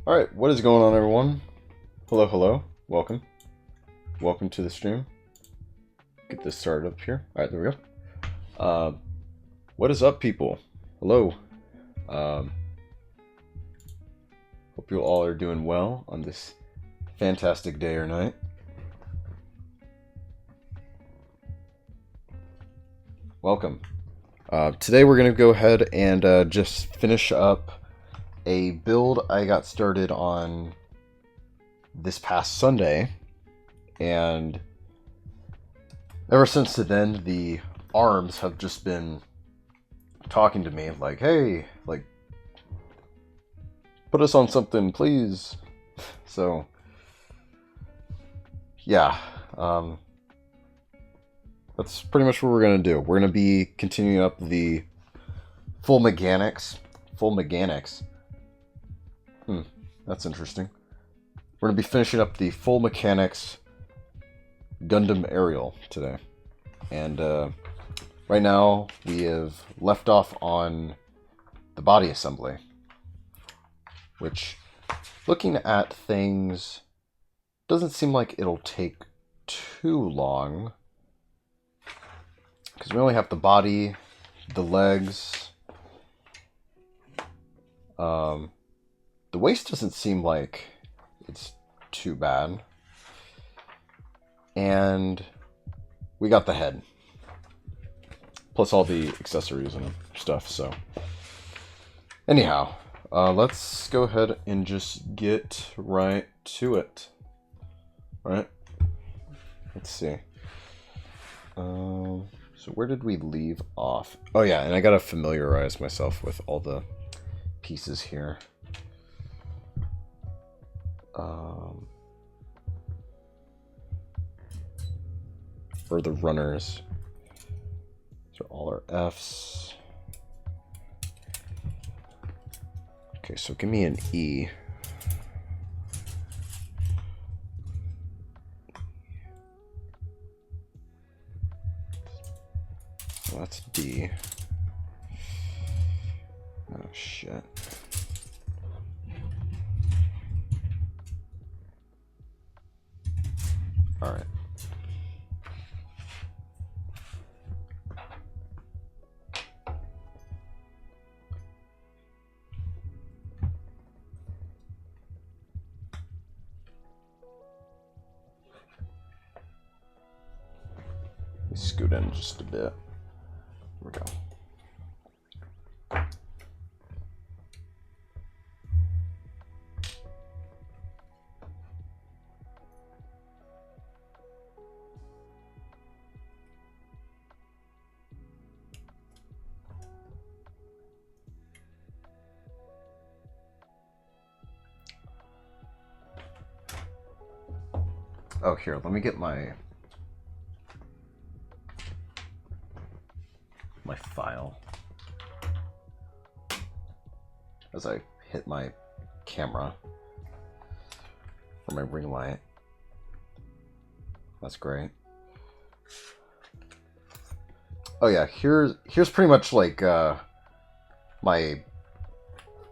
Alright, what is going on, everyone? Hello, hello. Welcome. Welcome to the stream. Get this started up here. Alright, there we go. What is up, people? Hello. Hope you all are doing well on this fantastic day or night. Welcome. Today we're going to go ahead and just finish up a build I got started on this past Sunday, and ever since then the arms have just been talking to me like, hey, like, put us on something, please. So yeah, that's pretty much what we're gonna do. We're gonna be continuing up the full mechanics. That's interesting. We're gonna be finishing up the full mechanics Gundam aerial today, and right now we have left off on the body assembly, which, looking at things, doesn't seem like it'll take too long, because we only have the body, the legs. The waist doesn't seem like it's too bad. And we got the head. Plus all the accessories and stuff, so. Anyhow, let's go ahead and just get right to it. Alright? Let's see. So where did we leave off? Oh yeah, and I gotta familiarize myself with all the pieces here. For the runners, these are all our Fs. Okay, so give me an E. Well, that's D. Oh shit. All right. Scoot in just a bit. There we go. Oh, here, let me get my file as I hit my camera for my ring light. That's great. Oh yeah, here's pretty much like my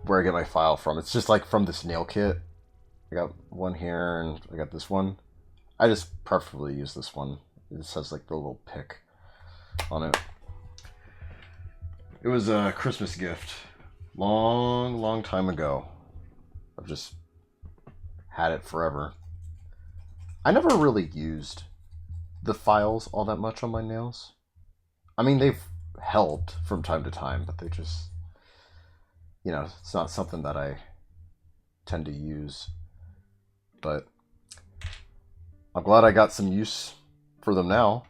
where I get my file from. It's just like from this nail kit. I got one here and I got this one. I just preferably use this one. It just has like the little pick on it. It was a Christmas gift long time ago. I've just had it forever. I never really used the files all that much on my nails. I mean, they've helped from time to time, but they just, you know, it's not something that I tend to use. But I'm glad I got some use for them now.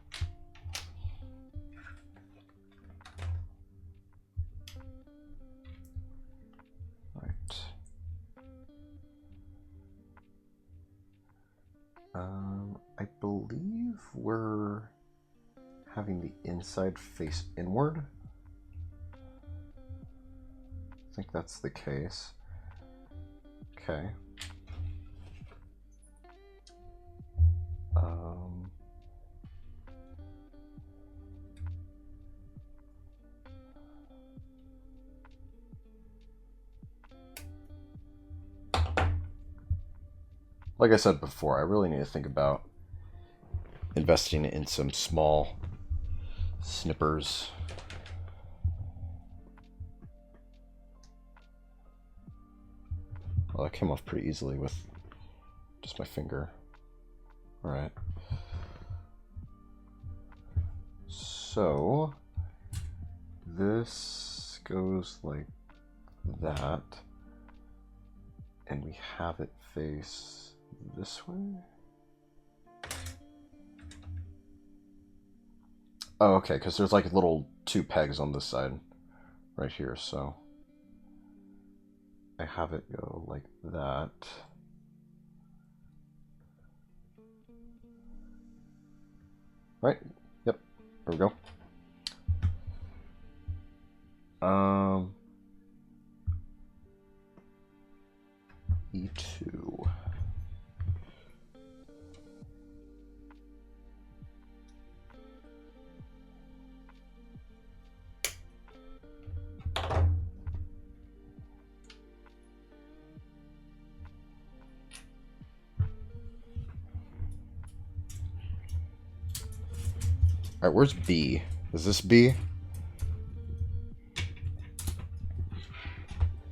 I believe we're having the inside face inward. I think that's the case. Okay. like I said before, I really need to think about investing in some small snippers. Well, that came off pretty easily with just my finger. Alright. So, this goes like that. And we have it face this way. Oh, okay, because there's like little 2 pegs on this side right here, so I have it go like that. Right? Yep. There we go. E2. Alright, where's B? Is this B?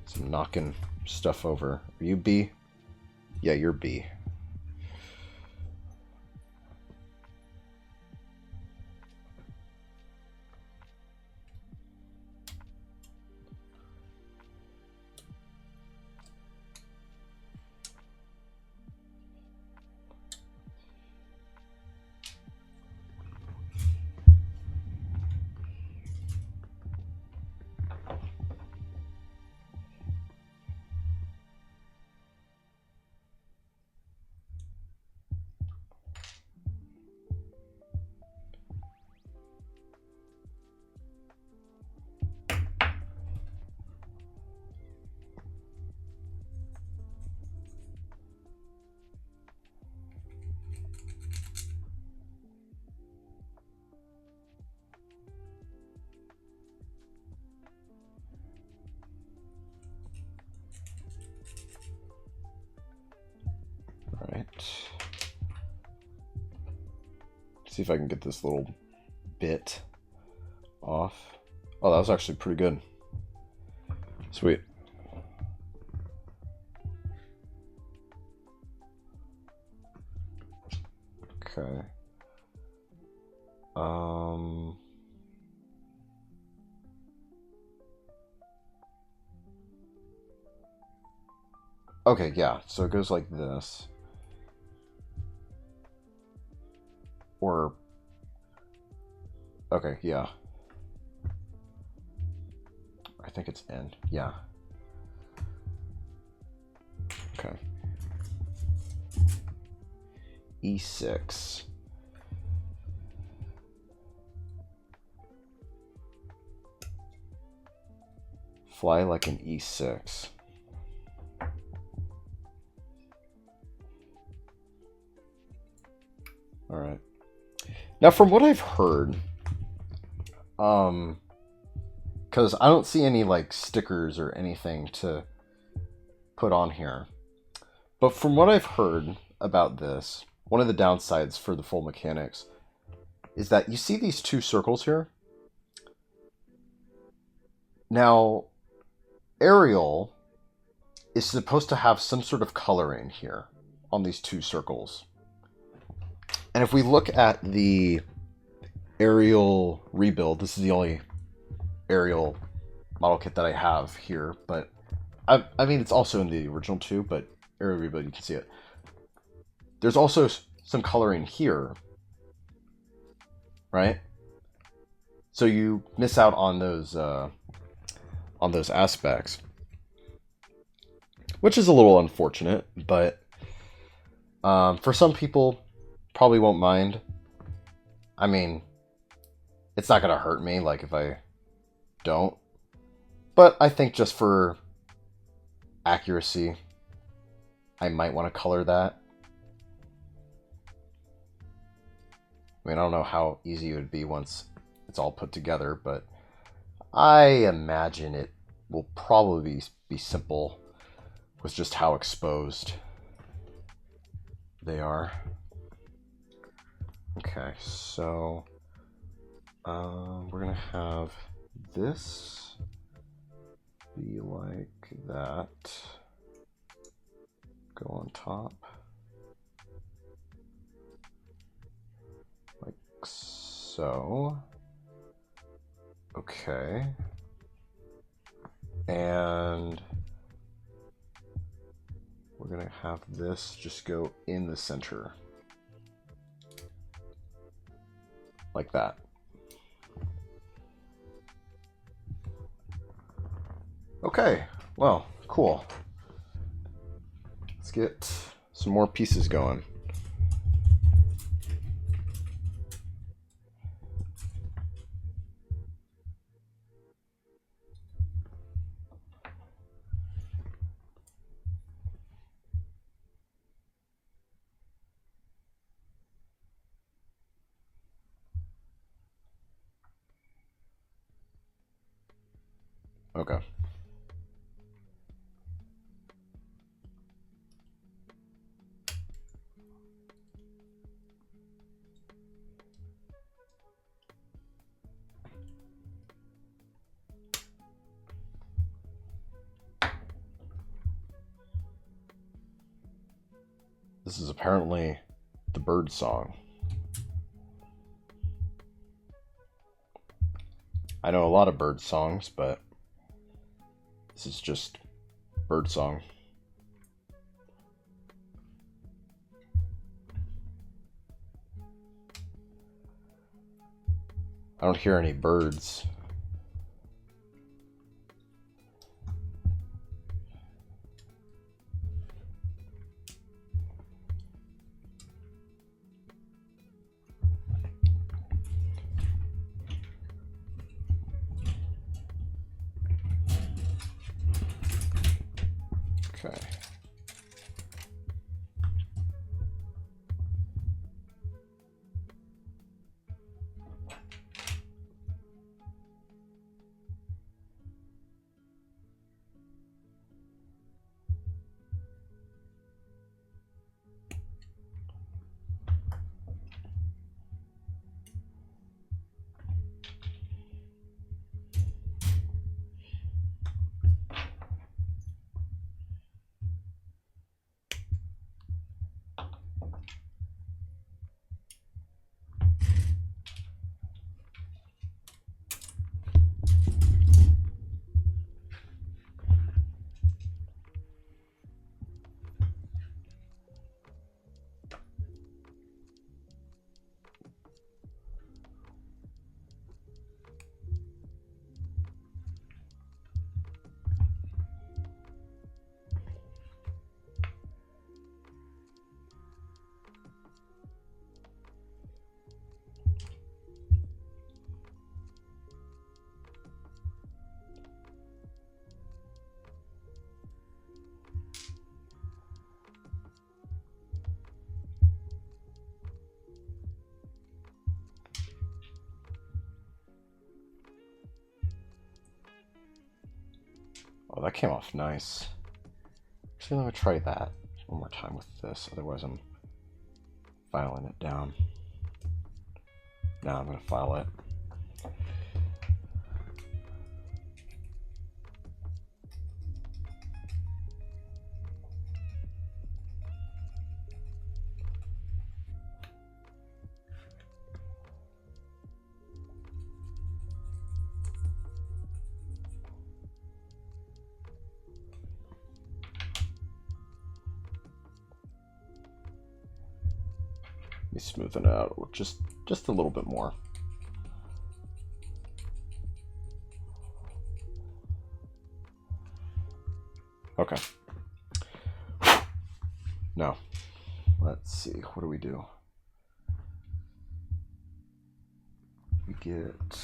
So I'm knocking stuff over. Are you B? Yeah, you're B. See if I can get this little bit off. Oh, that was actually pretty good. Sweet. Okay. Okay, yeah. So it goes like this. Or, okay, yeah. I think it's N, yeah. Okay. E6. Fly like an E6. All right. Now, from what I've heard, because I don't see any like stickers or anything to put on here, but from what I've heard about this, one of the downsides for the full mechanics is that you see these 2 circles here. Now, Ariel is supposed to have some sort of coloring here on these 2 circles. And if we look at the Ariel rebuild, this is the only Ariel model kit that I have here, but I mean, it's also in the original too, but Ariel rebuild, you can see it. There's also some coloring here, right? So you miss out on those aspects, which is a little unfortunate, but for some people, probably won't mind. I mean, it's not gonna hurt me, like, if I don't. But I think just for accuracy, I might want to color that. I mean, I don't know how easy it would be once it's all put together, but I imagine it will probably be simple with just how exposed they are. Okay, so we're gonna have this be like that. Go on top. Like so. Okay. And we're gonna have this just go in the center. Like that. Okay, well, cool. Let's get some more pieces going. Okay. This is apparently the bird song. I know a lot of bird songs, but this is just bird song. I don't hear any birds. Okay. Oh, that came off nice. Actually, let me try that one more time with this, otherwise I'm filing it down. Now I'm going to file it. Be smoothing it out just a little bit more. Okay. Now, let's see. What do we do? We get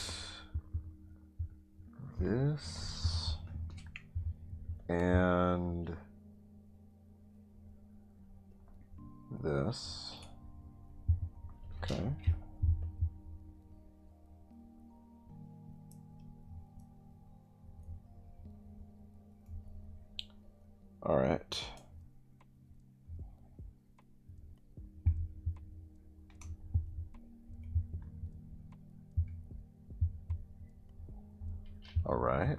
this and this. Okay. All right. All right.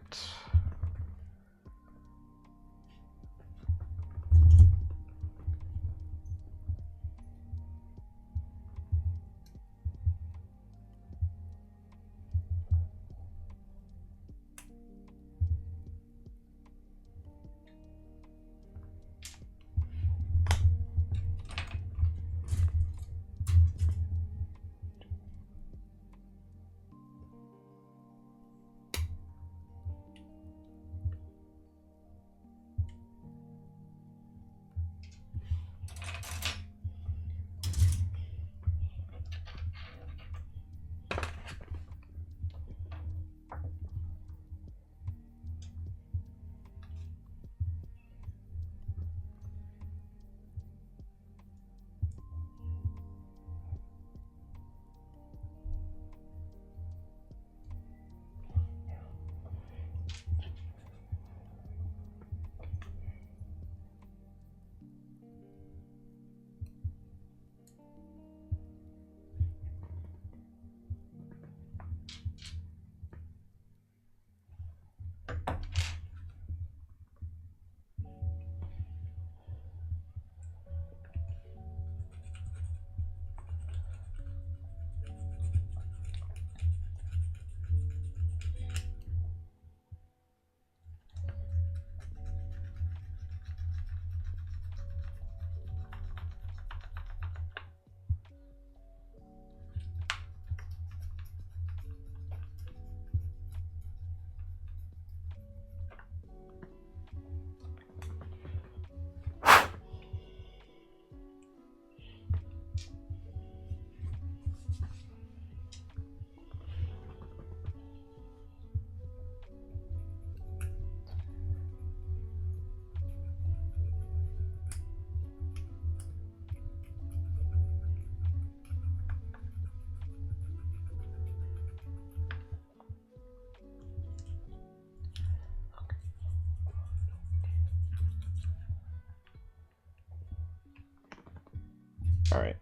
All right.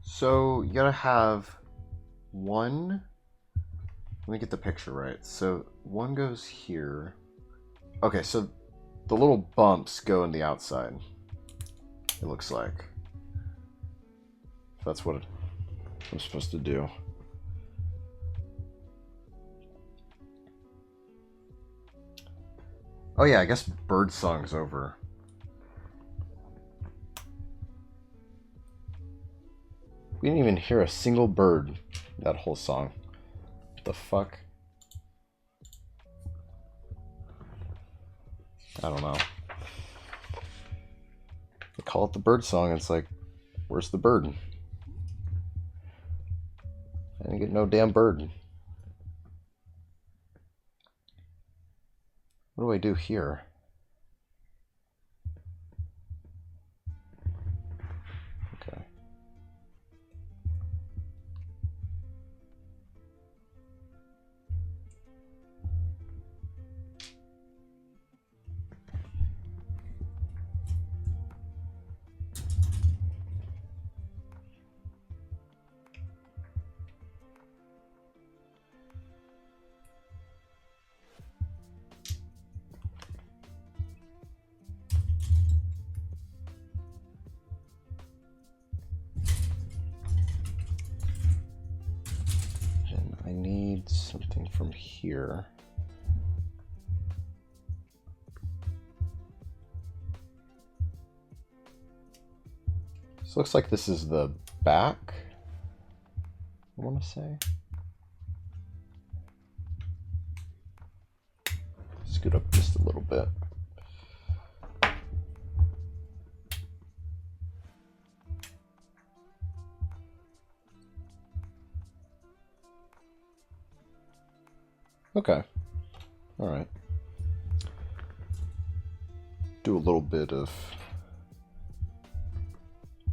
So you gotta have one. Let me get the picture right. So one goes here. Okay, so the little bumps go in the outside. It looks like. That's what I'm supposed to do. Oh yeah, I guess Birdsong's over. We didn't even hear a single bird that whole song. What the fuck? I don't know. They call it the bird song, it's like, where's the bird? I didn't get no damn bird. What do I do here? Okay. I need something from here. This looks like this is the back, I want to say. Scoot up just a little bit. Okay. All right. Do a little bit of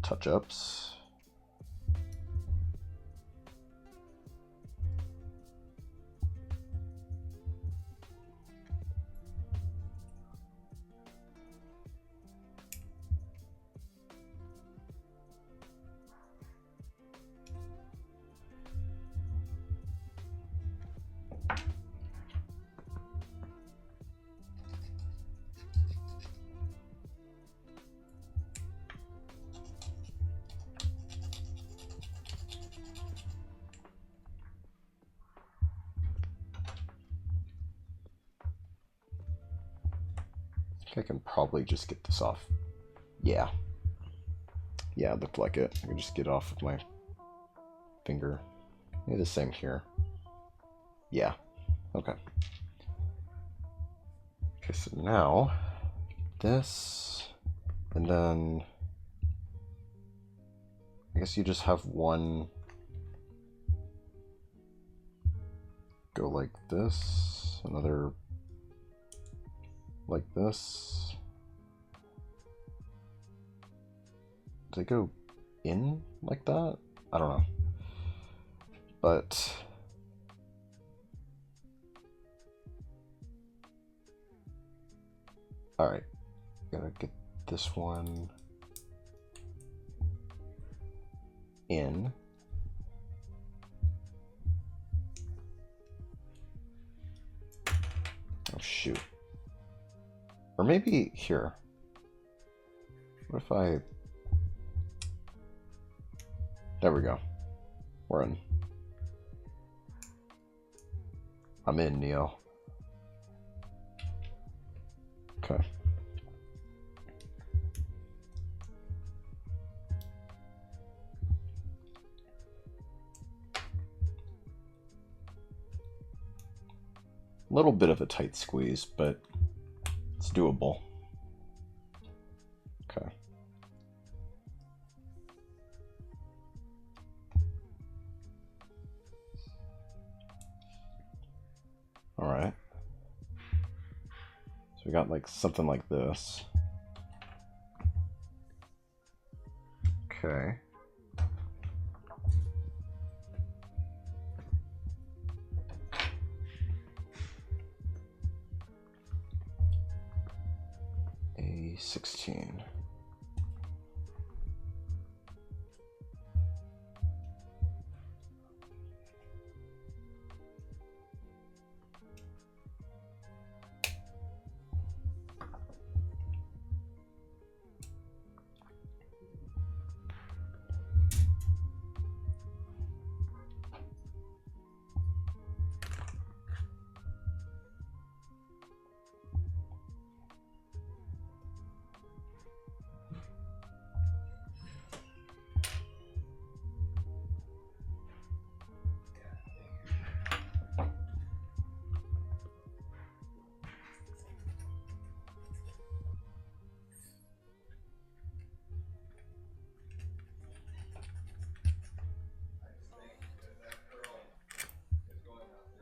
touch-ups. I can probably just get this off. Yeah. Yeah, it looked like it. I can just get it off with my finger. Maybe the same here. Yeah. Okay. Okay, so now this, and then I guess you just have one go like this, another like this. Do they go in like that? I don't know. But alright. Gotta get this one in. Oh shoot. Or maybe here. What if I... There we go. We're in. I'm in, Neo. Okay. A little bit of a tight squeeze, but it's doable. Okay. All right. So we got like something like this. Okay. A16.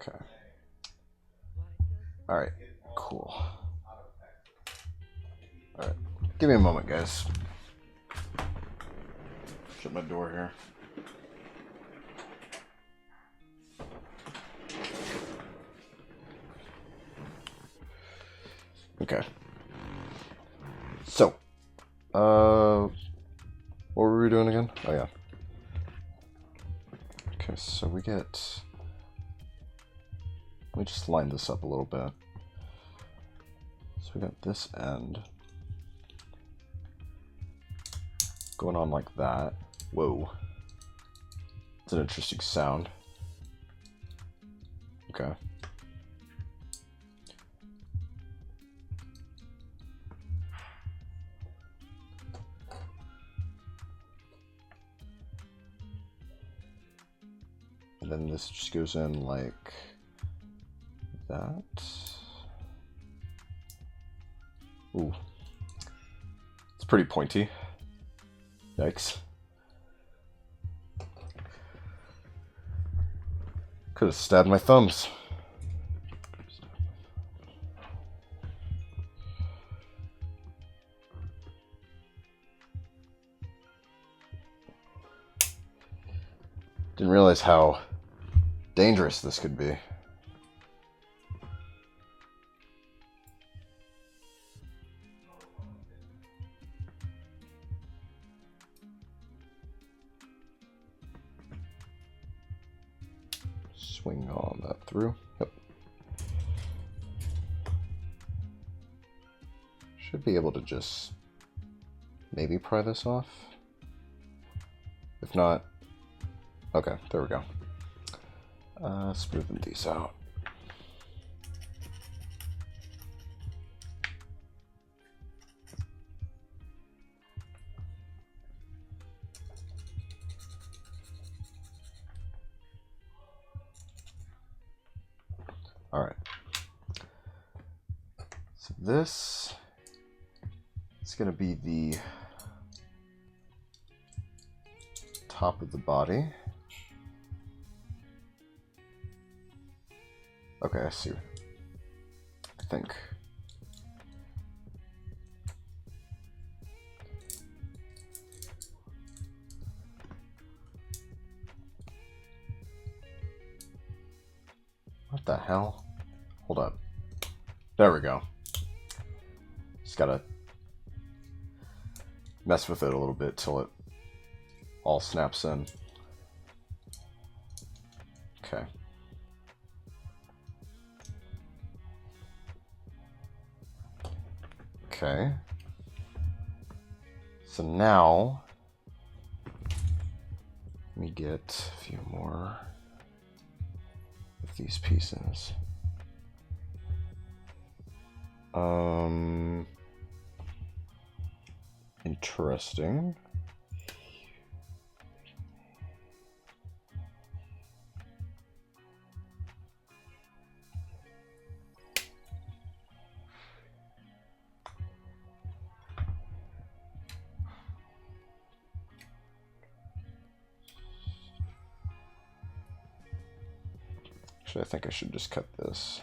Okay. All right. Cool. All right. Give me a moment, guys. Shut my door here. Okay. So, what were we doing again? Oh yeah. Okay, so we get. Let me just line this up a little bit. So we got this end going on like that. Whoa. It's an interesting sound. Okay. And then this just goes in like that. Ooh. It's pretty pointy. Yikes. Could have stabbed my thumbs. Didn't realize how dangerous this could be. Swing on that through. Yep. Should be able to just maybe pry this off. If not, okay, there we go. Smoothing these out. All right. So this is going to be the top of the body. Okay, I see. I think. What the hell? Hold up. There we go. Just gotta mess with it a little bit till it all snaps in. Okay. Okay. So now, let me get a few more of these pieces. Interesting. Actually, I think I should just cut this.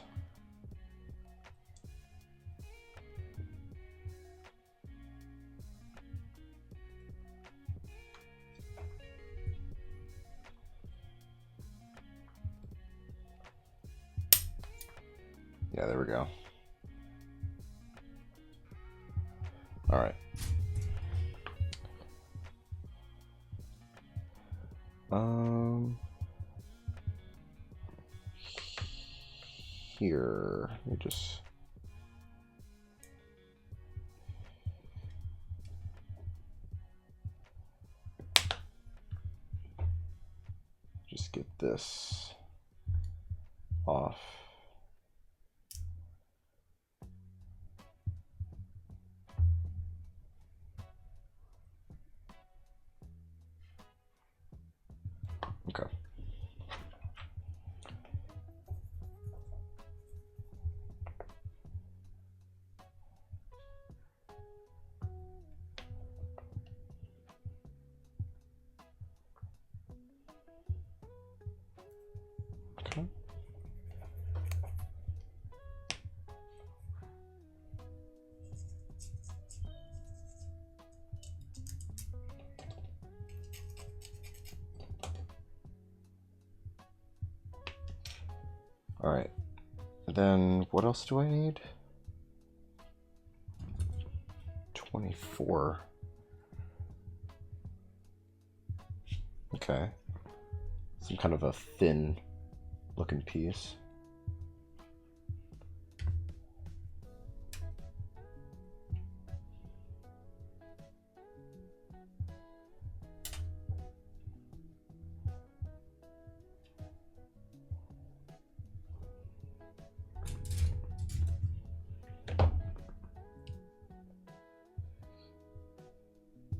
Yeah, there we go. All right. Here, let me just get this off. Okay. Okay. All right. Then what else do I need? 24. Okay. Some kind of a thin looking piece.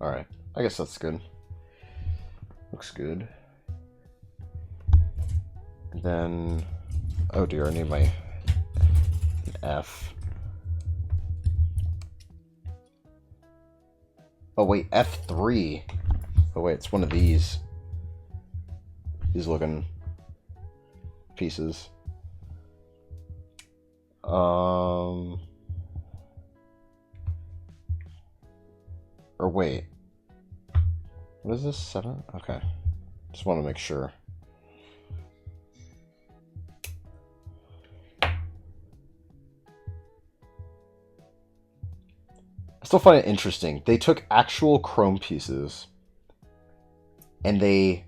All right, I guess that's good. Looks good. And then, oh dear, I need my F. Oh wait, F3. Oh wait, it's one of these looking pieces. Or wait. What is this? 7? Okay. Just want to make sure. I still find it interesting. They took actual chrome pieces and they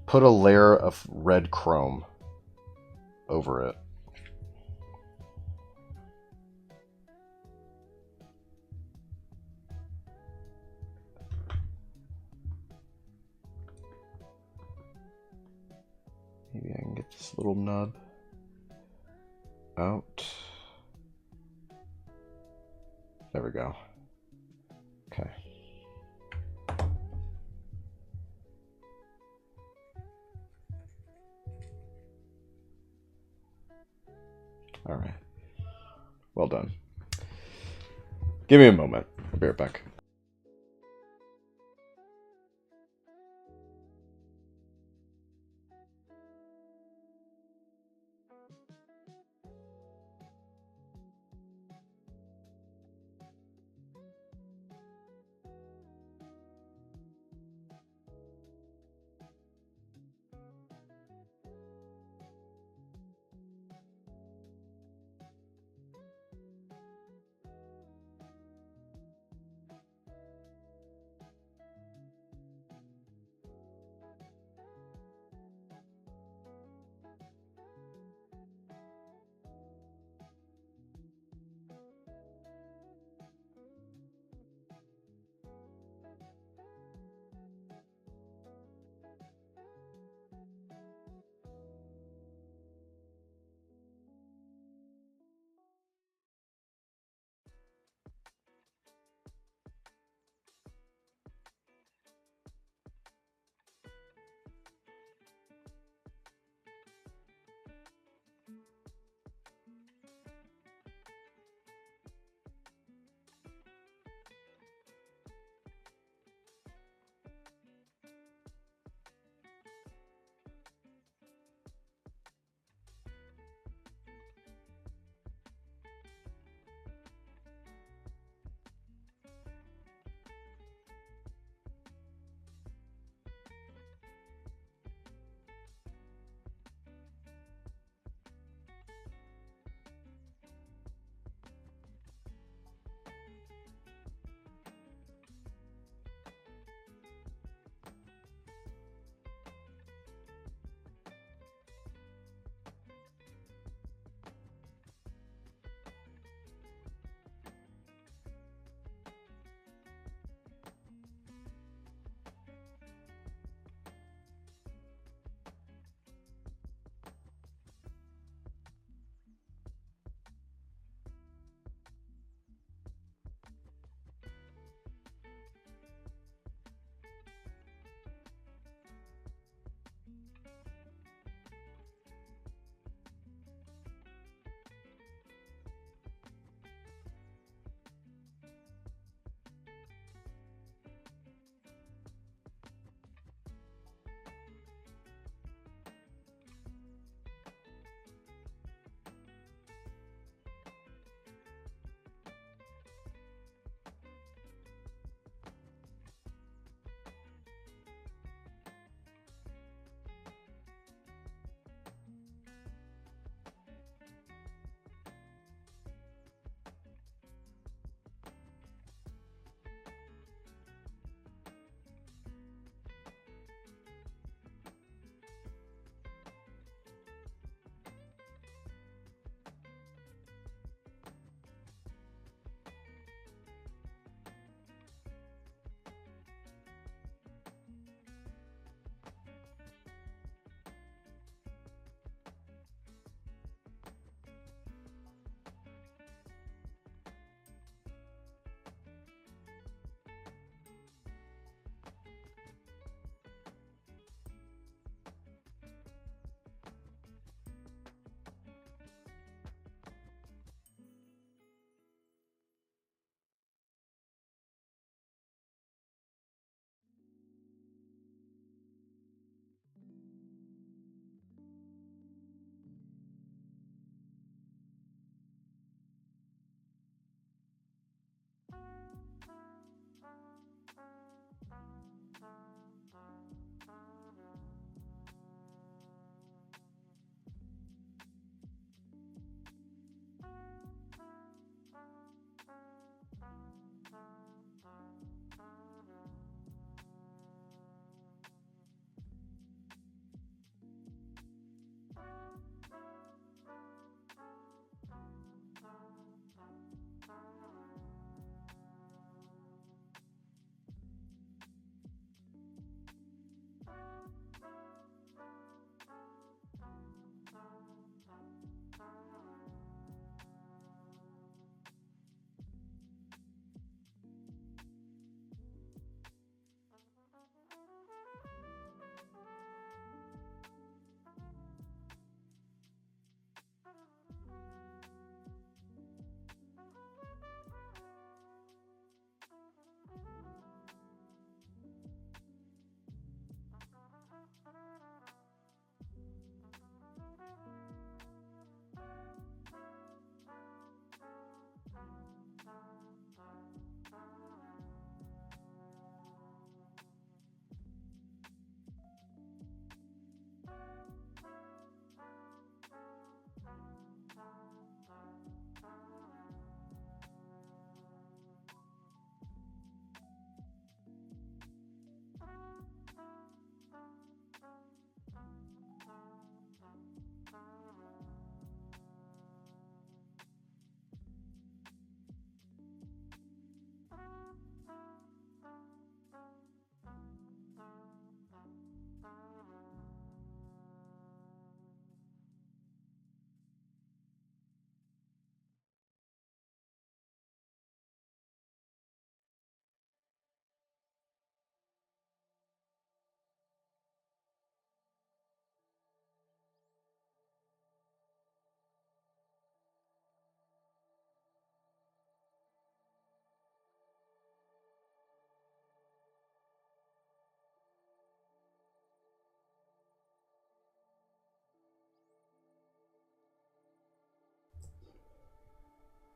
put a layer of red chrome over it. Maybe I can get this little nub out. There we go. Okay. All right. Well done. Give me a moment. I'll be right back.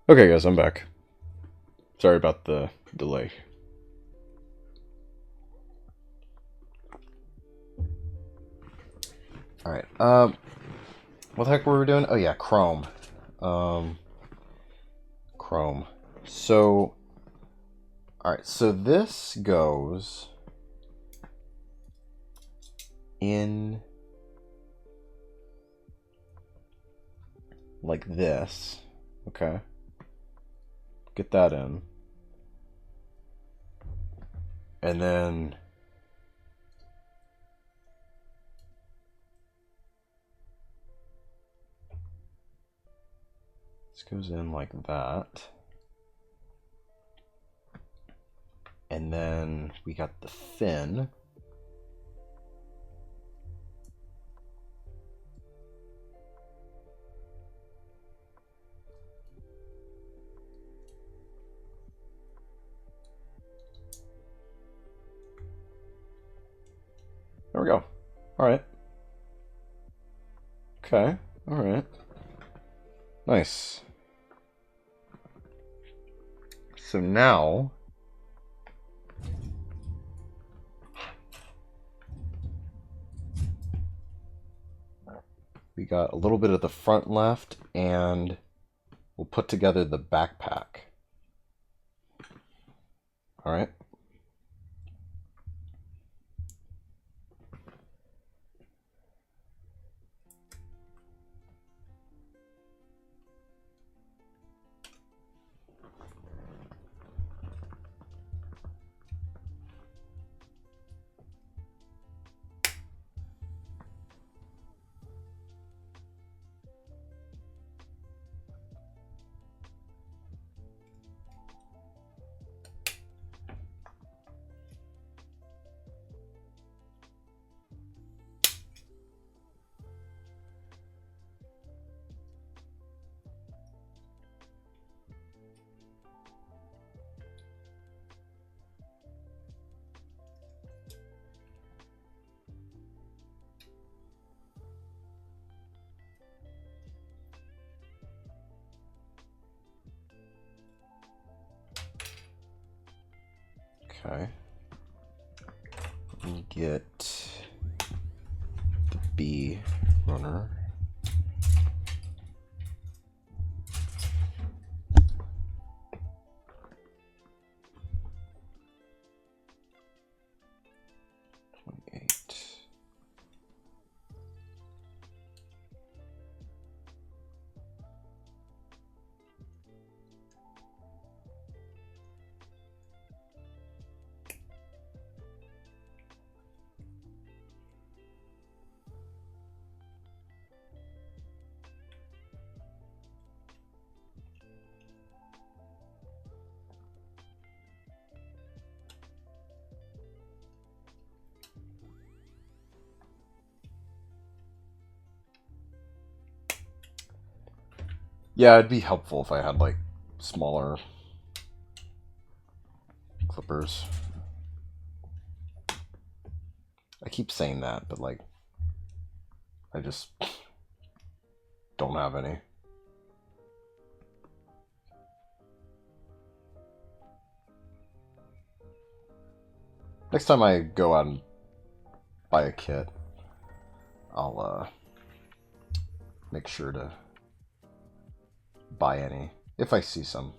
Okay, guys, I'm back. Sorry about the delay. Alright, what the heck were we doing? Oh yeah, Chrome. Chrome. So, alright, so this goes in like this. Okay. Get that in. And then this goes in like that. And then we got the fin. There we go. Alright. Okay. Alright. Nice. So now we got a little bit of the front left, and we'll put together the backpack. Alright. Okay. Let me get the B runner. Yeah, it'd be helpful if I had, like, smaller clippers. I keep saying that, but, like, I just don't have any. Next time I go out and buy a kit, I'll, make sure to buy any, if I see some.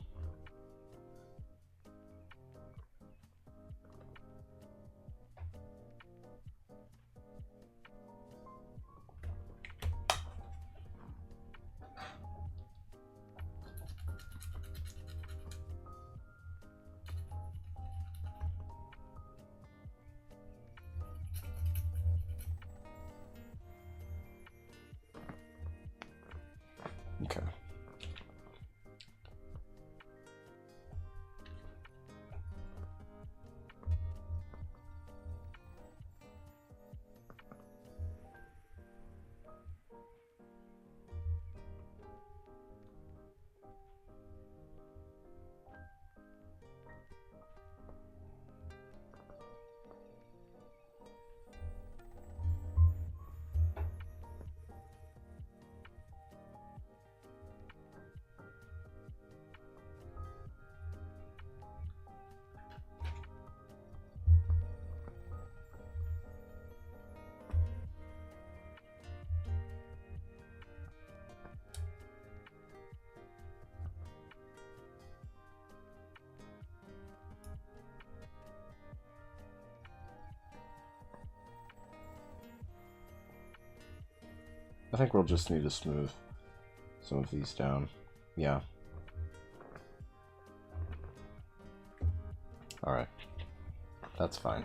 Okay. I think we'll just need to smooth some of these down. Yeah. Alright. That's fine.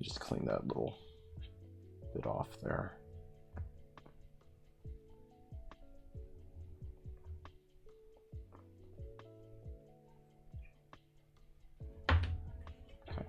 Just clean that little bit off there. Okay.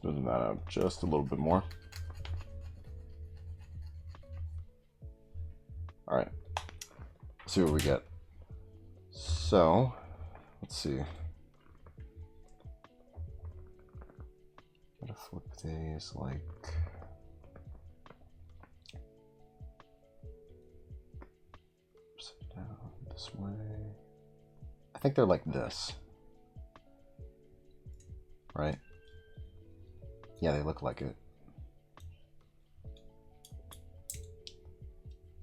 Smoothing that out just a little bit more. All right, let's see what we get. So, let's see. Gotta flip these like. Upside down this way. I think they're like this. Right? Yeah, they look like it.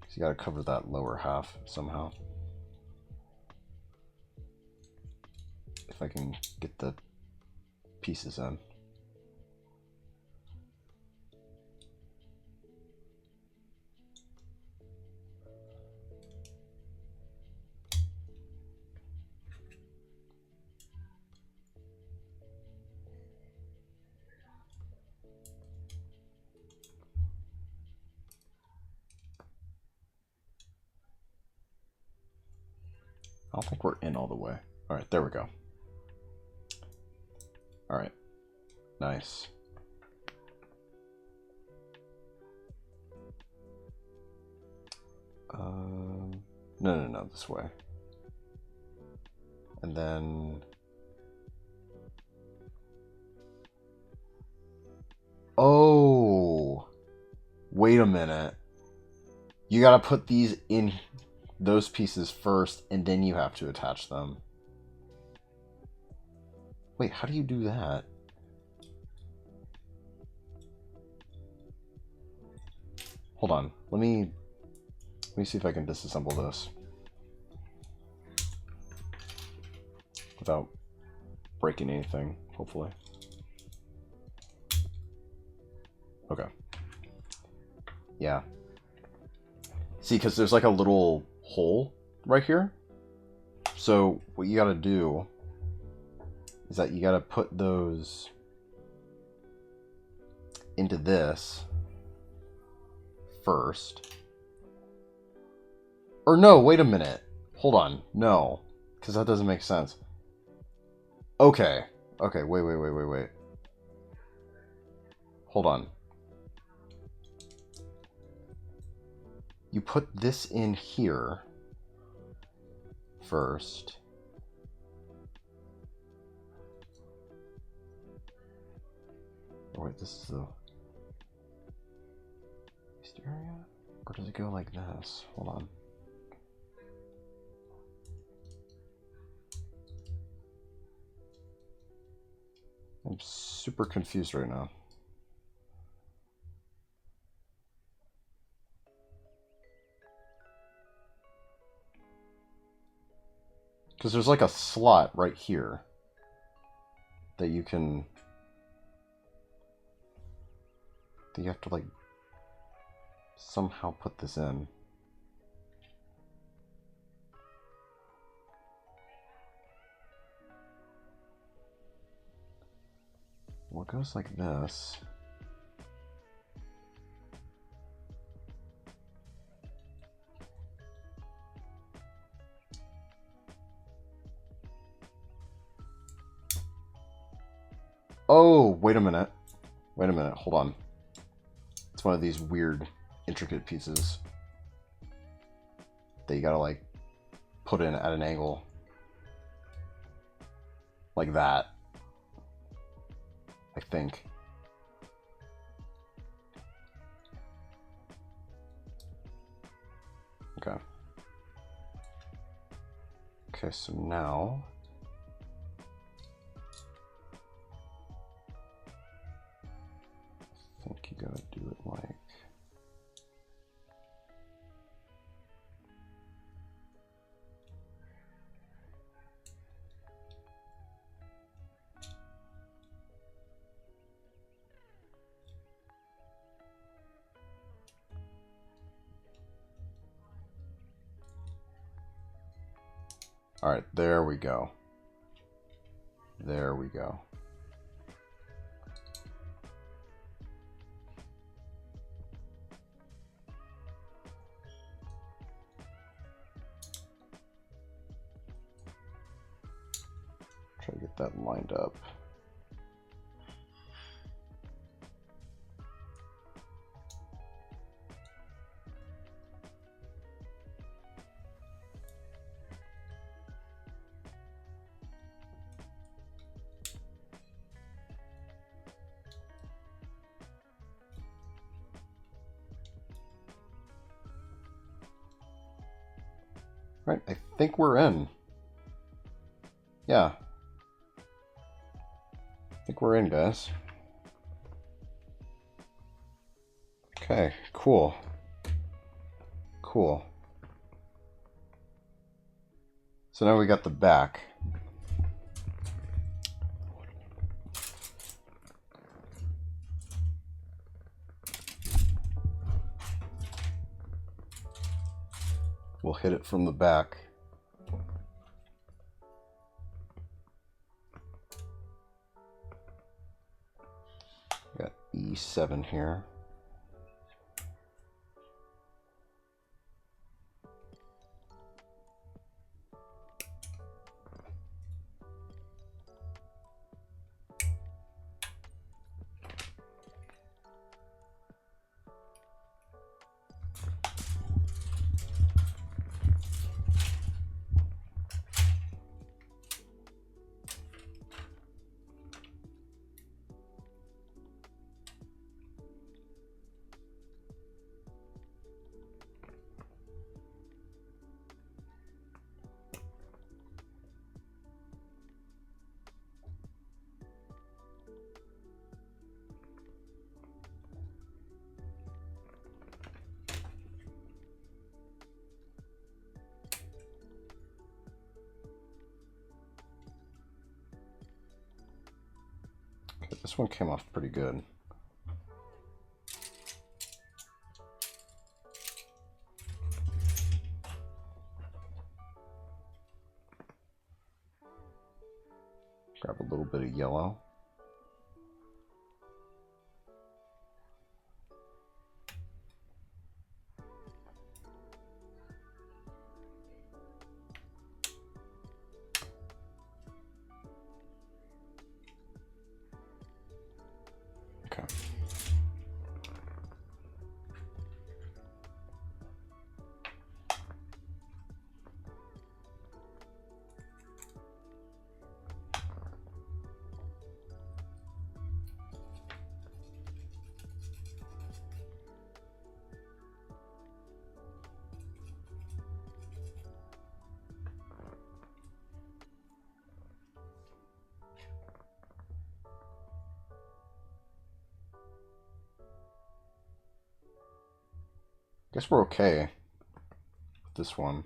So you gotta cover that lower half somehow. If I can get the pieces in. I don't think we're in all the way. All right, there we go. All right, nice. No, this way. And then... Oh! Wait a minute. You gotta put these in those pieces first, and then you have to attach them. Wait, how do you do that? Hold on. Let me see if I can disassemble this without breaking anything, hopefully. Okay. Yeah. See, because there's like a little hole right here. So what you gotta do is that you gotta put those into this first. Or no, wait a minute. Hold on. No, because that doesn't make sense. Okay. Okay, wait. Hold on. You put this in here first. Oh, wait, this is the waist area? Or does it go like this? Hold on. I'm super confused right now. Because there's like a slot right here that you can... that you have to like somehow put this in. Well, it goes like this. Oh, wait a minute. Wait a minute. Hold on. It's one of these weird, intricate pieces that you gotta, like, put in at an angle. Like that. I think. Okay. Okay, so now... I think you gotta do it like... All right, there we go. There we go. Try to get that lined up. Right, I think we're in. Yeah. I think we're in, guys. Okay, cool. Cool. So now we got the back. We'll hit it from the back. Got E7 here. This one came off pretty good. Grab a little bit of yellow. Okay. Guess we're okay with this one.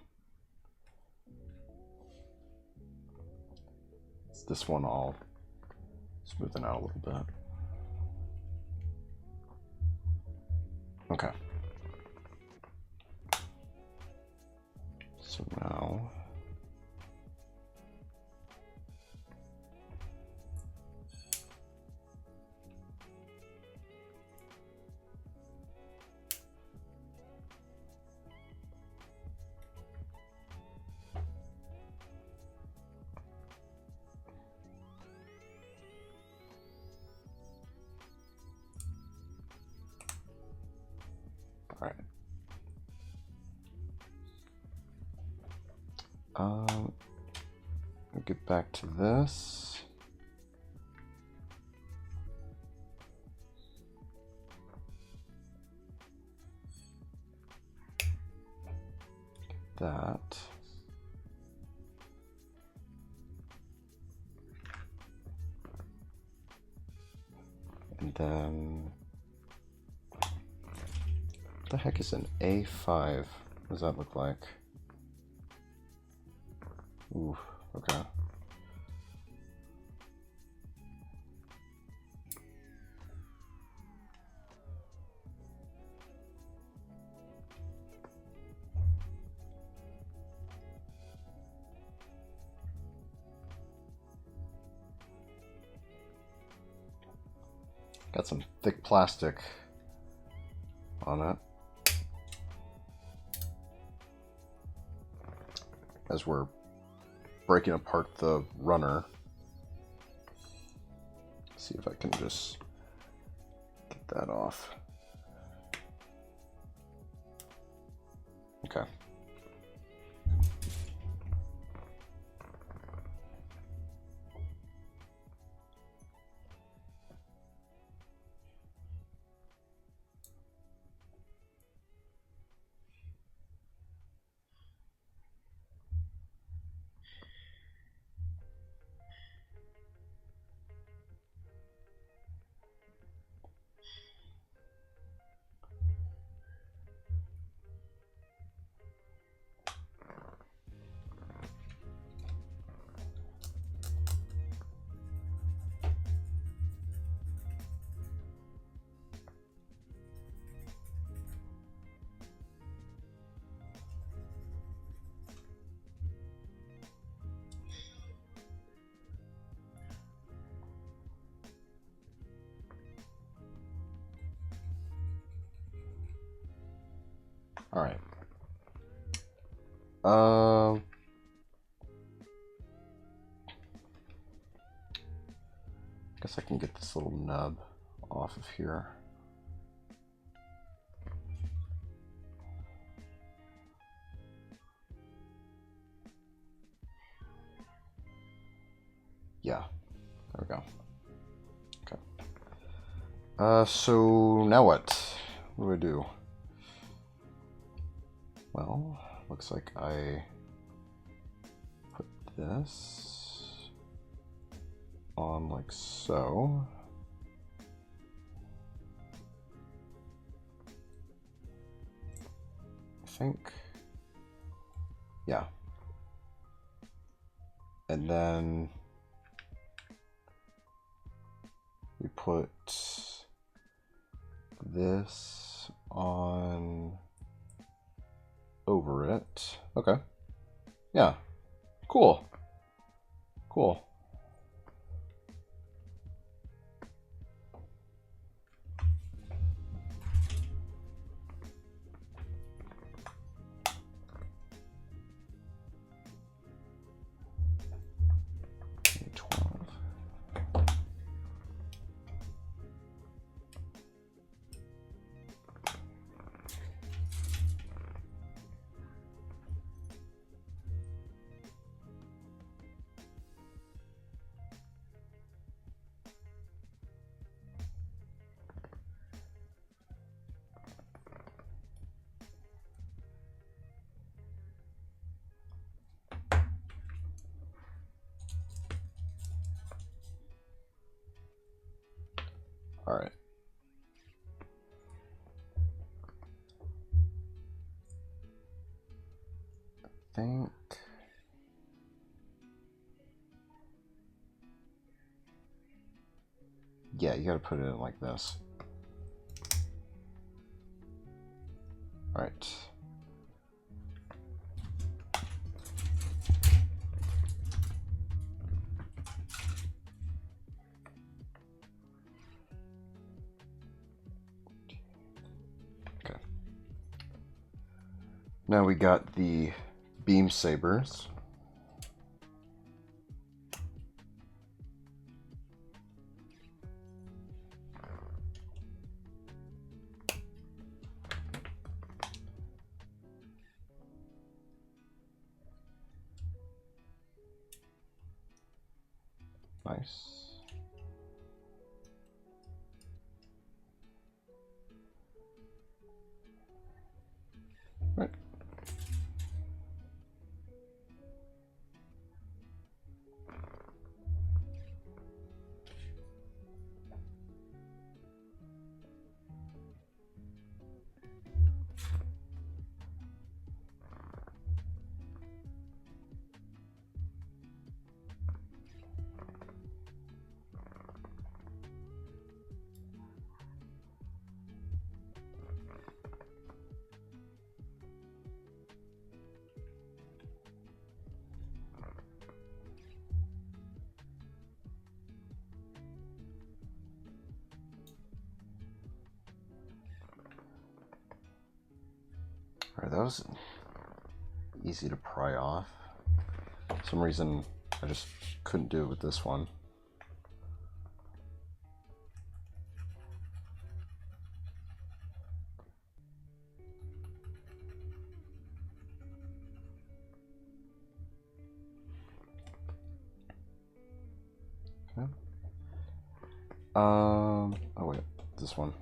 It's this one all smoothing out a little bit. Okay. So now I'll get back to this. That. And then, what the heck is an A5? What does that look like? Ooh, okay. Got some thick plastic on it. As we're breaking apart the runner. See if I can just get that off. Okay. All right. Guess I can get this little nub off of here. Yeah, there we go. Okay. So now what? What do? Well, looks like I put this on like so. I think, yeah. And then we put this on over it. Okay. Yeah. Cool. Cool. All right. I think. Yeah, you gotta put it in like this. All right. Okay. Now we got the beam sabers. Nice. Right. Alright, that was easy to pry off. For some reason, I just couldn't do it with this one. Okay. Oh wait, this one.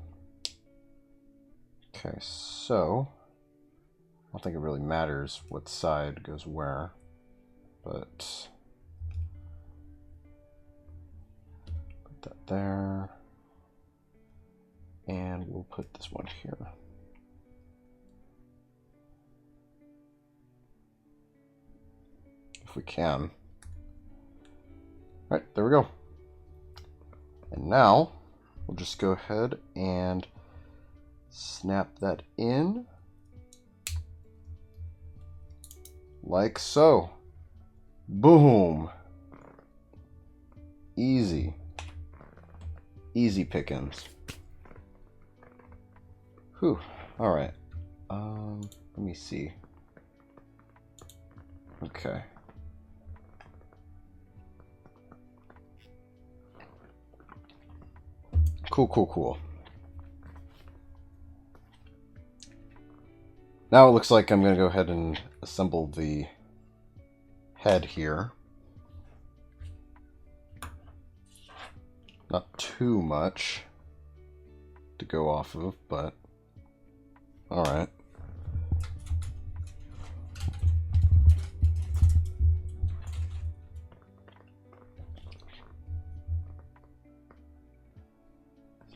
Okay, so I don't think it really matters what side goes where, but put that there, and we'll put this one here. If we can. All right, there we go. And now we'll just go ahead and snap that in like so. Boom. Easy. Easy pickings. Whew. All right. Let me see. Okay. Cool. Now it looks like I'm going to go ahead and assemble the head here. Not too much to go off of, but alright.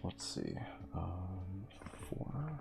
Let's see. 4.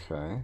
Okay.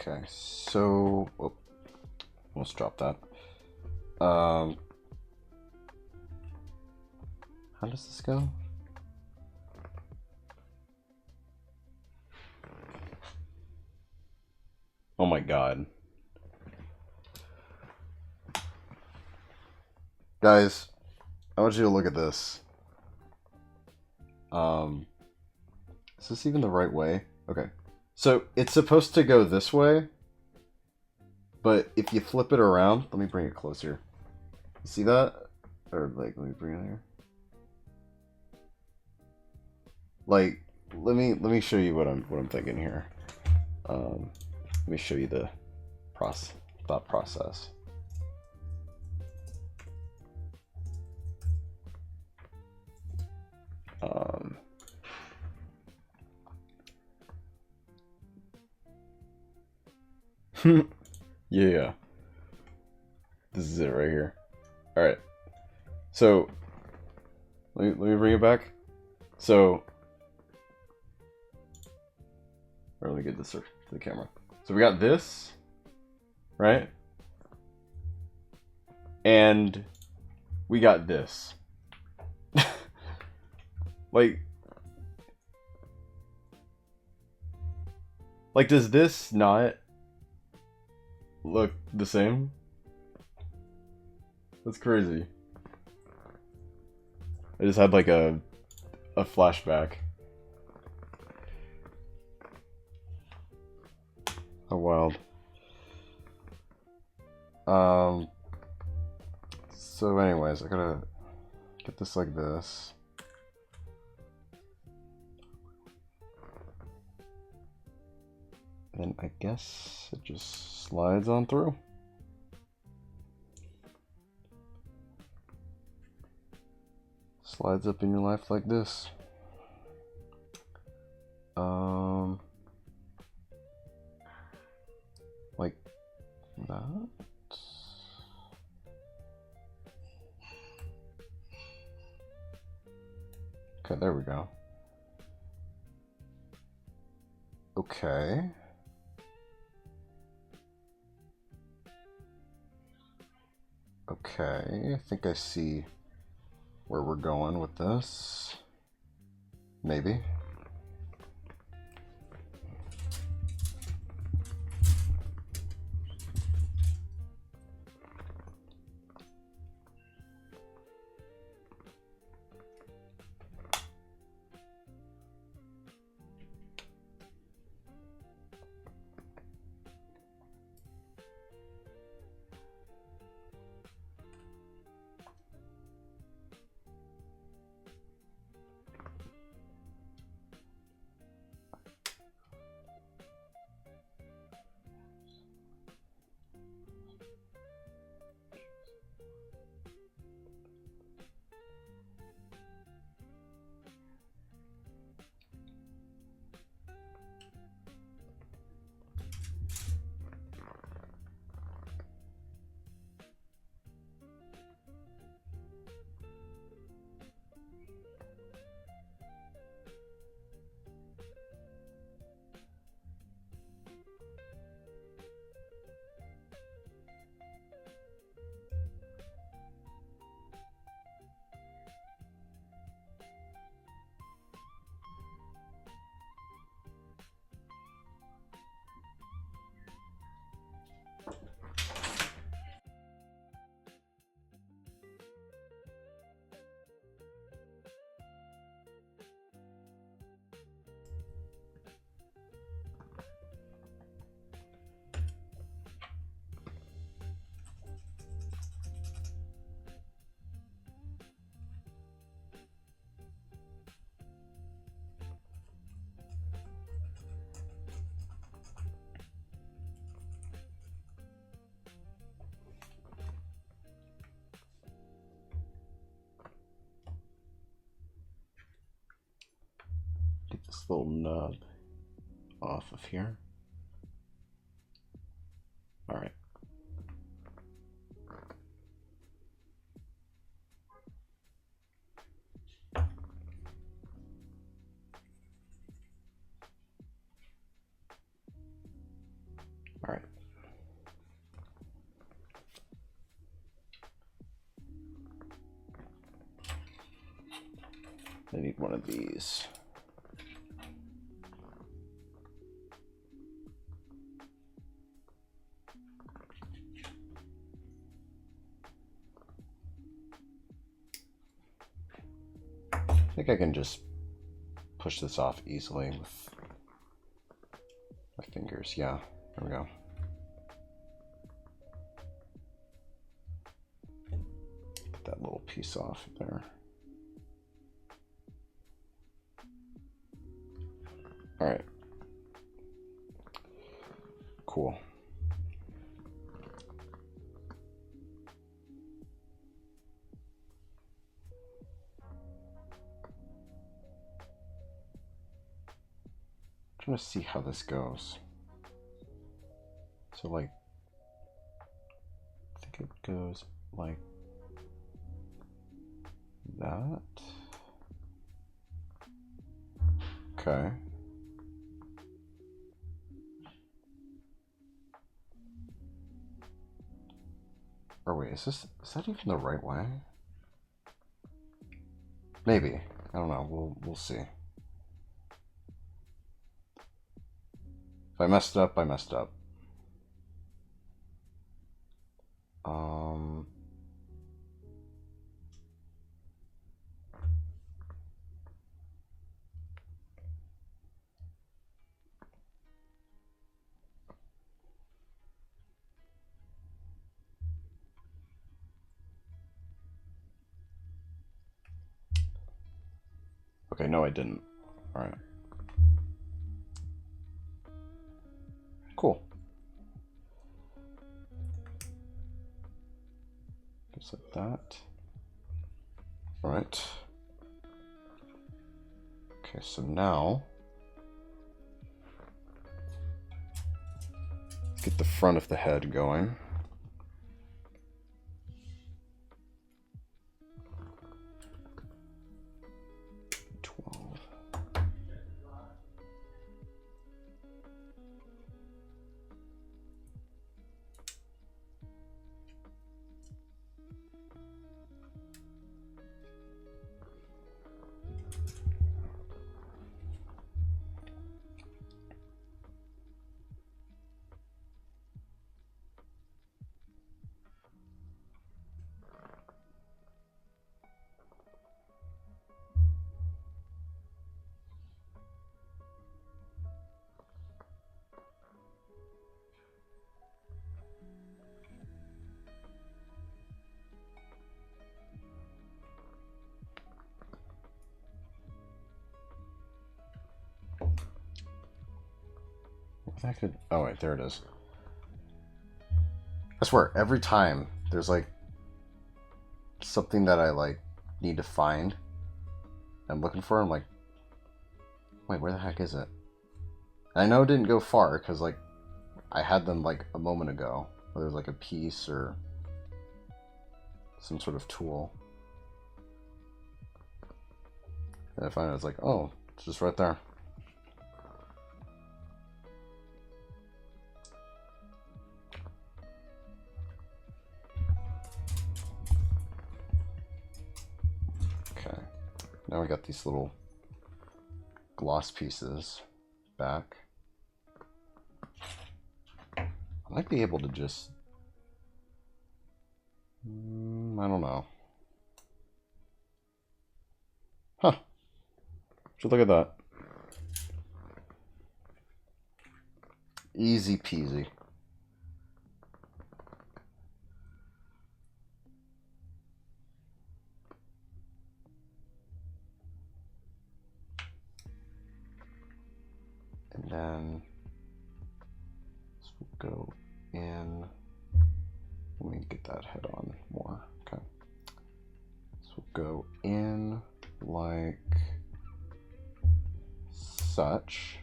Okay, so almost dropped that. How does this go? Oh my god. Guys, I want you to look at this. Is this even the right way? Okay. So it's supposed to go this way, but if you flip it around, let me bring it closer. You see that? Or like, let me bring it here. Like, let me show you what I'm thinking here. Let me show you the thought process. Yeah. This is it right here. Alright. So, let me bring it back. So, or let me get this to the camera. So we got this, right? And we got this. like, does this not look the same? That's crazy. I just had like a flashback. Oh, wild. So anyways, I gotta get this like this. And I guess it just slides on through. Slides up in your life like this. Like that. Okay, there we go. Okay. Okay, I think I see where we're going with this. Maybe. Get this little nub off of here. All right. I need one of these. I think I can just push this off easily with my fingers. Yeah, there we go. Get that little piece off there. All right. Cool. I'm trying to see how this goes. So like, I think it goes like that. Okay. Or wait, is that even the right way? Maybe. I don't know. We'll see. If I messed up, I messed up. Okay, no, I didn't. All right. Cool. Just like that. All right. Okay, so now let's get the front of the head going. I could. Oh wait, there it is. I swear, every time there's like something that I like need to find, I'm looking for. I'm like, wait, where the heck is it? And I know it didn't go far because like I had them like a moment ago. Where there's like a piece or some sort of tool, and I find it's like, oh, it's just right there. Now we got these little gloss pieces back. I might be able to just... I don't know. Huh. Just look at that. Easy peasy. And then this will go in. Let me get that head on more. Okay. This will go in like such.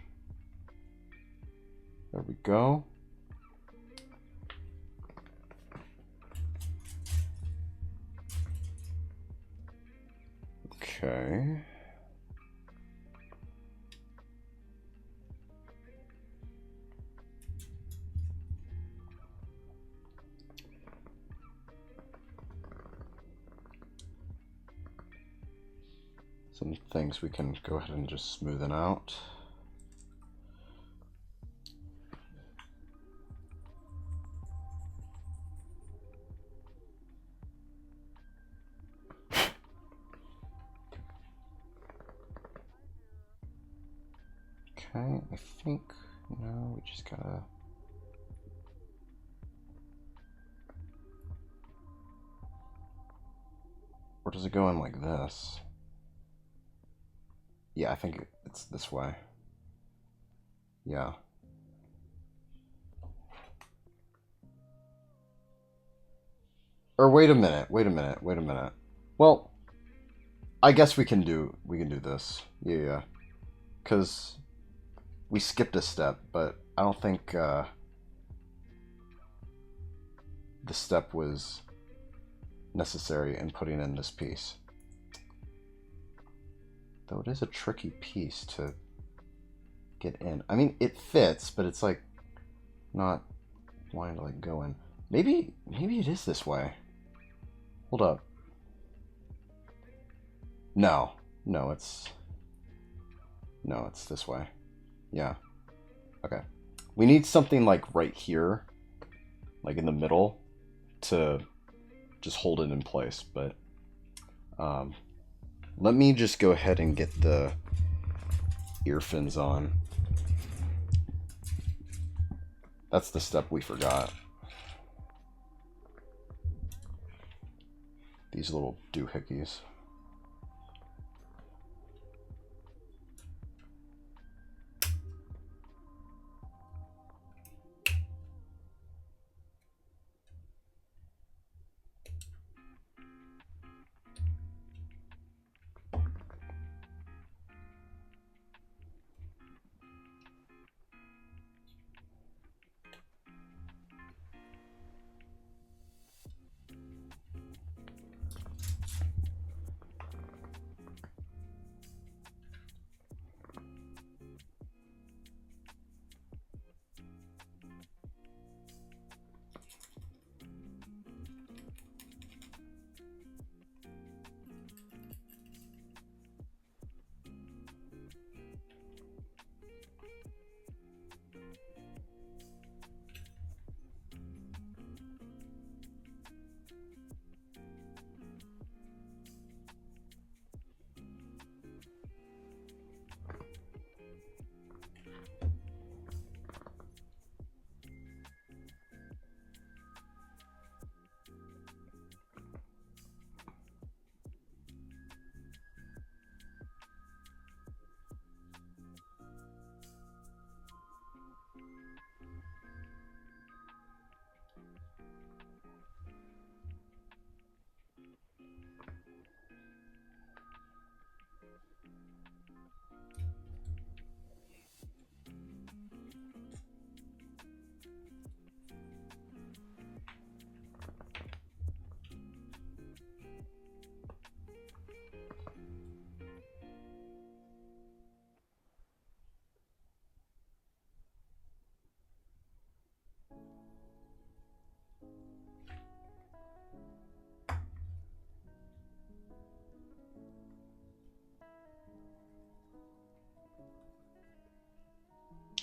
There we go. Okay. some things we can go ahead and just smoothen out. Okay, I think, we just gotta... Or does it go in like this? Yeah, I think it's this way. Yeah. Or wait a minute. Well, I guess we can do this. Yeah. Because we skipped a step, but I don't think the step was necessary in putting in this piece. Though it is a tricky piece to get in. I mean, it fits, but it's like not wanting to like go in. Maybe it is this way. Hold up. No, it's this way. Yeah. Okay. We need something like right here, like in the middle, to just hold it in place. But let me just go ahead and get the ear fins on. That's the step we forgot. These little doohickeys.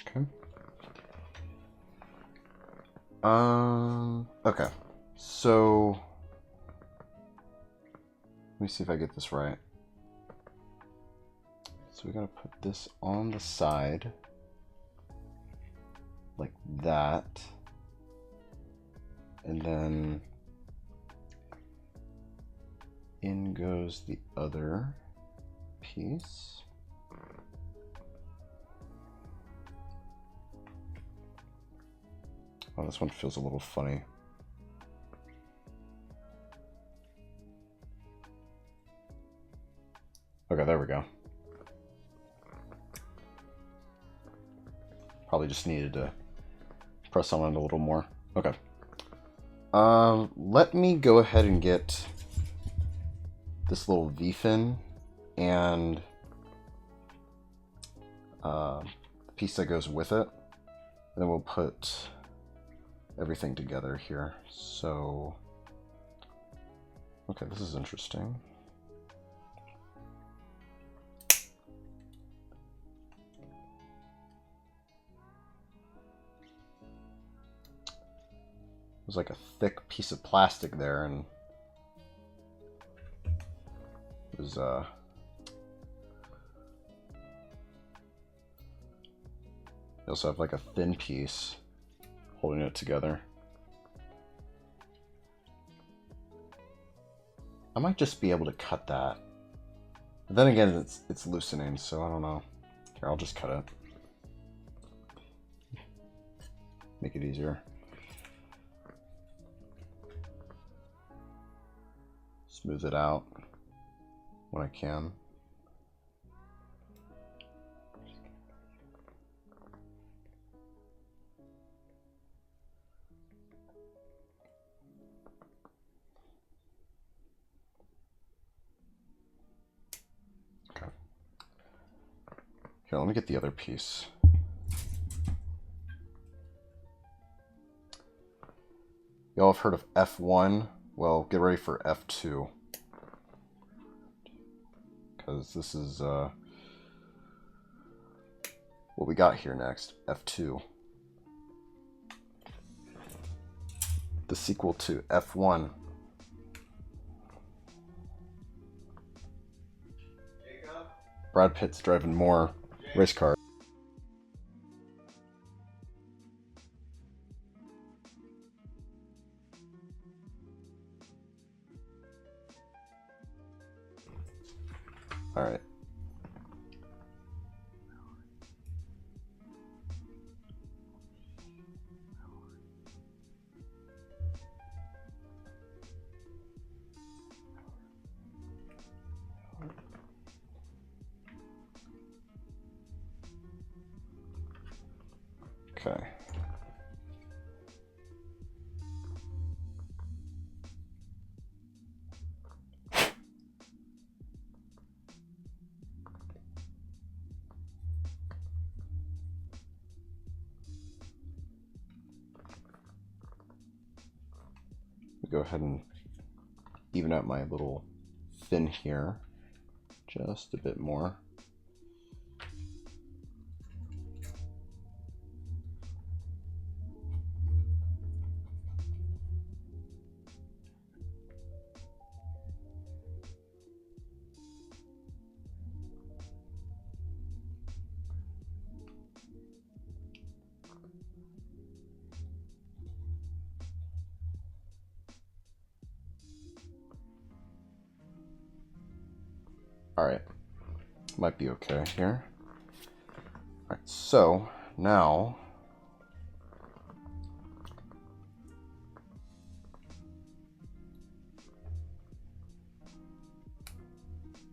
Okay. Okay. So let me see if I get this right. So we gotta put this on the side like that. And then in goes the other piece. Oh, this one feels a little funny. Okay, there we go. Probably just needed to press on it a little more. Okay. Let me go ahead and get this little V-fin and the piece that goes with it. And then we'll put everything together here. So, okay, this is interesting. There's like a thick piece of plastic there, and there's you also have like a thin piece holding it together. I might just be able to cut that. But then again, it's loosening, so I don't know. Here, I'll just cut it. Make it easier. Smooth it out when I can. Okay. Here, let me get the other piece. Y'all have heard of F1? Well, get ready for F2. Because this is what we got here next. F2. The sequel to F1. Brad Pitt's driving more race cars. All right. Okay. Go ahead and even out my little fin here just a bit more. Alright, might be okay here. Alright, so now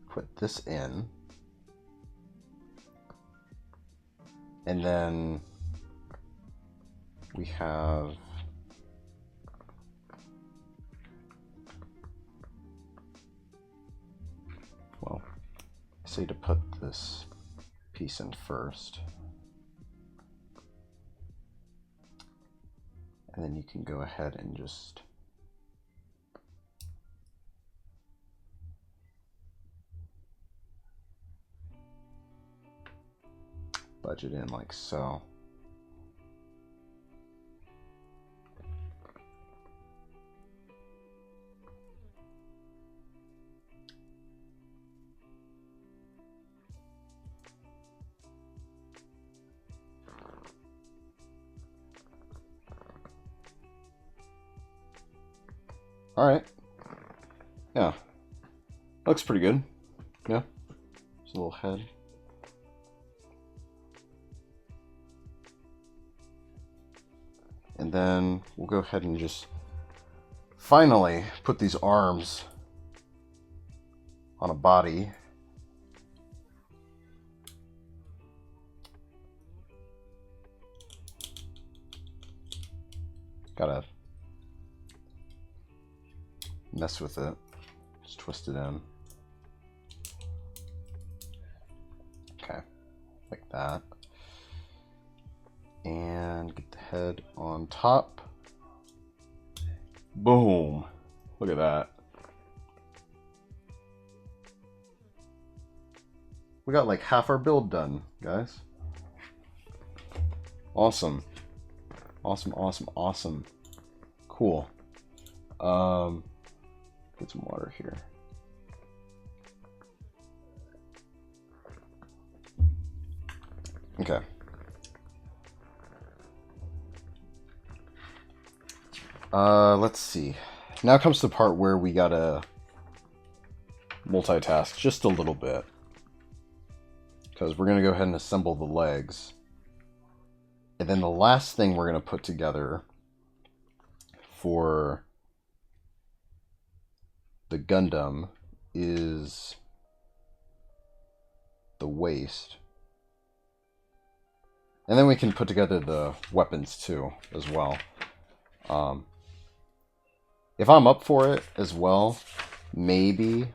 put this in, and then we have to put this piece in first, and then you can go ahead and just budge it in like so. All right. Yeah. Looks pretty good. Yeah. There's a little head. And then we'll go ahead and just finally put these arms on a body. Gotta mess with it. Just twist it in. Okay, like that. And get the head on top. Boom. Look at that. We got like half our build done, guys. Awesome. Awesome, awesome, awesome. Cool. Get some water here. Okay. Let's see. Now comes the part where we gotta multitask just a little bit. Because we're gonna go ahead and assemble the legs. And then the last thing we're gonna put together for the Gundam is the waist. And then we can put together the weapons too, as well. If I'm up for it as well, maybe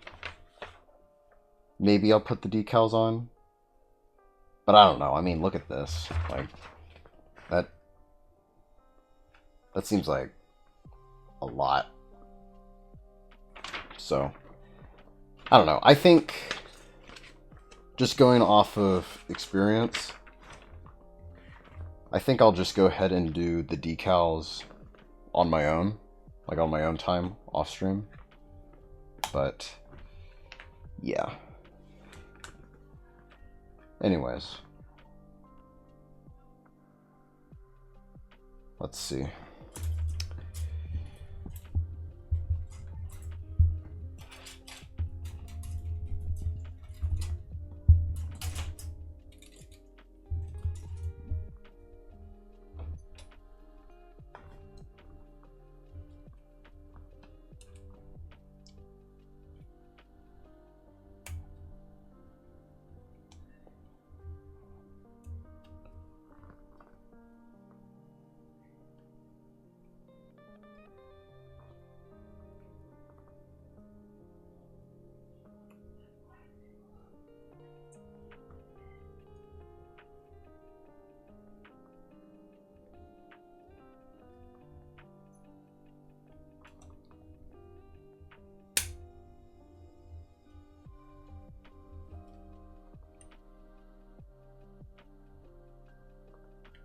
I'll put the decals on. But I don't know. I mean, look at this. Like, that seems like a lot. So, I don't know. I think just going off of experience, I think I'll just go ahead and do the decals on my own. Like on my own time, off stream. But, yeah. Anyways. Let's see.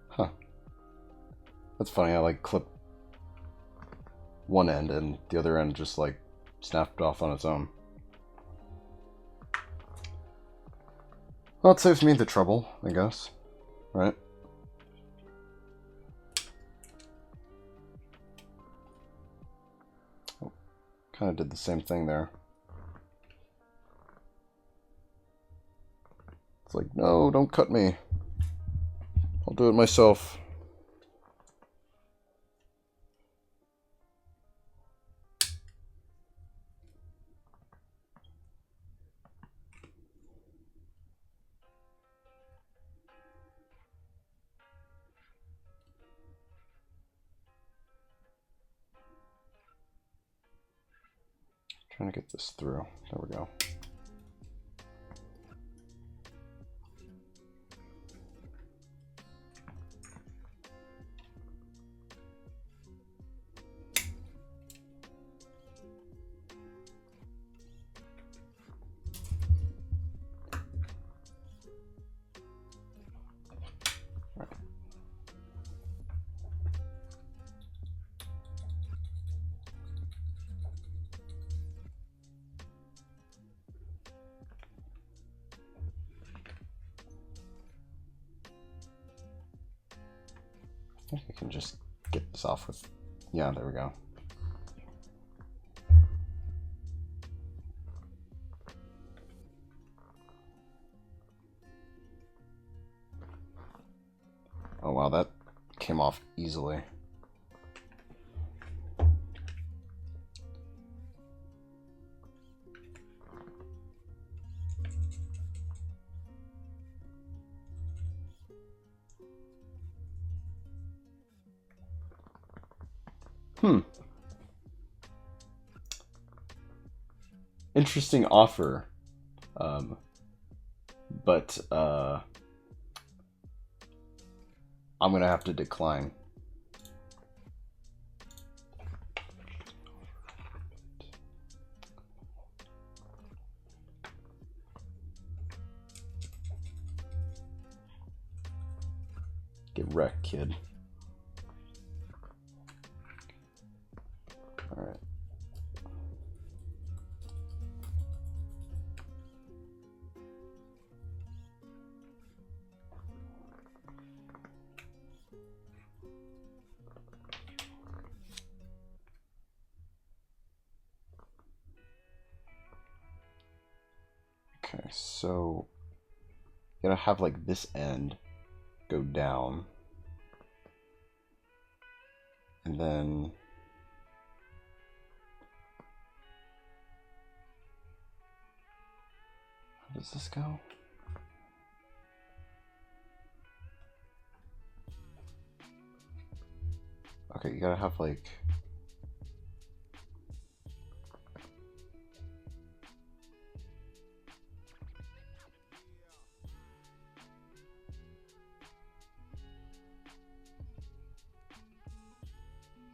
Huh. That's funny, I like clip one end and the other end just like snapped off on its own. Well, it saves me the trouble, I guess. Right? Oh, kind of did the same thing there. It's like, no, don't cut me. I'll do it myself. Trying to get this through. There we go. I think I can just get this off with, yeah, there we go. Oh wow, that came off easily. Interesting offer. But I'm gonna have to decline. Get wrecked, kid. Okay, so you gotta have like this end go down, and then how does this go? Okay, you gotta have like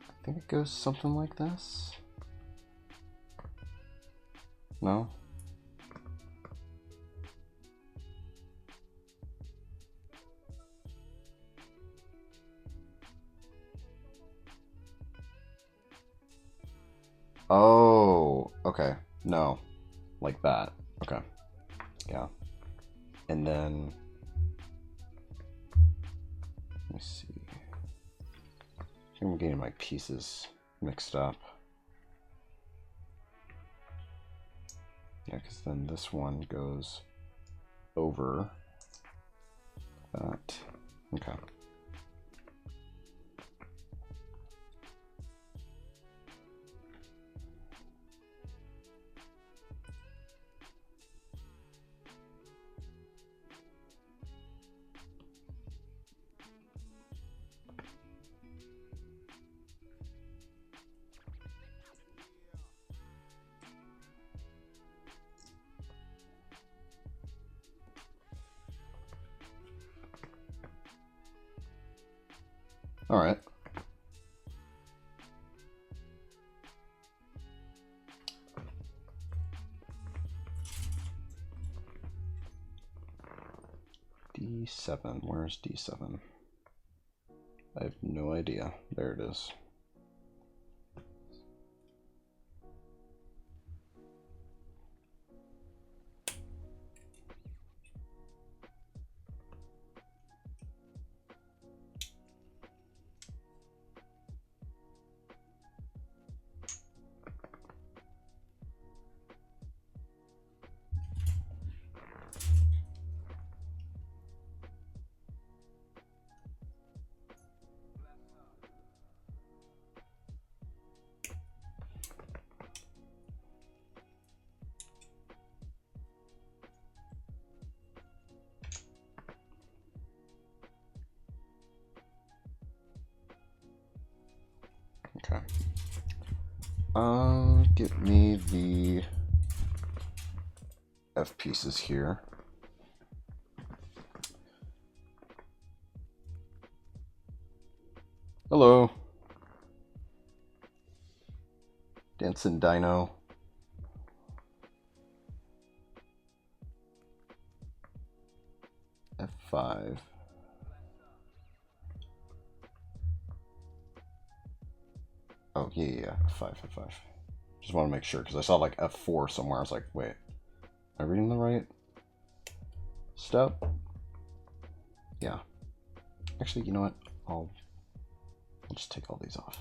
I think it goes something like this. No? Oh, okay. No. Like that. Okay. Yeah. And then let me see. I think I'm getting my pieces mixed up. Yeah, because then this one goes over that. Okay. All right. D7. Where's D7? I have no idea. There it is. Okay. Get me the F pieces here. Hello. Dancing Dino. F5. Oh, yeah, F5, F5. Just want to make sure, because I saw like F4 somewhere. I was like, wait, am I reading the right step? Yeah. Actually, you know what? I'll just take all these off.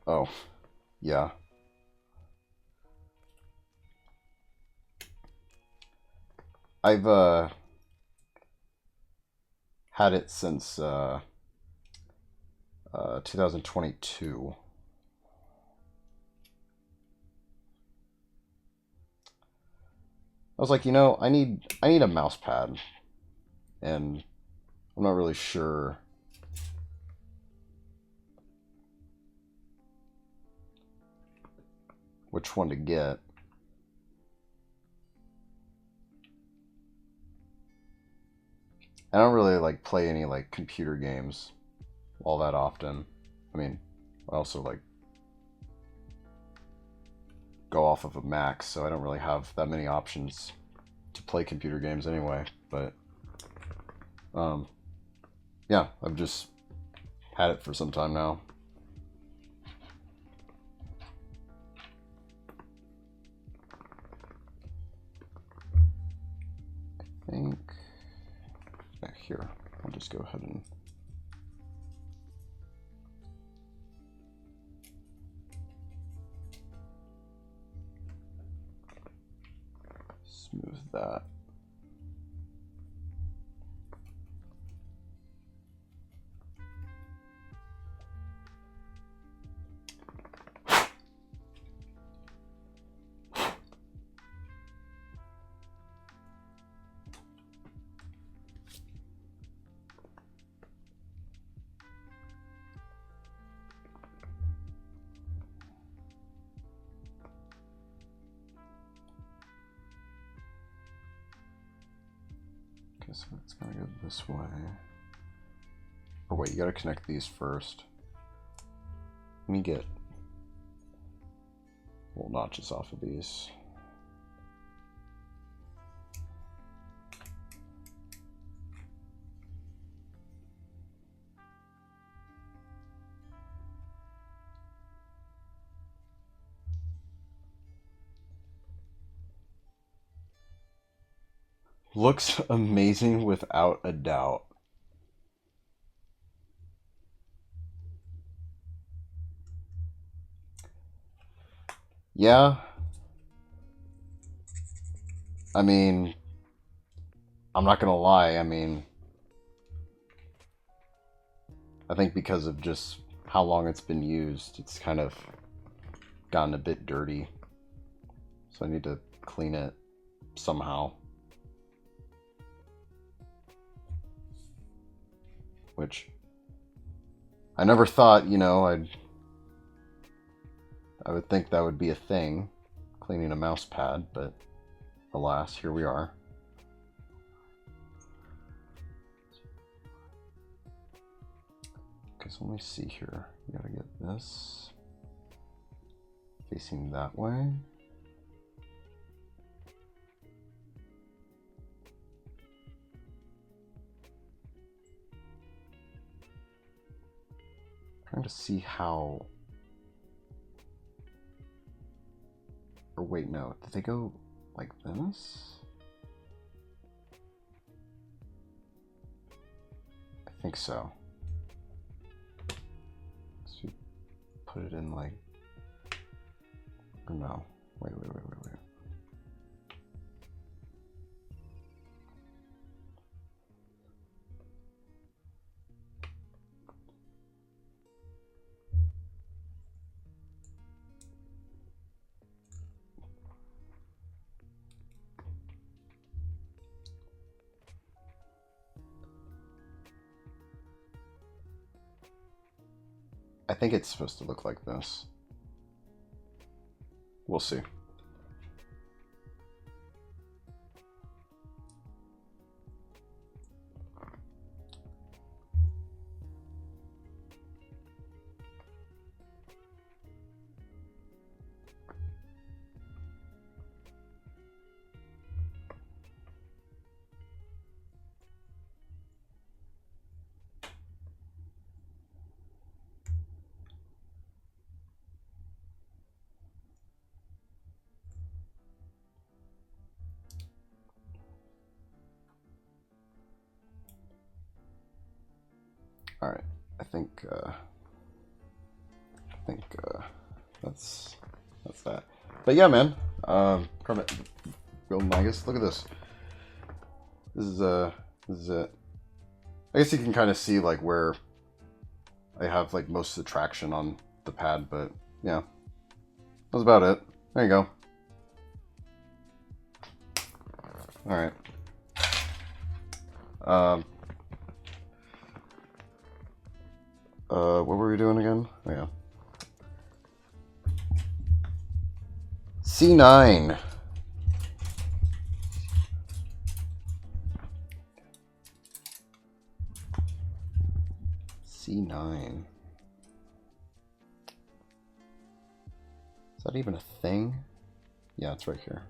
Oh, yeah. I've had it since 2022. I was like, you know, I need a mouse pad, and I'm not really sure which one to get. I don't really like play any like computer games all that often. I mean, I also like go off of a Mac, so I don't really have that many options to play computer games anyway, but Yeah, I've just had it for some time now. I think here, I'll just go ahead and smooth that. Okay, so it's gonna go this way. Or wait, you gotta connect these first. Let me get little notches off of these. Looks amazing without a doubt. Yeah. I mean, I'm not gonna lie, I mean, I think because of just how long it's been used, it's kind of gotten a bit dirty. So I need to clean it somehow. Which I never thought, you know, I would think that would be a thing, cleaning a mouse pad, but alas, here we are. Okay, so let me see here. You gotta get this facing that way. Trying to see how. Or wait, no. Did they go like this? I think so. So you put it in like. Or no. Wait. I think it's supposed to look like this. We'll see. All right, I think that's that. But yeah, man, Kermit, Golden Magus, look at this. This is it. I guess you can kind of see like where I have like most of the traction on the pad, but yeah, that's about it. There you go. All right. What were we doing again? Oh, yeah. C9. C9. Is that even a thing? Yeah, it's right here.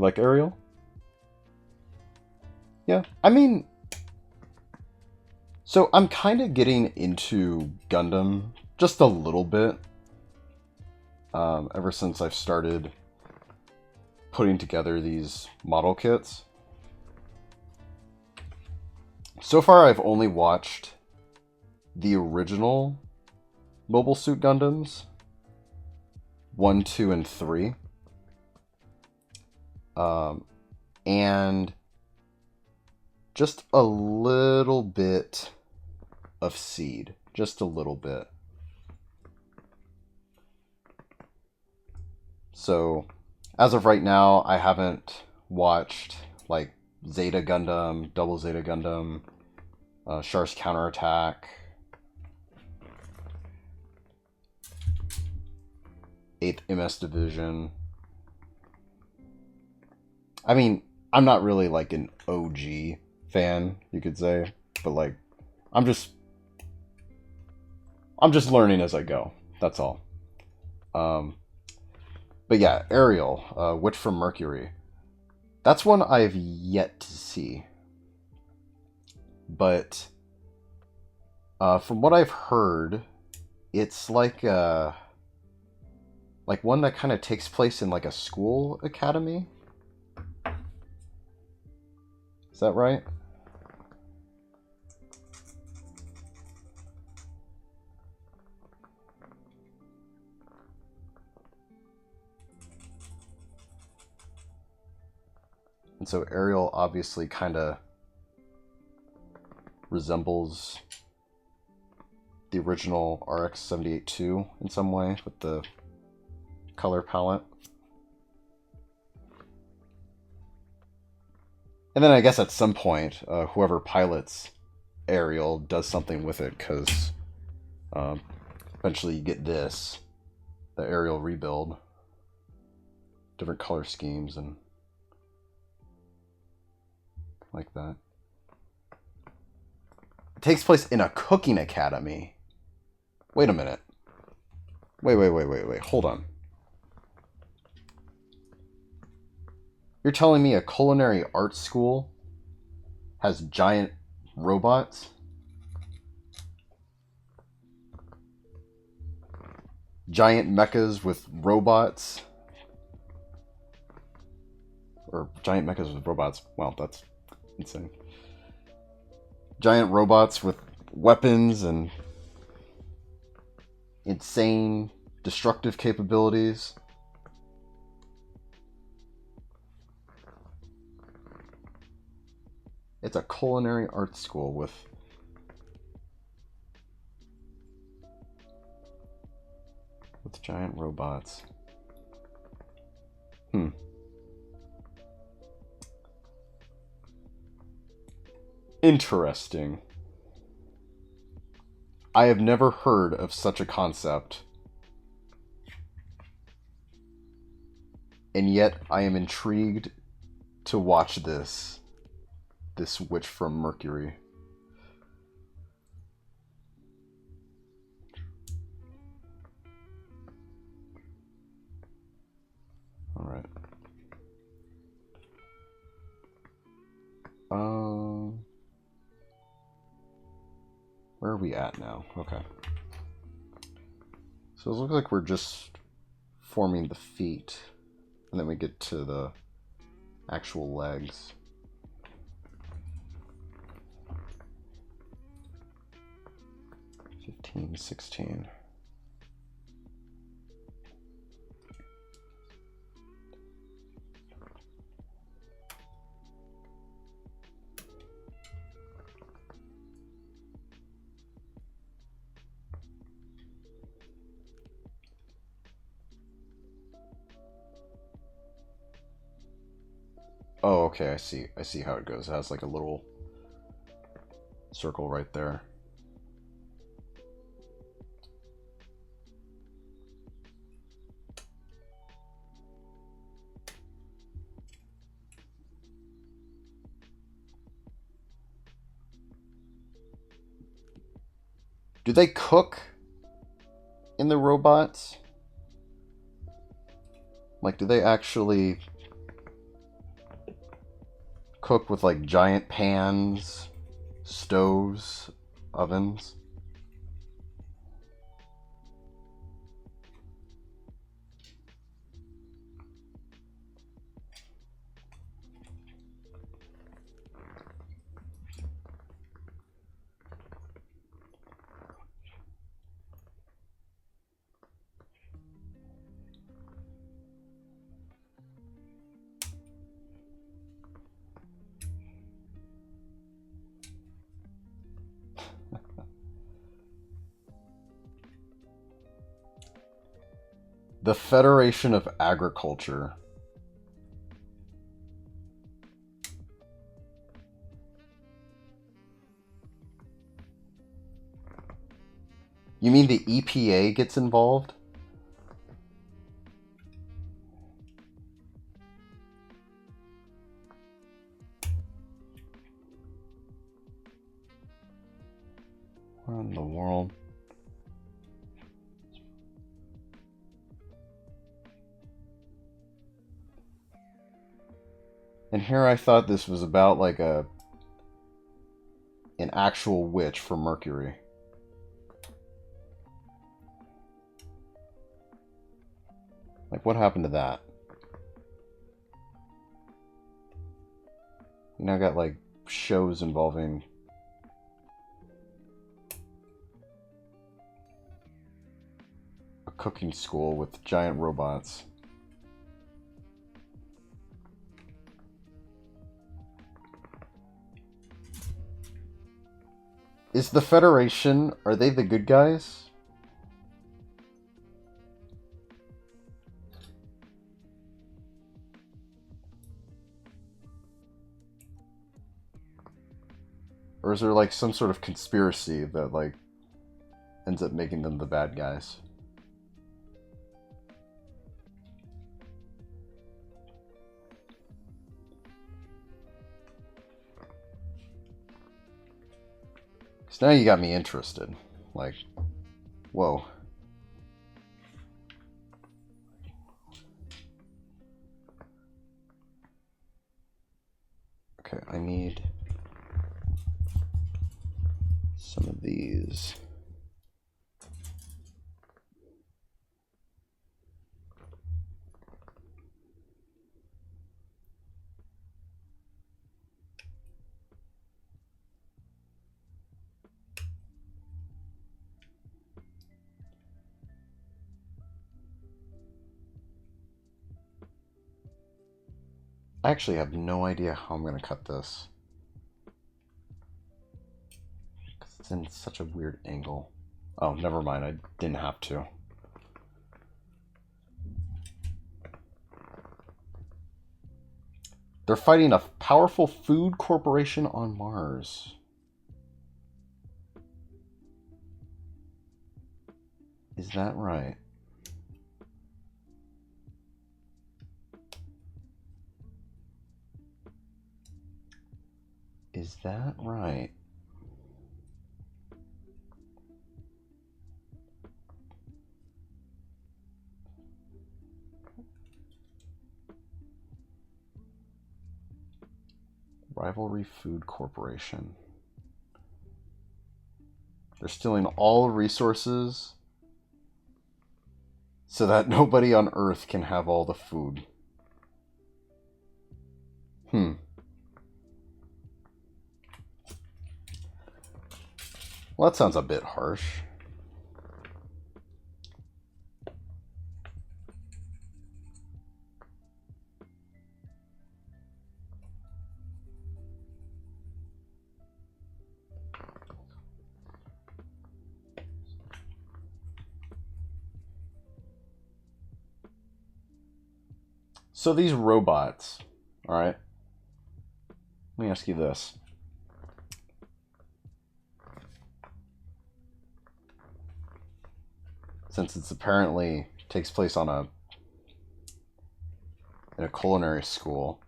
You like Ariel? Yeah, I mean, so I'm kind of getting into Gundam just a little bit. Ever since I've started putting together these model kits. So far, I've only watched the original Mobile Suit Gundams, 1, 2, and 3. And just a little bit of Seed. Just a little bit. So, as of right now, I haven't watched, like, Zeta Gundam, Double Zeta Gundam, Char's Counterattack, 8th MS Division. I mean, I'm not really, like, an OG fan, you could say, but, like, I'm just learning as I go. That's all. But yeah, Ariel, Witch from Mercury. That's one I've yet to see. But from what I've heard, it's like one that kind of takes place in like a school academy. Is that right? And so Ariel obviously kind of resembles the original RX-78-2 in some way with the color palette. And then I guess at some point, whoever pilots Ariel does something with it, because eventually you get this, the Ariel rebuild. Different color schemes and like that. It takes place in a cooking academy. Wait a minute. Wait. Hold on. You're telling me a culinary arts school has giant robots? Giant mechas with robots? Or giant mechas with robots. Wow, that's insane. Giant robots with weapons and insane destructive capabilities. It's a culinary arts school with giant robots. Interesting. I have never heard of such a concept. And yet I am intrigued to watch this Witch from Mercury. All right. Where are we at now? Okay. So it looks like we're just forming the feet, and then we get to the actual legs. 15, 16. Oh, okay, I see. I see how it goes. It has like a little circle right there. Do they cook in the robots? Like, do they actually cook with like giant pans, stoves, ovens. The Federation of Agriculture. You mean the EPA gets involved? What in the world? And here I thought this was about like an actual witch for Mercury. Like, what happened to that? You know, I got like shows involving a cooking school with giant robots. Is the Federation, are they the good guys? Or is there like some sort of conspiracy that like ends up making them the bad guys? Because now you got me interested. Like, whoa. Okay, I need some of these. I actually have no idea how I'm going to cut this. Because it's in such a weird angle. Oh, never mind. I didn't have to. They're fighting a powerful food corporation on Mars. Is that right? Is that right? Rivalry Food Corporation. They're stealing all the resources so that nobody on Earth can have all the food. Well, that sounds a bit harsh. So these robots, all right? Let me ask you this. Since it's apparently takes place on in a culinary school,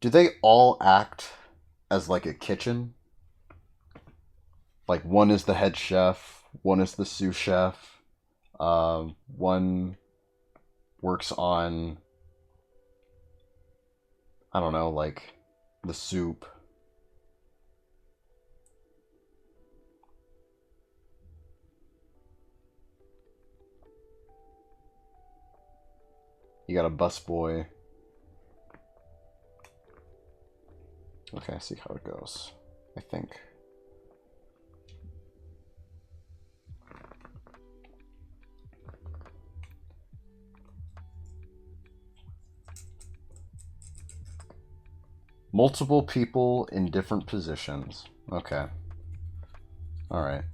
do they all act as like a kitchen? Like one is the head chef, one is the sous chef, one works on, I don't know, like the soup. You got a busboy. Okay, I see how it goes, I think. Multiple people in different positions. Okay. All right.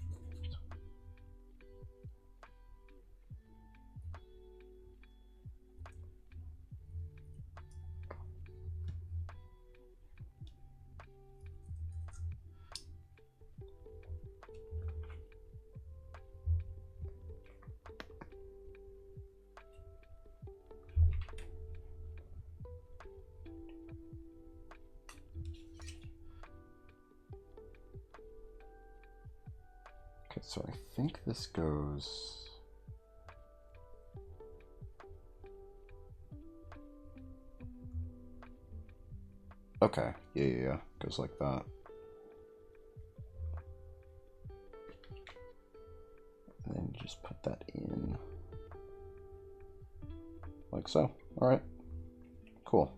Okay, so I think this goes... Okay, yeah. Goes like that. And then just put that in. Like so. Alright. Cool.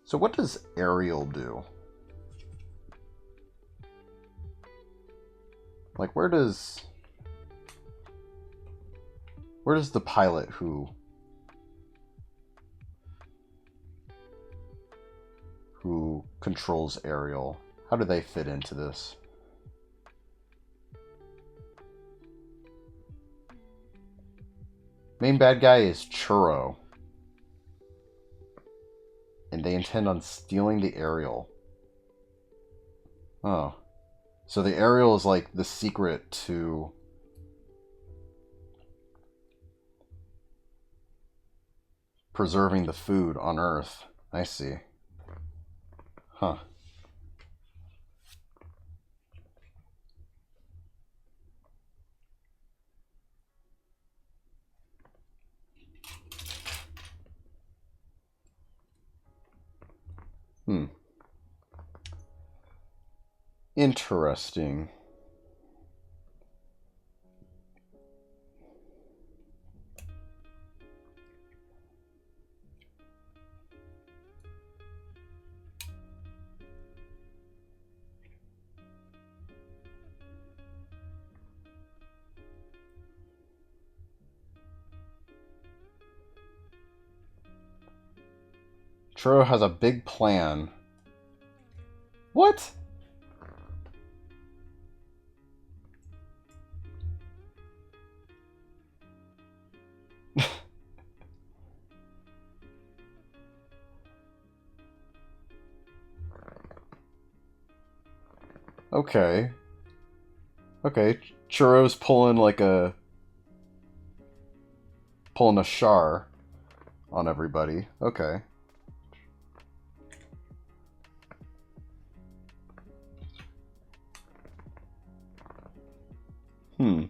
So what does Ariel do? Like, where does the pilot who controls Ariel, how do they fit into this? Main bad guy is Churro. And they intend on stealing the Ariel. Oh. So the Ariel is like the secret to... preserving the food on Earth. I see. Huh. Interesting. Churro has a big plan. What? Okay. Okay, Churro's pulling a char on everybody. Okay. Hmm.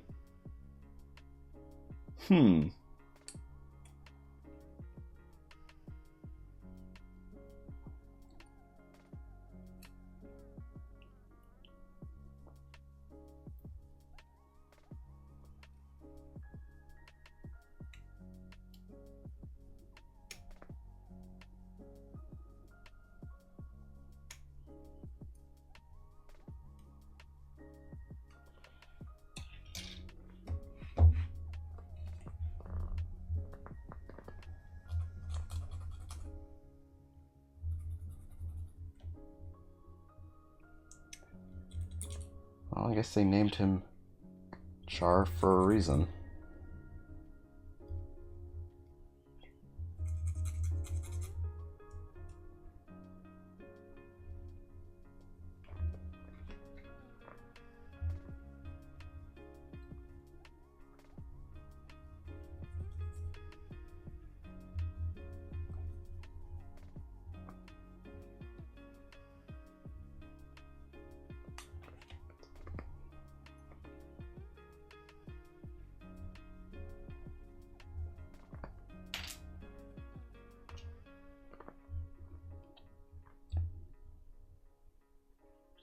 Well, I guess they named him Char for a reason.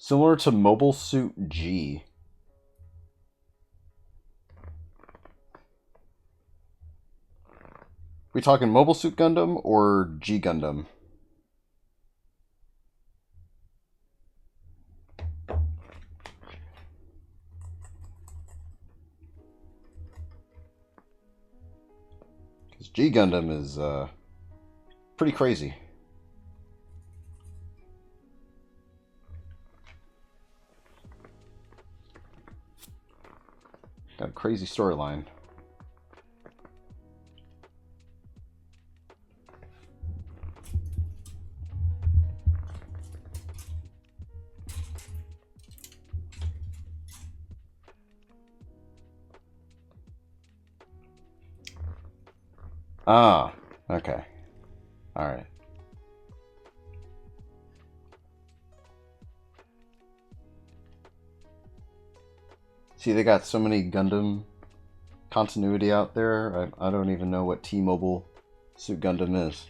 Similar to Mobile Suit G. We talking Mobile Suit Gundam or G Gundam? Because G Gundam is pretty crazy. Got a crazy storyline. Ah, okay. Alright. See, they got so many Gundam continuity out there. I don't even know what T-Mobile Suit Gundam is.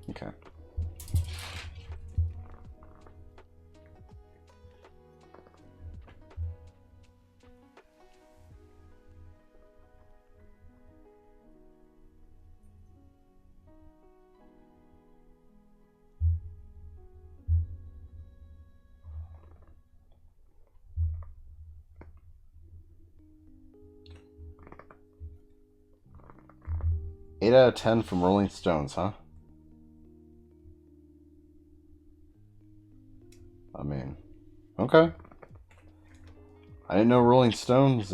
Okay. Eight out of 10 from Rolling Stones, huh? I mean, okay. I didn't know Rolling Stones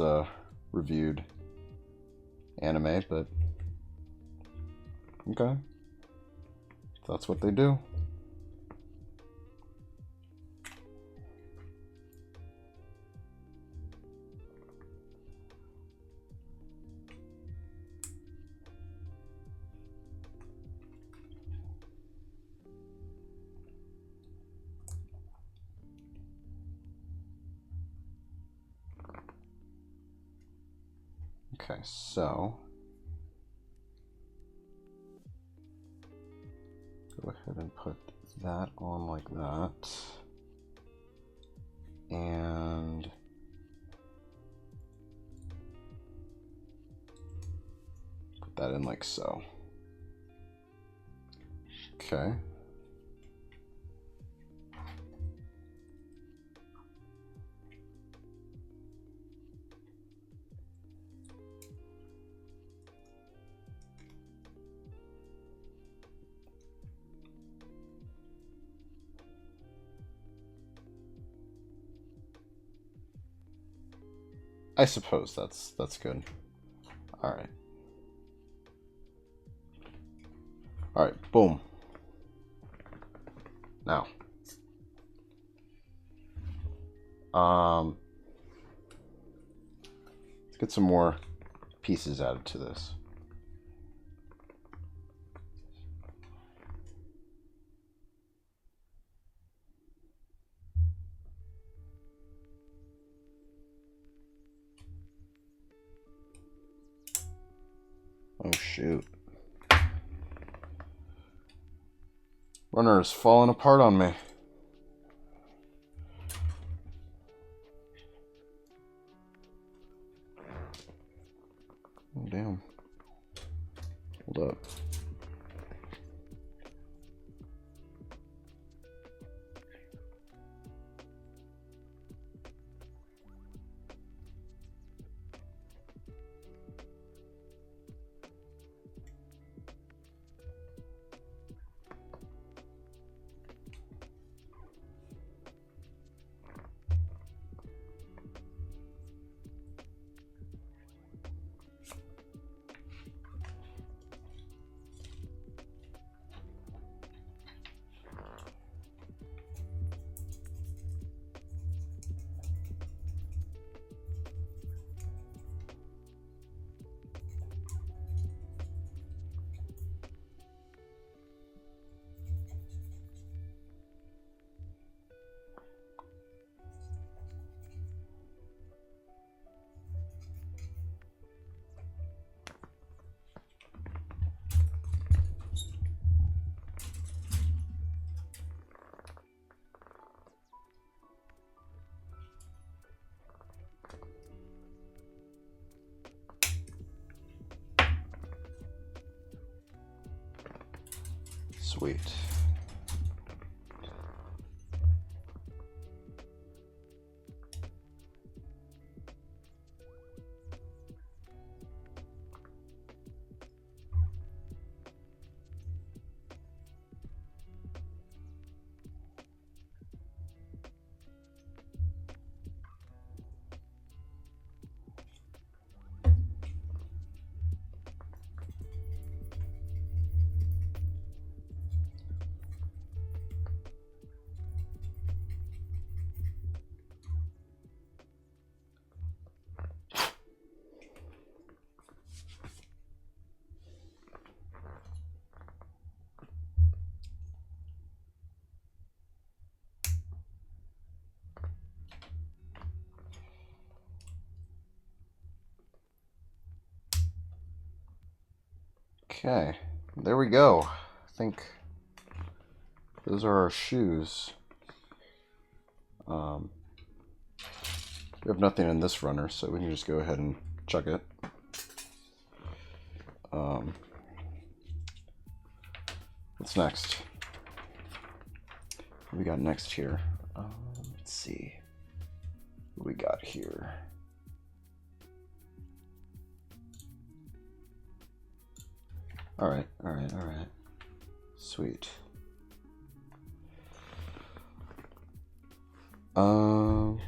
reviewed anime, but okay. That's what they do. Okay, so go ahead and put that on like that. And put that in like so. Okay. I suppose that's good. All right. All right, boom. Now, let's get some more pieces added to this. Oh shoot. Runner is falling apart on me. Sweet. Okay, there we go. I think those are our shoes. We have nothing in this runner, so we can just go ahead and chuck it. What's next? What we got next here? Let's see. What we got here? All right. Sweet. D9.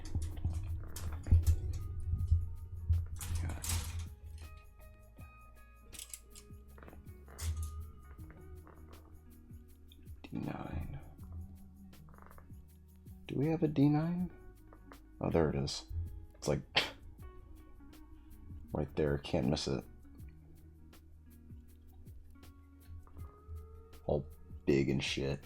Do we have a D9? Oh, there it is. It's like right there. Can't miss it. All big and shit.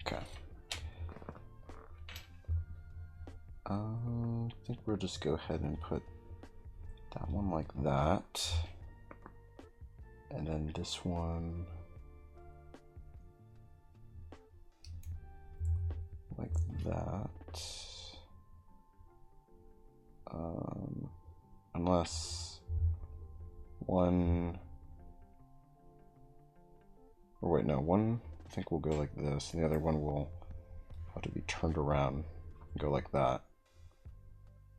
Okay. I think we'll just go ahead and put that one like that. And then this one like that. Unless one, or wait, no, one, I think we'll go like this, and the other one will have to be turned around and go like that.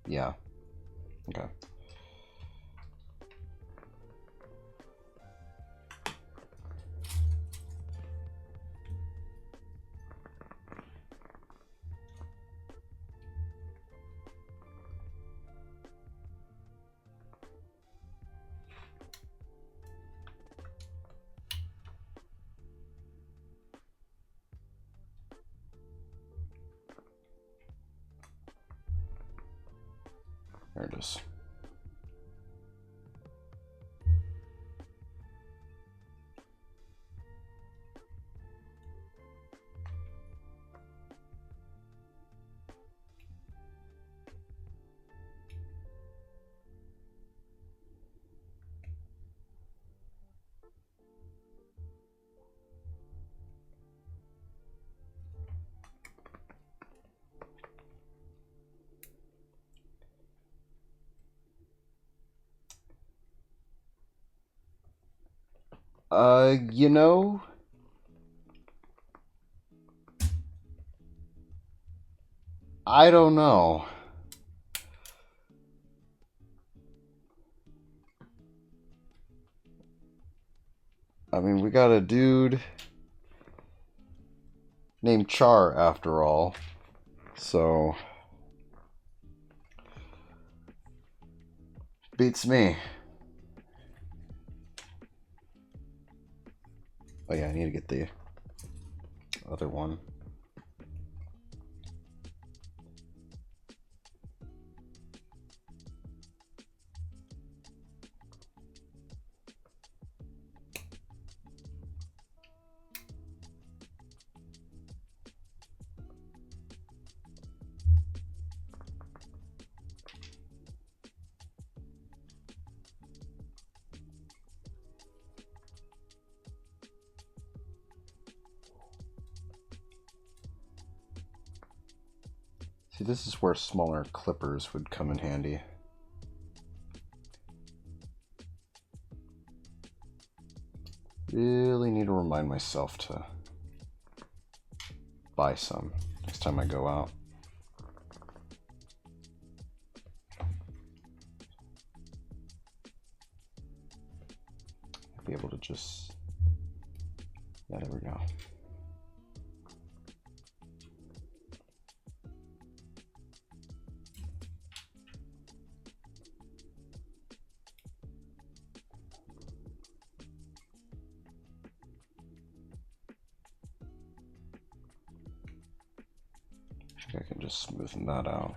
Yeah. Okay. There it is. You know, I don't know. I mean, we got a dude named Char after all, so beats me. Oh yeah, I need to get the other one. See, this is where smaller clippers would come in handy. Really need to remind myself to buy some next time I go out. Be able to just, yeah, there we go. I think I can just smoothen that out.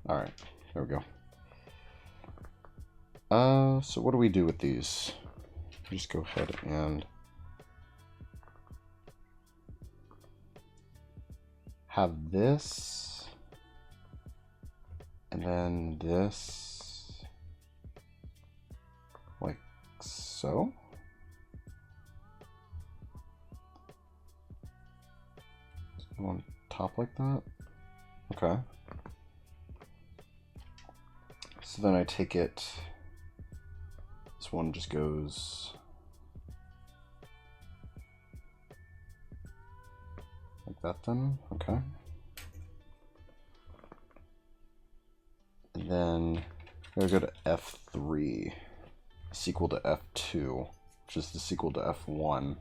All right, there we go. So what do we do with these? Just go ahead and have this, and then this, like so. On top like that. Okay. So then I take it, this one just goes like that then, okay. And then I'm gonna go to F3, sequel to F2, which is the sequel to F1.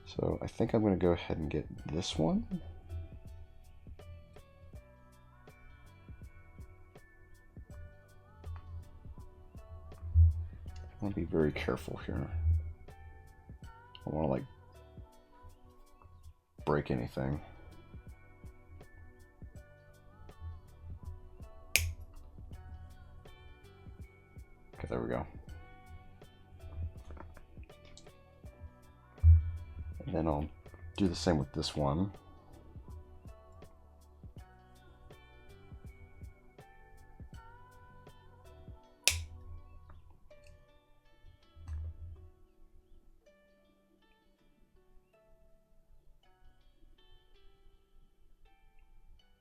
So I think I'm going to go ahead and get this one. I want to be very careful here. I don't want to like break anything. Okay, there we go. And then I'll do the same with this one.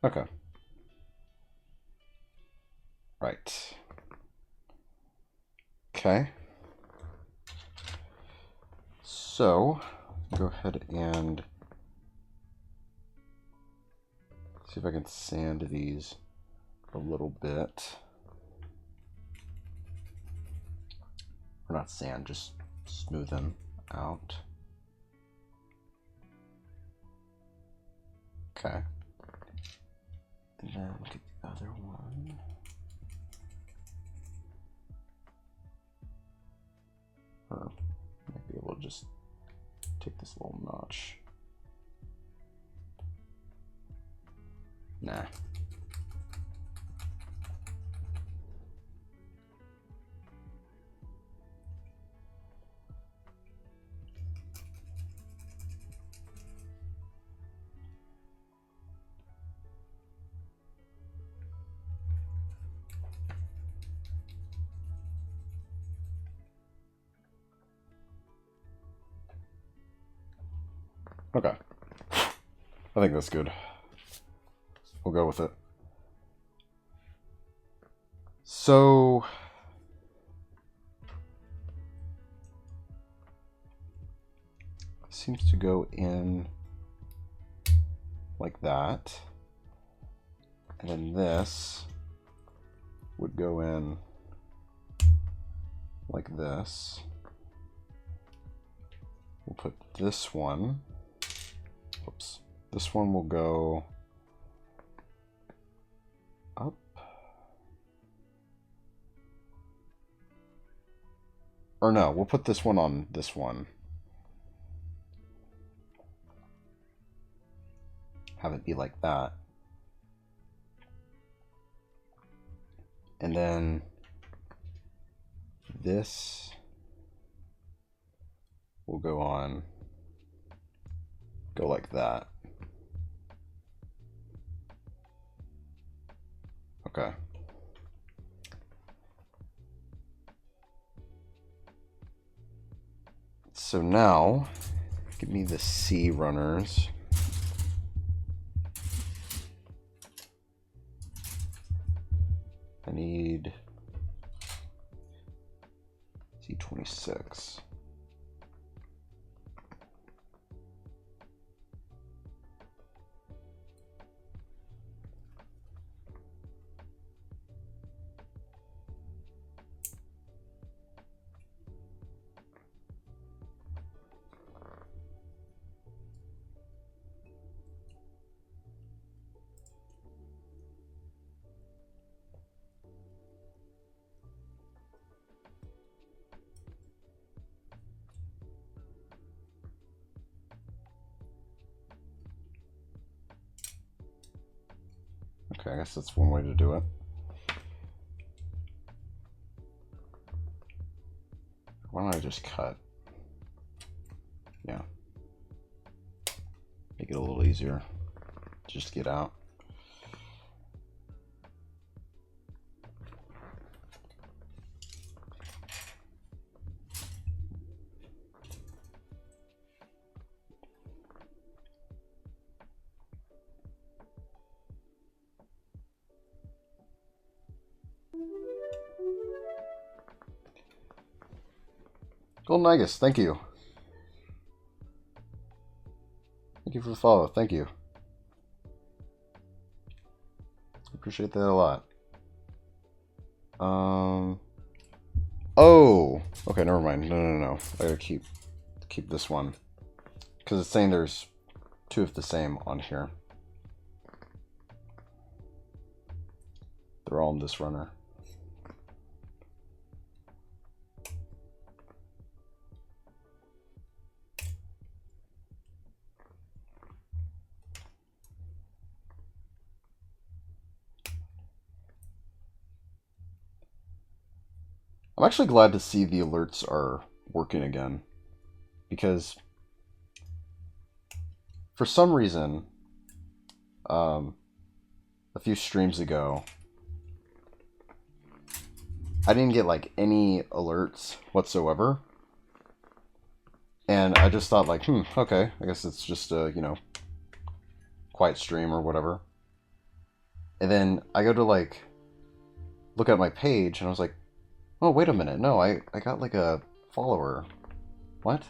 Okay. Right. Okay. So go ahead and see if I can sand these a little bit. Or not sand, just smooth them out. Okay. And then get the other one. Or might be able to just take this little notch. Nah. Okay. I think that's good. We'll go with it. So... seems to go in like that. And then this would go in like this. We'll put this one, whoops, this one will go up. Or no, we'll put this one on this one. Have it be like that. And then this will go on, go like that. Okay. So now, give me the C runners. I need C26. Okay, I guess that's one way to do it. Why don't I just cut? Yeah. Make it a little easier. Just get out. Golden Igus, thank you. Thank you for the follow. Thank you. Appreciate that a lot. Oh, okay. Never mind. No. I gotta keep this one because it's saying there's two of the same on here. They're all in this runner. I'm actually glad to see the alerts are working again, because for some reason, a few streams ago, I didn't get like any alerts whatsoever, and I just thought like, okay, I guess it's just a, quiet stream or whatever. And then I go to like look at my page, and I was like, oh, wait a minute. No, I got like a follower. What?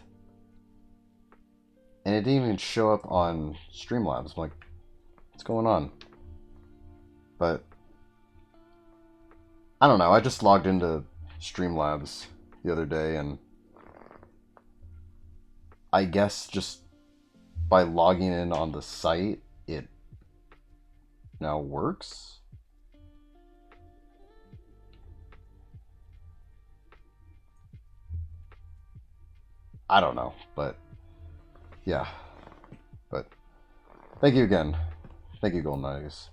And it didn't even show up on Streamlabs. I'm like, what's going on? But I don't know. I just logged into Streamlabs the other day, and I guess just by logging in on the site, it now works. I don't know, but yeah. But thank you again. Thank you, Golden Eyes.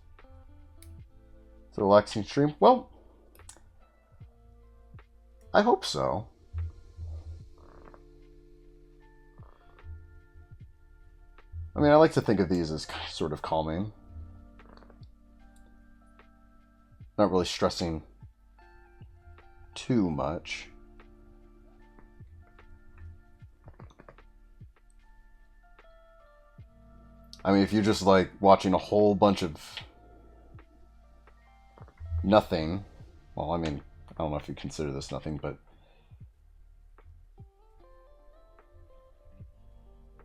It's a relaxing stream. Well, I hope so. I mean, I like to think of these as sort of calming. Not really stressing too much. I mean, if you're just like watching a whole bunch of nothing, well, I mean, I don't know if you consider this nothing, but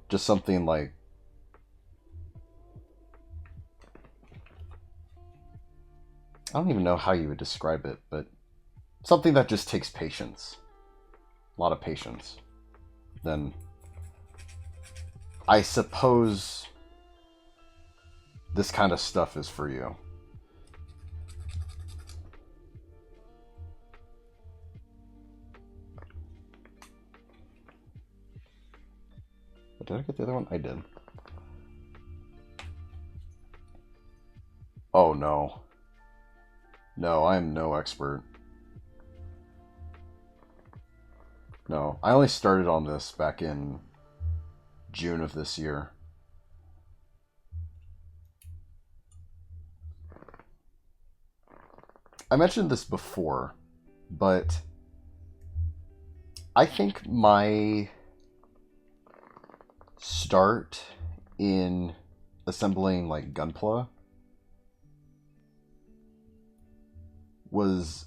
just something like I don't even know how you would describe it, but something that just takes patience. A lot of patience. Then I suppose this kind of stuff is for you. But did I get the other one? I did. Oh no. No, I am no expert. No, I only started on this back in June of this year. I mentioned this before, but I think my start in assembling like Gunpla was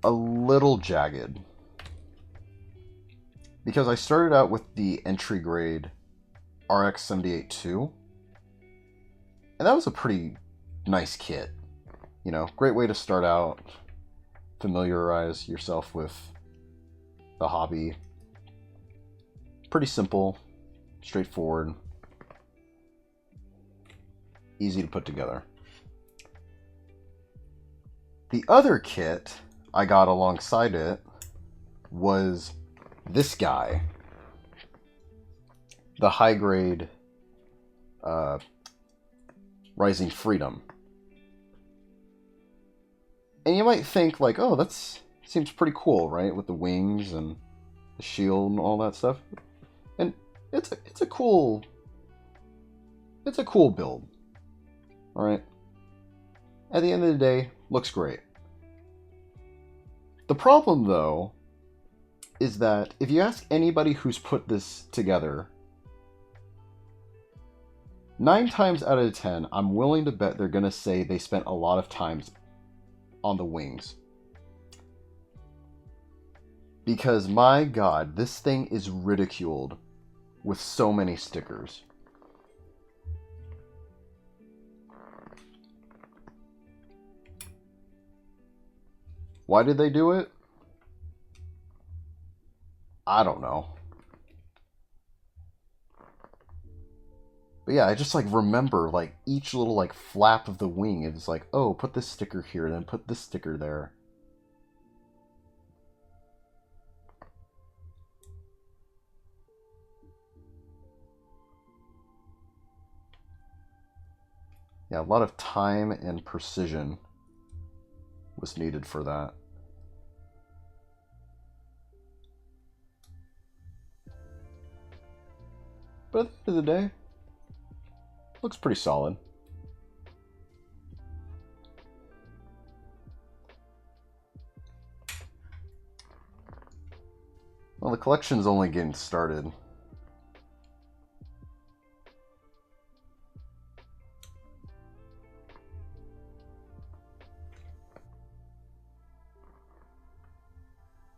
a little jagged. Because I started out with the entry grade RX-78-2, and that was a pretty nice kit. You know, great way to start out, familiarize yourself with the hobby. Pretty simple, straightforward, easy to put together. The other kit I got alongside it was this guy, the high grade Rising Freedom. And you might think like, oh, that's seems pretty cool, right? With the wings and the shield and all that stuff. And it's a cool build. All right. At the end of the day, looks great. The problem though is that if you ask anybody who's put this together, 9 times out of 10, I'm willing to bet they're going to say they spent a lot of time on the wings. Because my god, this thing is ridiculed with so many stickers. Why did they do it? I don't know. But yeah, I just like remember like each little like flap of the wing. It's like, oh, put this sticker here, then put this sticker there. Yeah, a lot of time and precision was needed for that. But at the end of the day, looks pretty solid. Well, the collection's only getting started.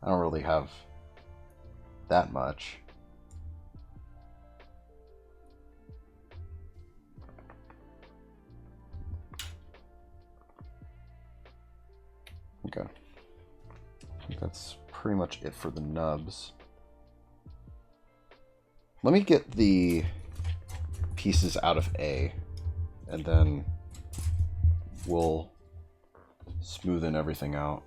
I don't really have that much. Okay. I think that's pretty much it for the nubs. Let me get the pieces out of A, and then we'll smoothen everything out.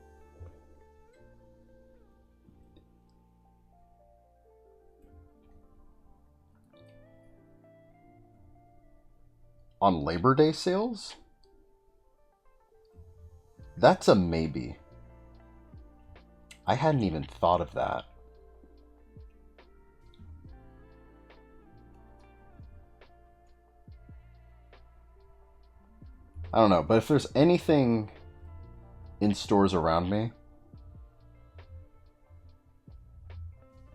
On Labor Day sales? That's a maybe. I hadn't even thought of that. I don't know, but if there's anything in stores around me,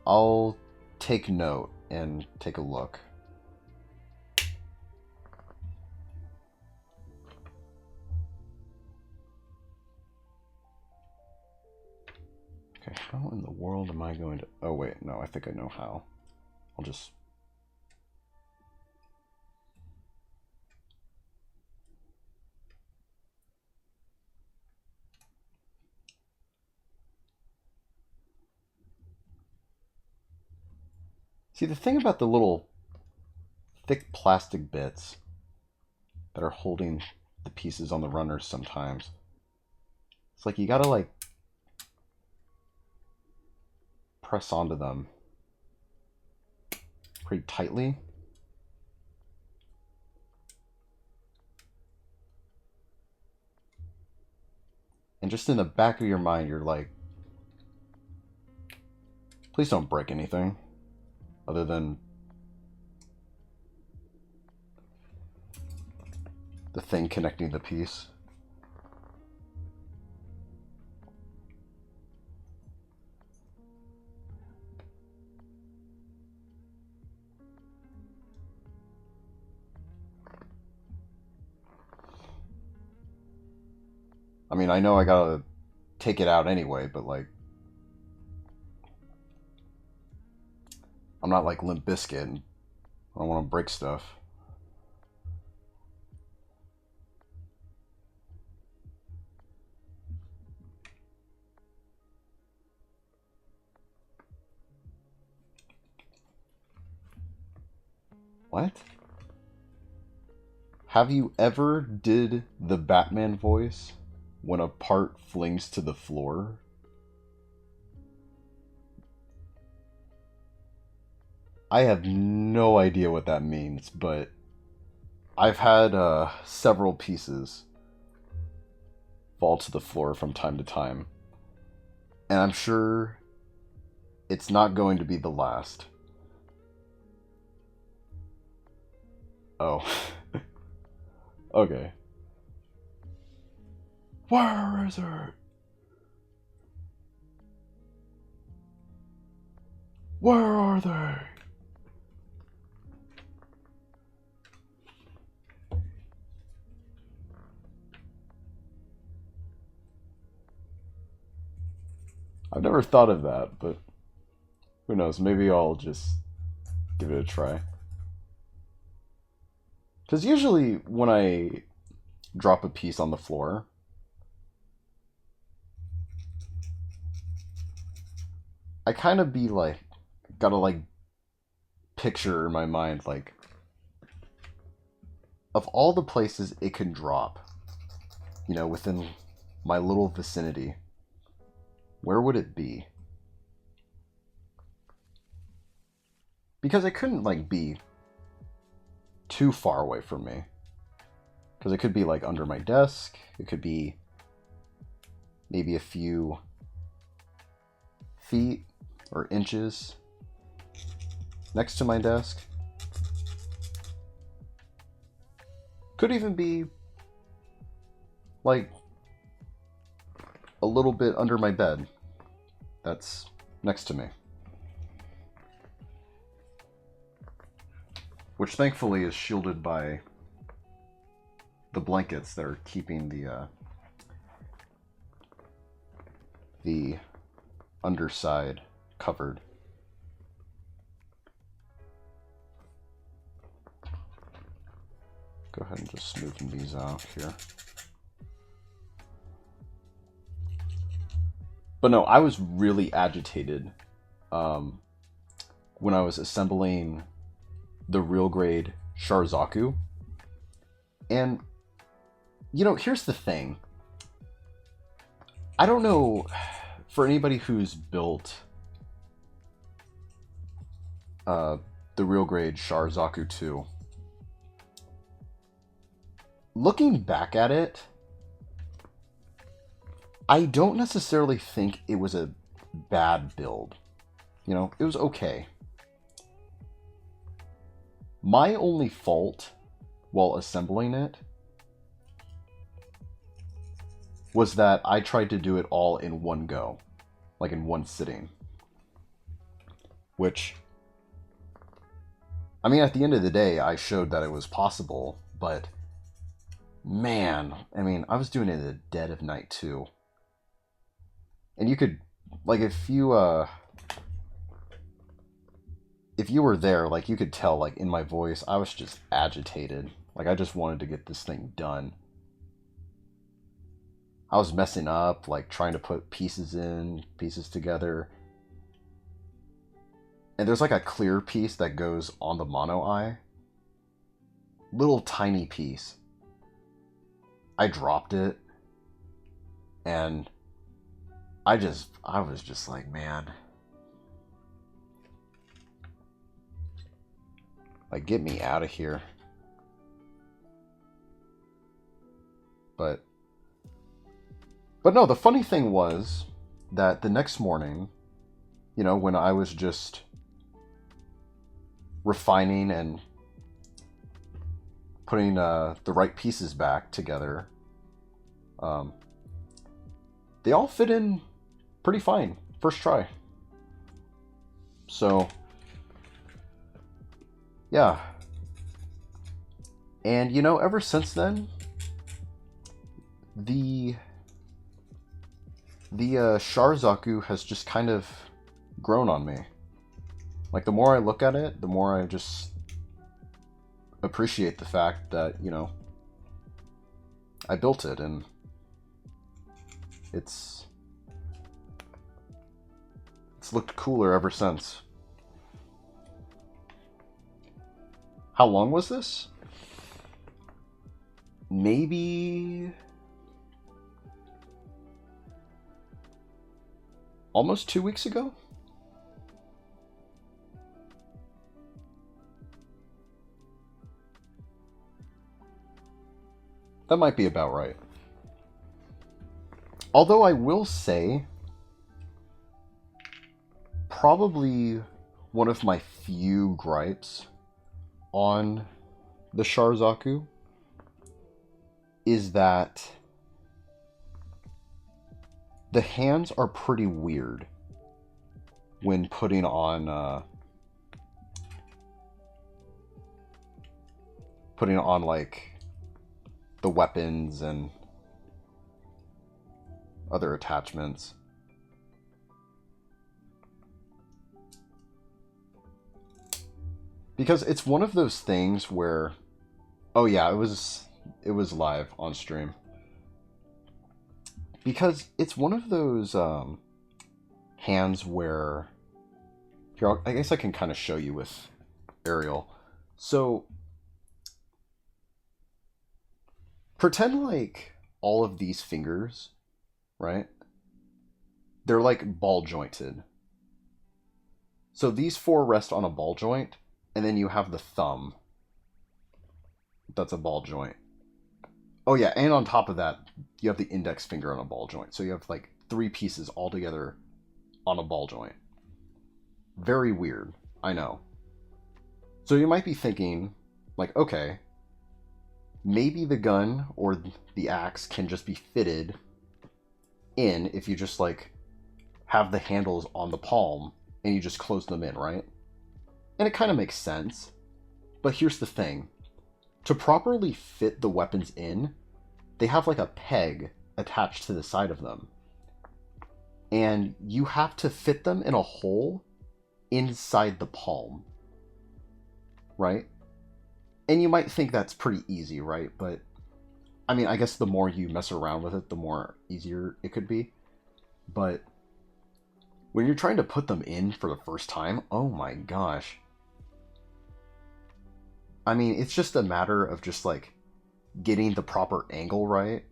I'll take note and take a look. Okay, how in the world am I going to... Oh, wait, no, I think I know how. I'll just... See, the thing about the little thick plastic bits that are holding the pieces on the runners sometimes, it's like you gotta, like, press onto them pretty tightly. And just in the back of your mind, you're like, please don't break anything other than the thing connecting the piece. I mean, I know I gotta take it out anyway, but like, I'm not like Limp Bizkit. I don't want to break stuff. What? Have you ever did the Batman voice when a part flings to the floor? I have no idea what that means, but I've had several pieces fall to the floor from time to time. And I'm sure it's not going to be the last. Oh. Okay. Where is it? Where are they? I've never thought of that, but who knows? Maybe I'll just give it a try. Because usually when I drop a piece on the floor, I kind of be like, gotta like picture in my mind, like, of all the places it can drop, you know, within my little vicinity, where would it be? Because it couldn't like be too far away from me. Because it could be like under my desk, it could be maybe a few feet or inches next to my desk. Could even be like a little bit under my bed that's next to me. Which thankfully is shielded by the blankets that are keeping the underside covered. Go ahead and just smoothen these out here. But no, I was really agitated when I was assembling the real grade Sharzaku. And, you know, here's the thing. I don't know, for anybody who's built the real grade Sharzaku 2, looking back at it, I don't necessarily think it was a bad build. You know, it was okay. My only fault while assembling it was that I tried to do it all in one go, like in one sitting. Which, I mean, at the end of the day, I showed that it was possible, but man, I mean, I was doing it in the dead of night too. And you could Like, if you were there, like, you could tell, like, in my voice, I was just agitated. Like, I just wanted to get this thing done. I was messing up, like, trying to put pieces together. And there's, like, a clear piece that goes on the mono eye. Little tiny piece. I dropped it. And I was just like, man. Like, get me out of here. But no, the funny thing was that the next morning, you know, when I was just refining and putting the right pieces back together, they all fit in pretty fine. First try. So, yeah. And, you know, ever since then, the Sharzaku has just kind of grown on me. Like, the more I look at it, the more I just appreciate the fact that, you know, I built it, and it's looked cooler ever since. How long was this? Maybe almost 2 weeks ago? That might be about right. Although I will say, probably one of my few gripes on the Sharzaku is that the hands are pretty weird when putting on like the weapons and other attachments. Because it's one of those things where, oh yeah, it was live on stream. Because it's one of those hands where, here, I guess I can kind of show you with aerial. So pretend like all of these fingers, right? They're like ball jointed. So these four rest on a ball joint, and then you have the thumb. That's a ball joint. Oh yeah, and on top of that, you have the index finger on a ball joint. So you have like 3 pieces all together on a ball joint. Very weird, I know. So you might be thinking, like, okay, maybe the gun or the axe can just be fitted in if you just like have the handles on the palm and you just close them in, right? And it kind of makes sense. But here's the thing. To properly fit the weapons in, they have like a peg attached to the side of them. And you have to fit them in a hole inside the palm. Right? And you might think that's pretty easy, right? But, I mean, I guess the more you mess around with it, the more easier it could be. But when you're trying to put them in for the first time, oh my gosh. I mean, it's just a matter of just, like, getting the proper angle right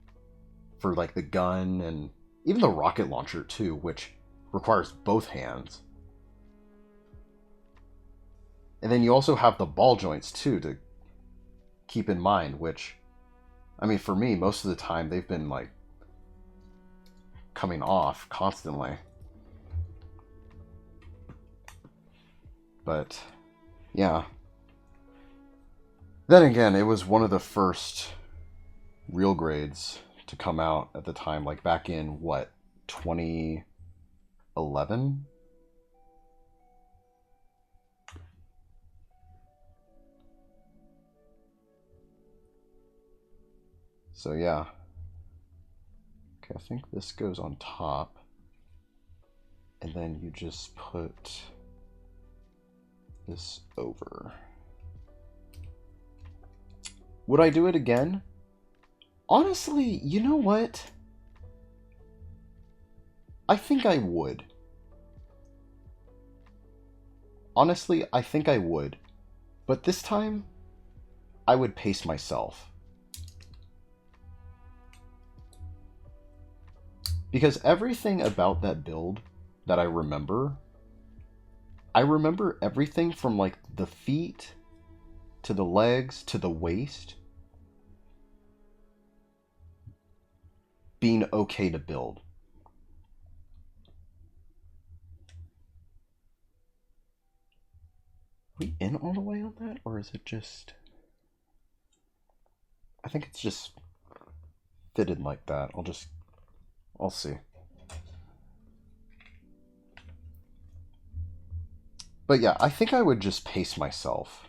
for, like, the gun and even the rocket launcher, too, which requires both hands. And then you also have the ball joints, too, to keep in mind, which, I mean, for me, most of the time, they've been, like, coming off constantly. But, yeah. Then again, it was one of the first real grades to come out at the time, like back in, what, 2011? So yeah. Okay, I think this goes on top. And then you just put this over. Would I do it again? Honestly, you know what? I think I would. Honestly, I think I would. But this time, I would pace myself. Because everything about that build that I remember everything from like the feet to the legs to the waist being okay to build. Are we in all the way on that, or is it just... I think it's just fitted like that. I'll see. But yeah, I think I would just pace myself.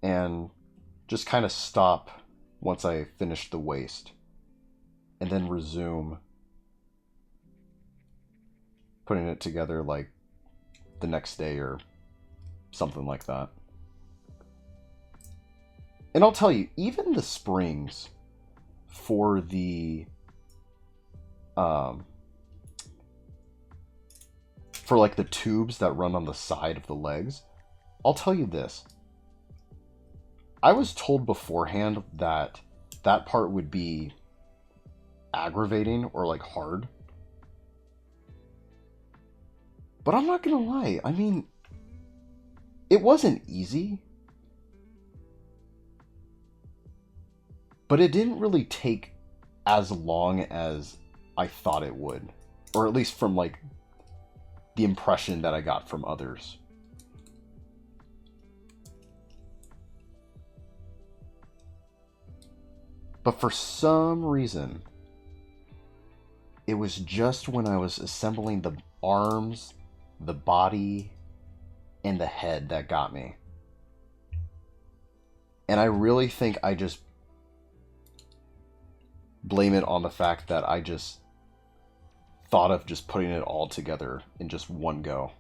And just kind of stop once I finish the waist. And then resume putting it together like the next day or something like that. And I'll tell you, even the springs for the for like the tubes that run on the side of the legs, I'll tell you this. I was told beforehand that that part would be aggravating or like hard. But I'm not gonna lie, I mean, it wasn't easy. But it didn't really take as long as I thought it would. Or at least from like the impression that I got from others. But for some reason, it was just when I was assembling the arms, the body, and the head that got me. And I really think I just blame it on the fact that I just thought of just putting it all together in just one go.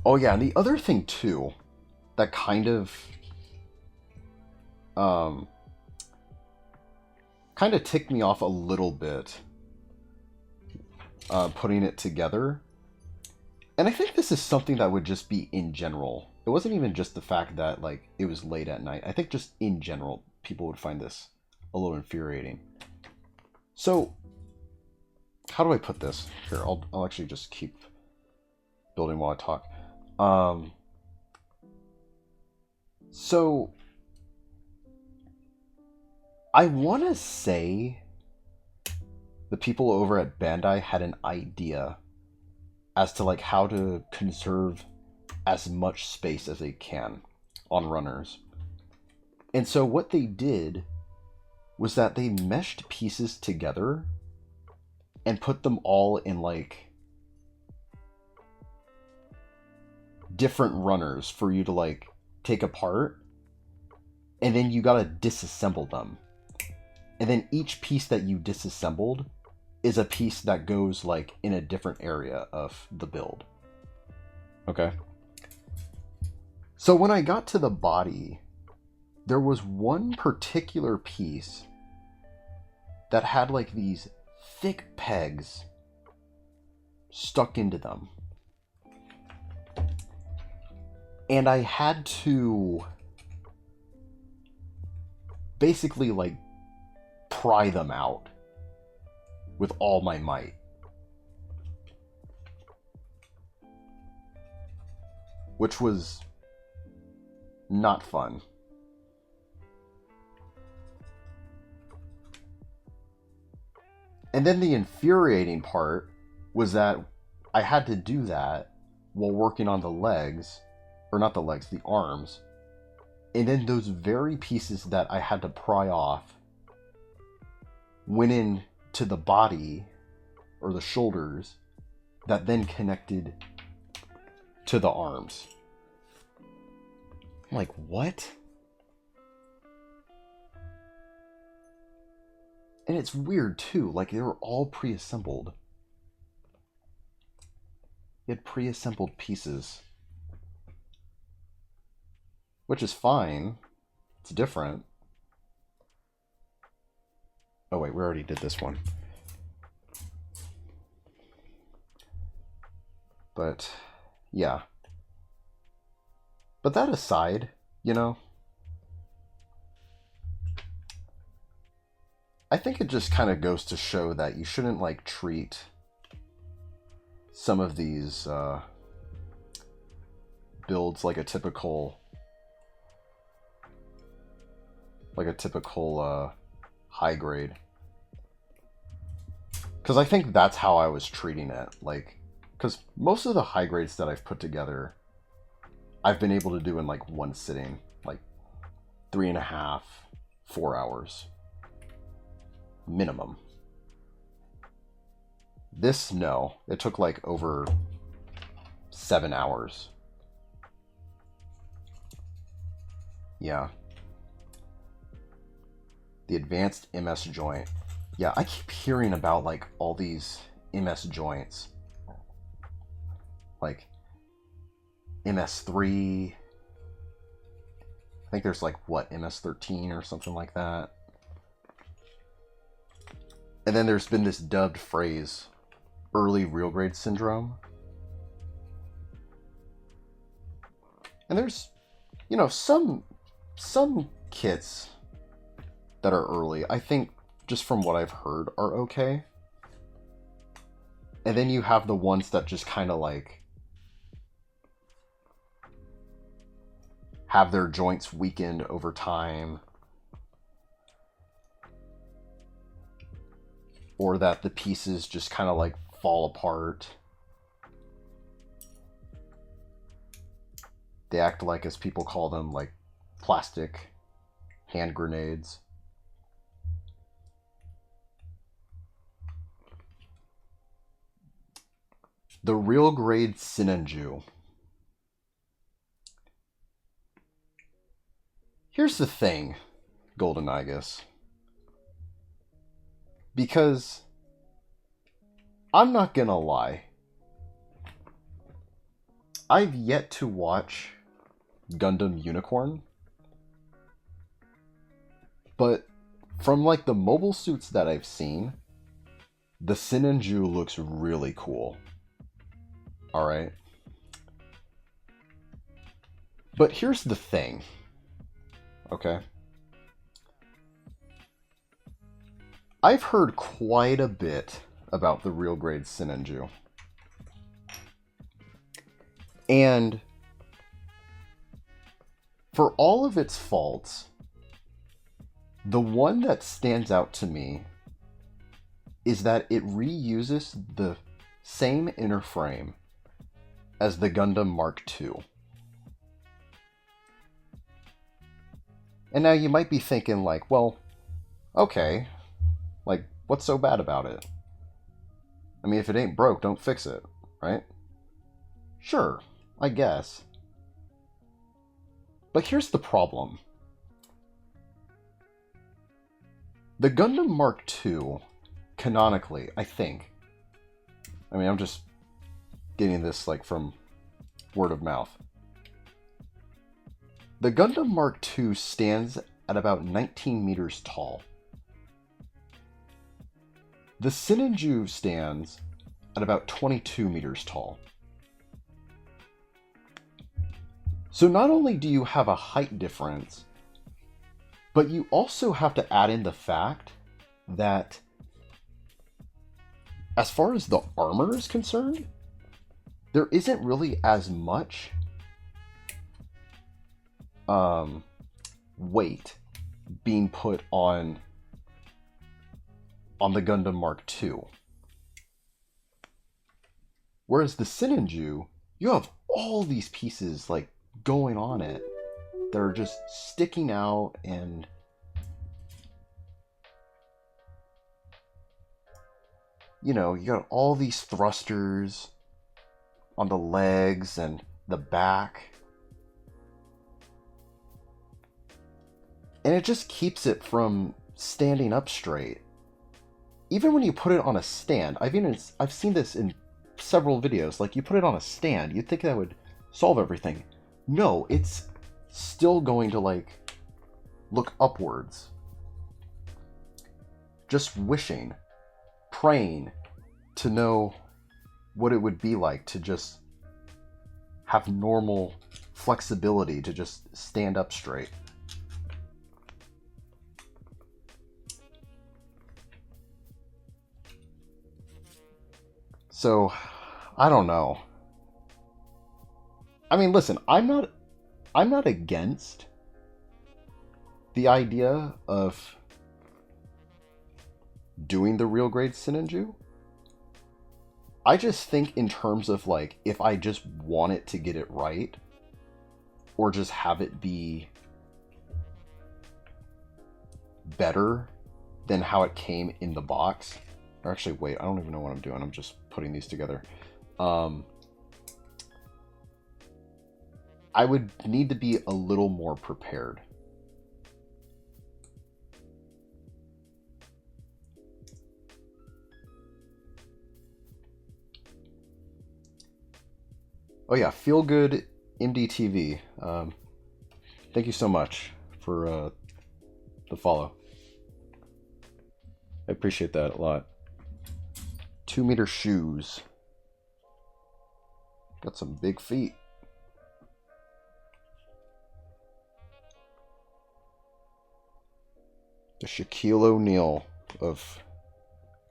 Oh yeah, and the other thing too, that kind of ticked me off a little bit, putting it together. And I think this is something that would just be in general. It wasn't even just the fact that like it was late at night. I think just in general, people would find this a little infuriating. So, how do I put this? Here, I'll actually just keep building while I talk. So I want to say the people over at Bandai had an idea as to like how to conserve as much space as they can on runners. And so what they did was that they meshed pieces together and put them all in like different runners for you to like take apart, and then you gotta disassemble them, and then each piece that you disassembled is a piece that goes like in a different area of the build. Okay, so when I got to the body, there was one particular piece that had like these thick pegs stuck into them. And I had to basically like pry them out with all my might. Which was not fun. And then the infuriating part was that I had to do that while working on the legs, or not the legs, the arms, And then those very pieces that I had to pry off went in to the body or the shoulders that then connected to the arms. I'm like, what? And it's weird too, like they were all pre-assembled. You had pre-assembled pieces. Which is fine. It's different. Oh wait, we already did this one. But, yeah. But that aside, you know, I think it just kind of goes to show that you shouldn't, like, treat some of these builds like a typical high grade. Because I think that's how I was treating it. Like, because most of the high grades that I've put together, I've been able to do in like one sitting, like 3.5, 4 hours minimum. This, no, it took like over 7 hours. Yeah. The advanced MS joint. Yeah, I keep hearing about like all these MS joints. Like MS3. I think there's like what, MS13 or something like that. And then there's been this dubbed phrase, early real grade syndrome. And there's, you know, some kits that are early, I think, just from what I've heard, are okay. And then you have the ones that just kind of like have their joints weakened over time, or that the pieces just kind of like fall apart. They act like, as people call them, like plastic hand grenades. The real grade Sinenju. Here's the thing, Golden Igus. Because I'm not gonna lie, I've yet to watch Gundam Unicorn, but from like the mobile suits that I've seen, the Sinenju looks really cool. Alright? But here's the thing. Okay? I've heard quite a bit about the real grade Sinenju. And for all of its faults, the one that stands out to me is that it reuses the same inner frame as the Gundam Mark II. And now you might be thinking like, well, okay, like, what's so bad about it? I mean, if it ain't broke, don't fix it, right? Sure, I guess. But here's the problem. The Gundam Mark II, canonically, I think, I mean, I'm just getting this like from word of mouth. The Gundam Mark II stands at about 19 meters tall. The Sinenju stands at about 22 meters tall. So not only do you have a height difference, but you also have to add in the fact that as far as the armor is concerned, there isn't really as much weight being put on the Gundam Mark II. Whereas the Sinenju, you have all these pieces like going on it. that are just sticking out, and you know, you got all these thrusters on the legs and the back. And it just keeps it from standing up straight. Even when you put it on a stand, I've seen this in several videos. Like, you put it on a stand, you'd think that would solve everything. No, it's still going to, like, look upwards. Just wishing, praying to know what it would be like to just have normal flexibility to just stand up straight. So, I don't know. I mean, listen, I'm not against the idea of doing the real grade Sinanju. I just think in terms of, like, if I just want it to get it right, or just have it be better than how it came in the box. Or actually, wait, I don't even know what I'm doing. I'm just putting these together. I would need to be a little more prepared. Oh yeah, Feel Good Indie TV. Thank you so much for the follow. I appreciate that a lot. 2-meter shoes. Got some big feet. The Shaquille O'Neal of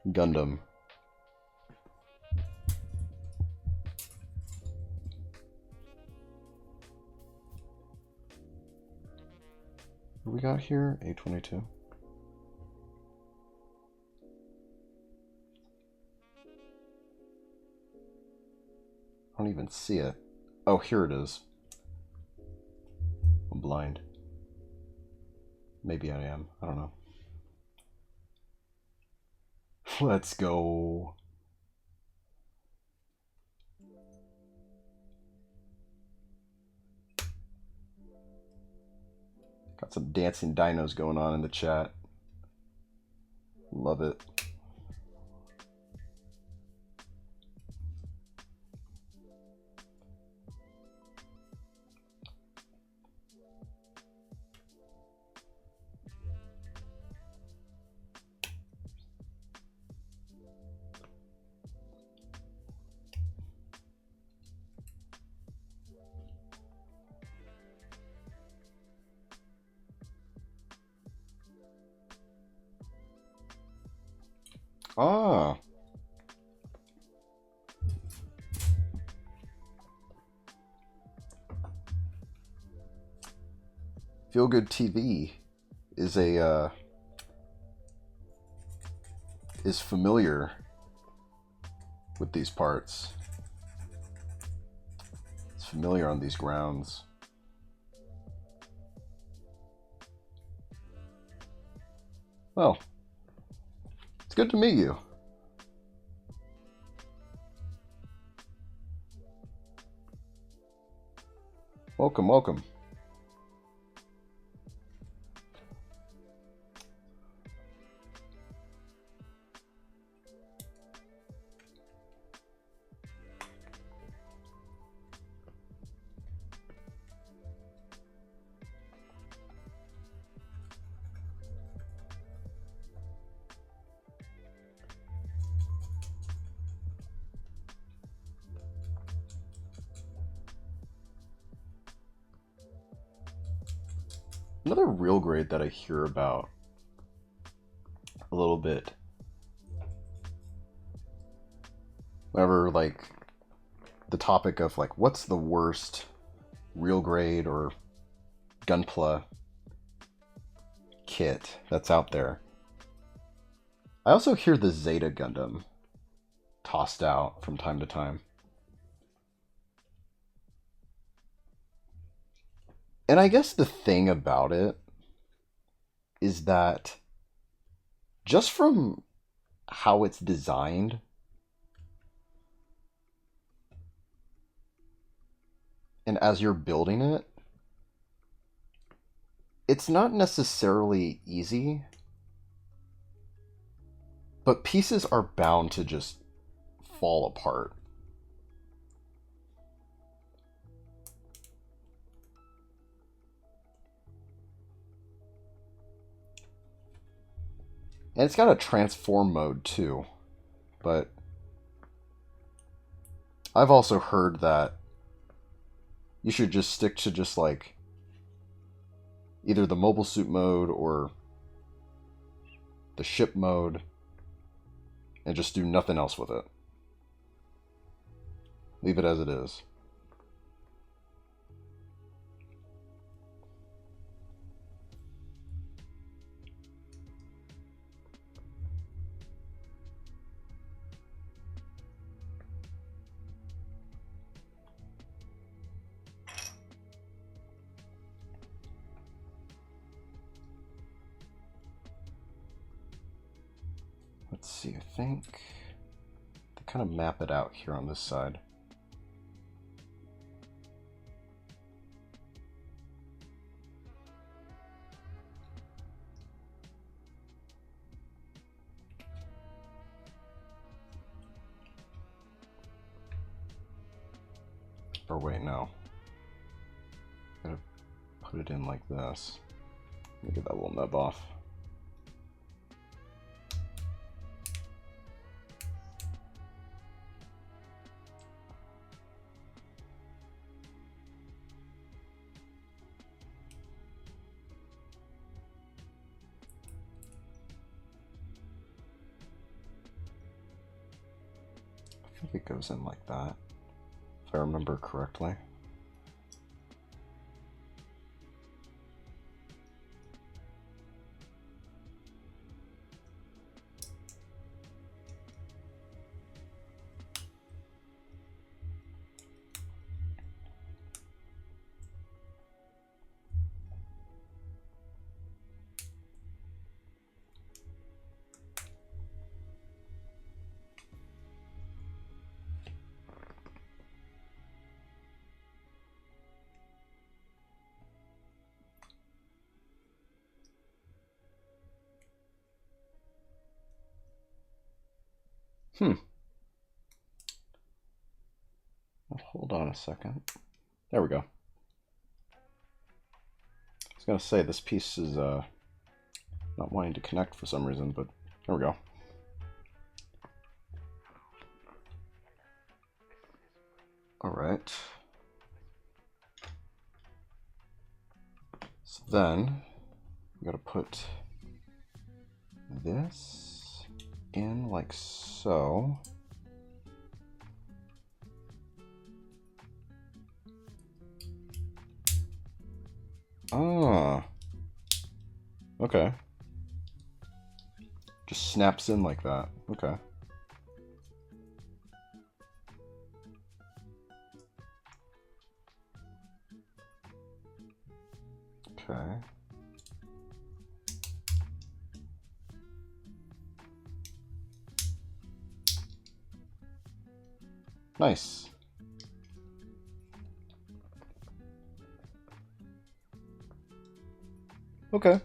Gundam. What we got here? A22. I don't even see it. Oh, here it is. I'm blind. Maybe I am. I don't know. Let's go. Got some dancing dinos going on in the chat. Love it. Ah. Feel Good TV is is familiar with these parts. It's familiar on these grounds. Well, it's good to meet you. Welcome, welcome. Another real grade that I hear about a little bit whenever, like, the topic of, like, what's the worst real grade or Gunpla kit that's out there. I also hear the Zeta Gundam tossed out from time to time. And I guess the thing about it is that just from how it's designed, and as you're building it, it's not necessarily easy, but pieces are bound to just fall apart. And it's got a transform mode too, but I've also heard that you should just stick to just like either the mobile suit mode or the ship mode and just do nothing else with it. Leave it as it is. Let's see, I think they kind of map it out here on this side. Or wait, no. Gotta put it in like this. Let me get that little nub off. I think it goes in like that, if I remember correctly. Hold on a second. There we go. I was gonna say this piece is not wanting to connect for some reason, but there we go. All right. So then we gotta put this in like so. Ah. Okay. Just snaps in like that. Okay. Okay. Nice. Okay.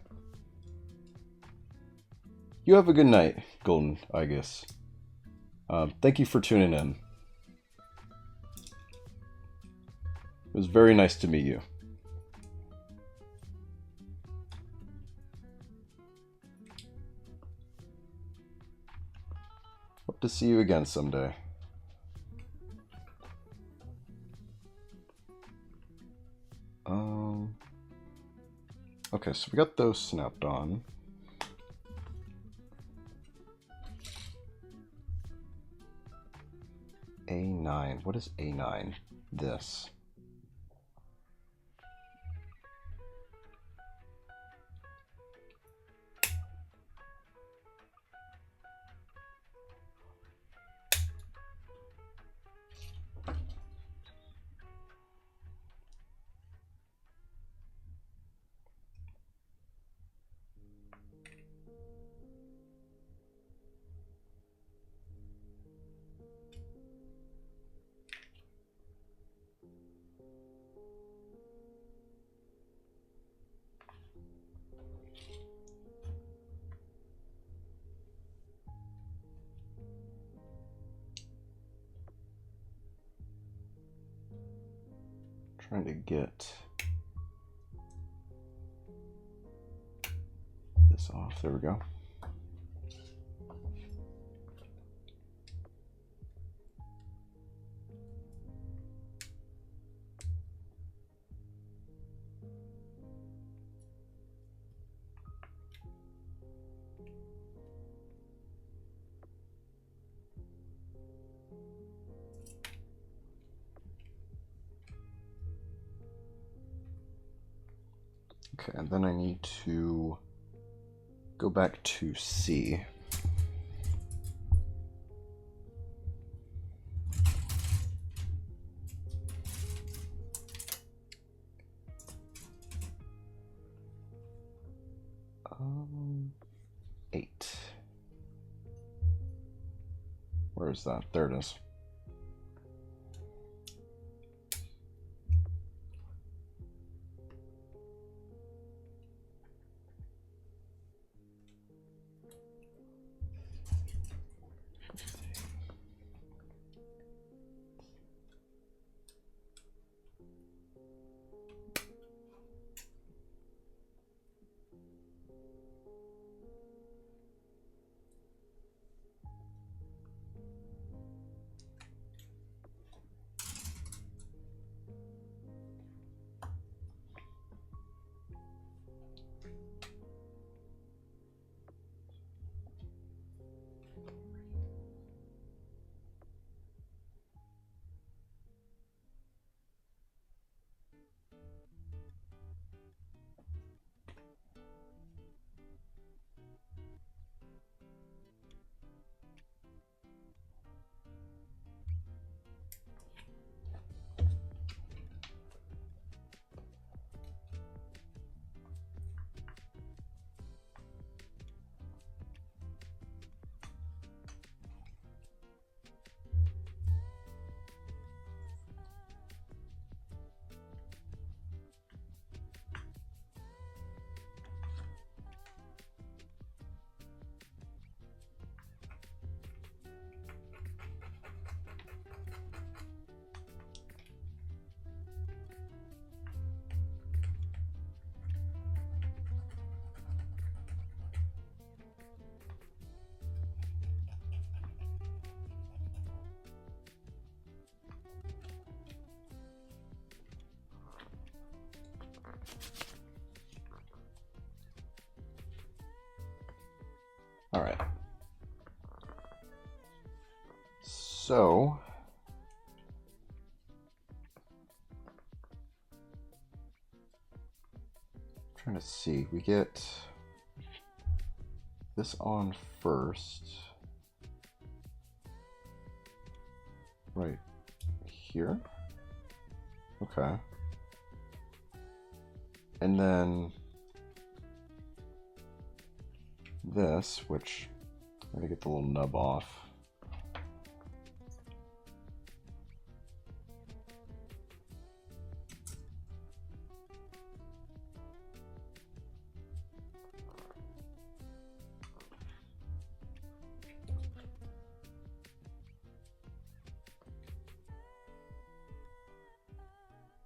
You have a good night, Golden, I guess. Thank you for tuning in. It was very nice to meet you. Hope to see you again someday. Okay, so we got those snapped on. A9. What is A9? This. Trying to get this off. There we go. Okay, and then I need to go back to C. Eight. Where is that? There it is. All right. So I'm trying to see. We get this on first. Right here. Okay. And then this, which I'm gonna get the little nub off.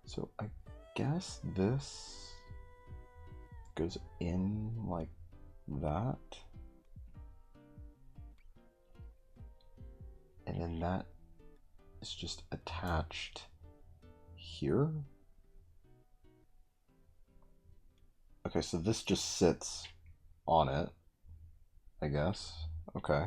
So I guess this goes in like that. And then that is just attached here. Okay, so this just sits on it, I guess. Okay.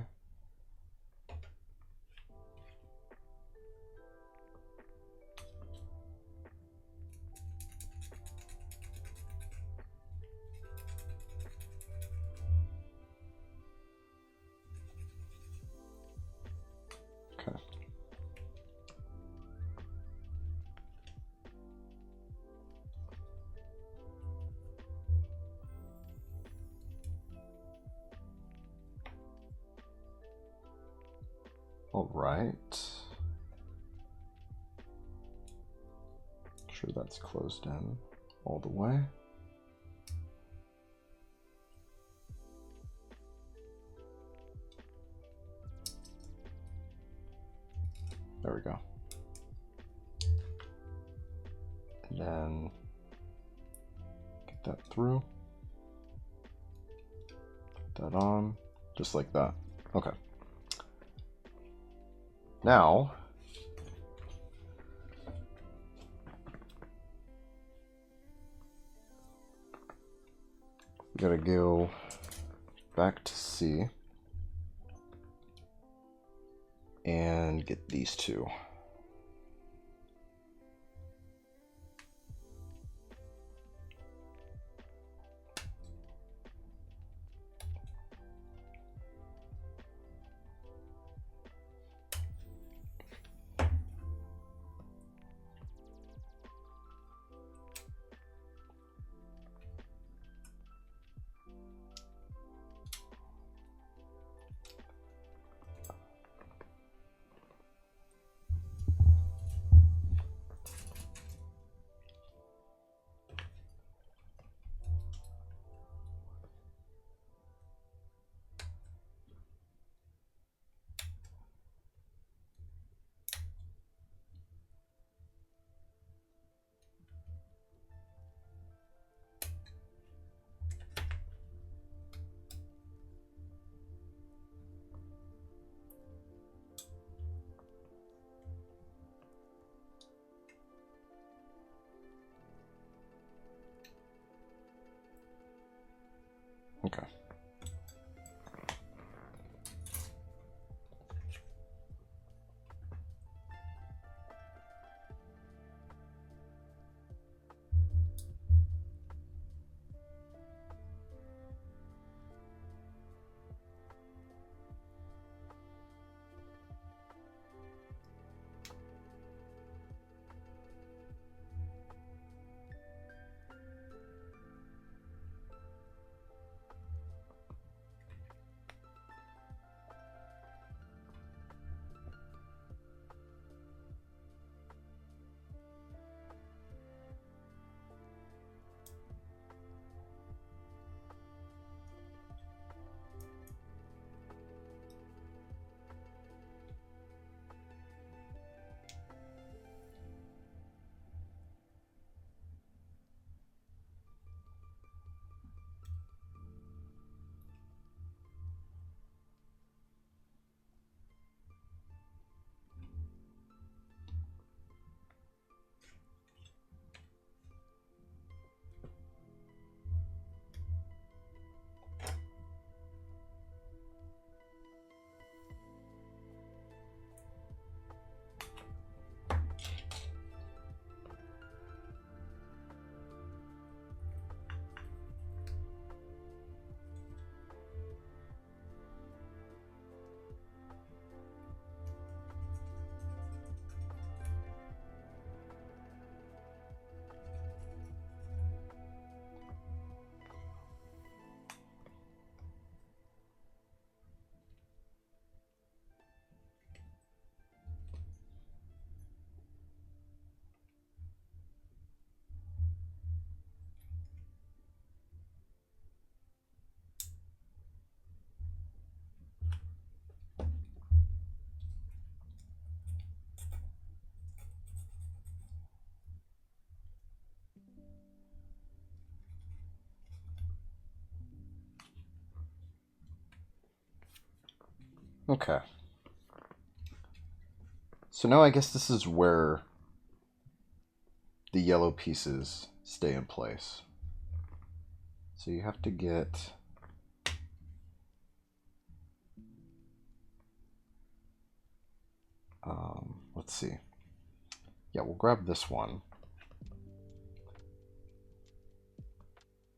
Okay. All right. Sure that's closed in all the way. There we go. And then get that through. Put that on, just like that. Okay. Now, we gotta go back to C and get these two. Okay. Okay. So now I guess this is where the yellow pieces stay in place. So you have to get let's see. Yeah, we'll grab this one.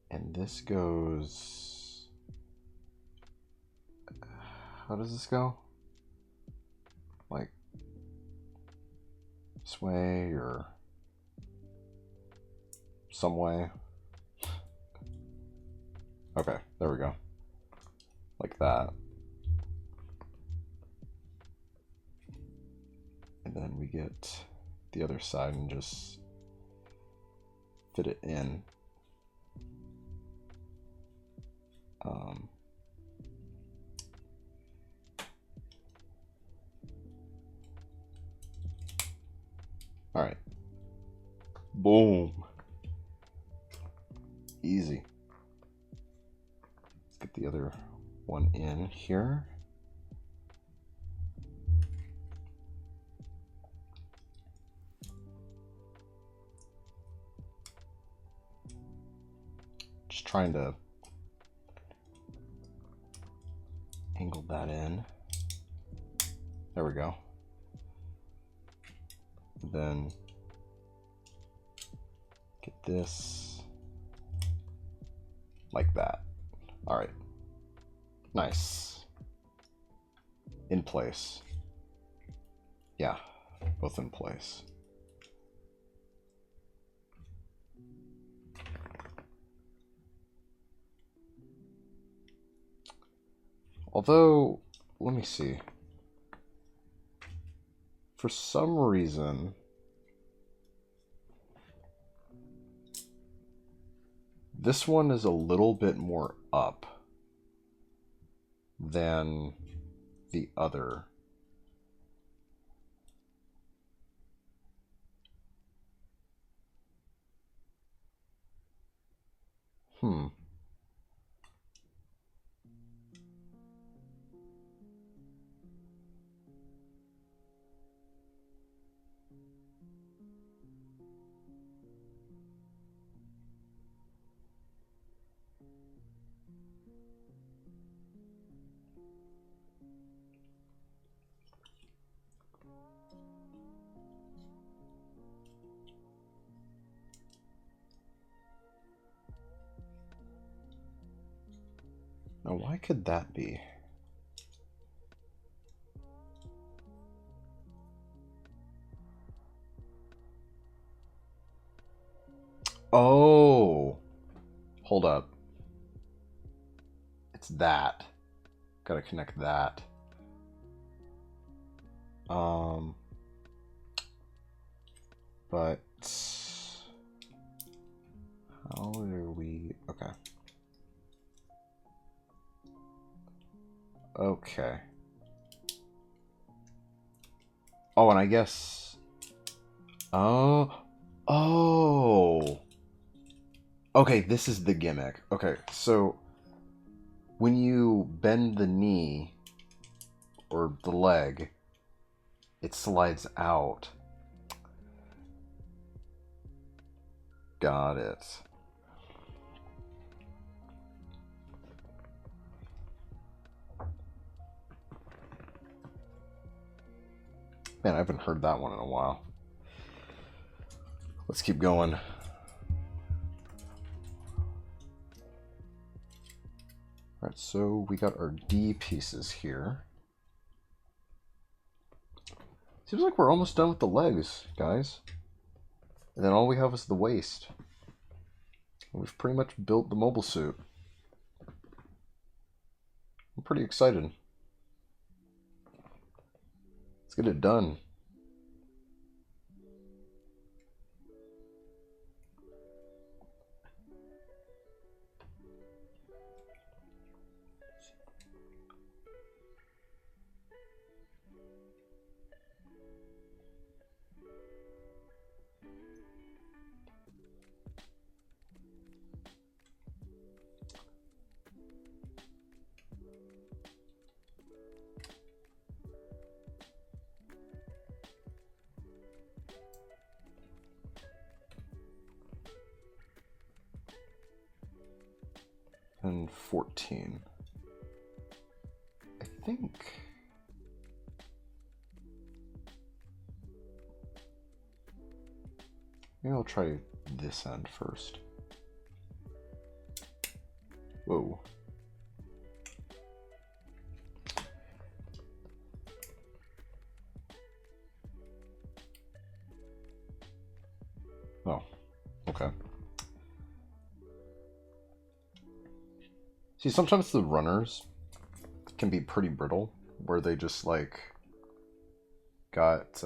And this goes... How does this go? Like this way or some way? Okay, there we go. Like that. And then we get the other side and just fit it in. All right. Boom. Easy. Let's get the other one in here. Just trying to angle that in. There we go. Then get this like that. All right. Nice. In place. Yeah, both in place. Although, let me see. For some reason, this one is a little bit more up than the other. Now, why could that be? Oh, hold up. It's that. Gotta connect that. But how do we? Okay. Okay. Oh, and I guess. Oh. Okay, this is the gimmick. Okay, so when you bend the knee or the leg, it slides out. Got it. Man, I haven't heard that one in a while. Let's keep going. Alright, so we got our D pieces here. Seems like we're almost done with the legs, guys. And then all we have is the waist. We've pretty much built the mobile suit. I'm pretty excited. Let's get it done. And 14. I think. Maybe I'll try this end first. Whoa. Oh, okay. See, sometimes the runners can be pretty brittle, where they just like got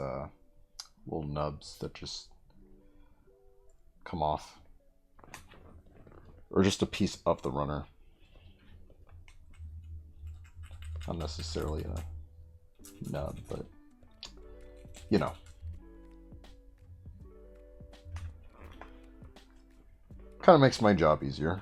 little nubs that just come off, or just a piece of the runner, not necessarily a nub, but you know. Kind of makes my job easier.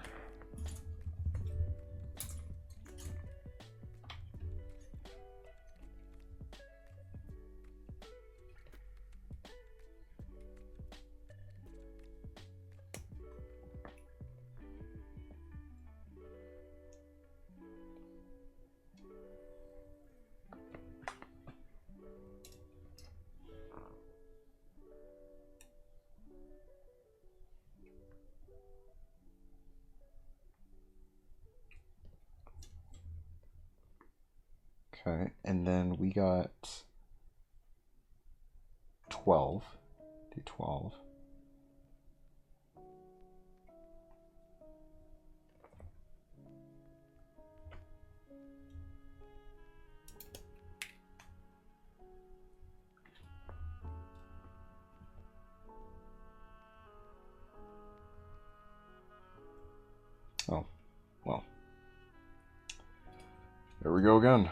Okay, and then we got 12. D12. Oh, well. There we go again.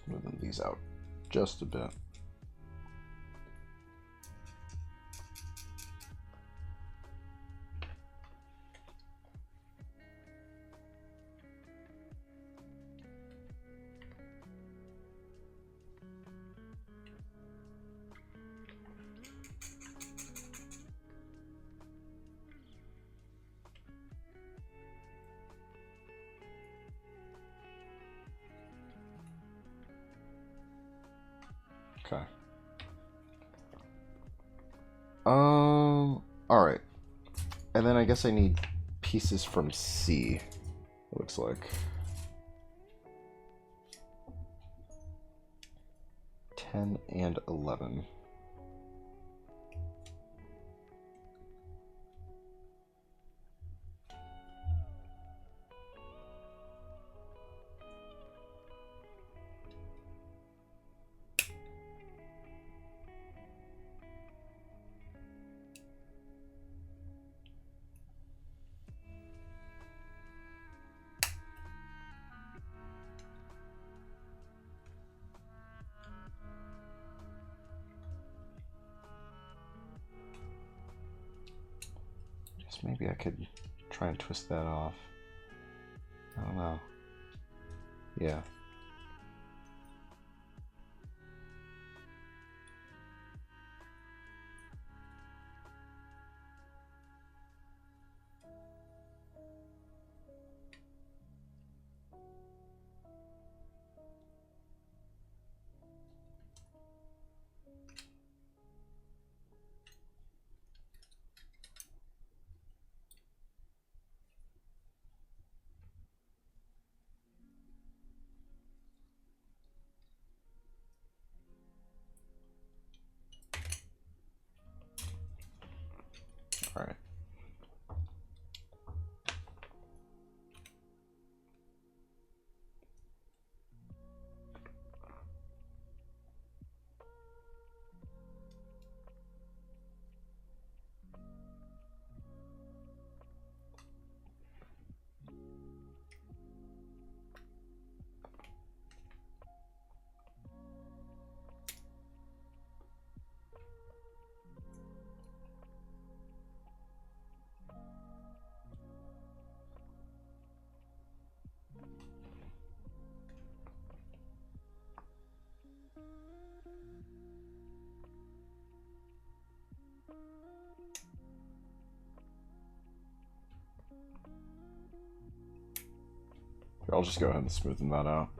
Smoothing these out just a bit. Okay. Alright. And then I guess I need pieces from C, it looks like. 10 and 11. Maybe I could try and twist that off. I don't know. Yeah. All right. Here, I'll just go ahead and smoothen that out.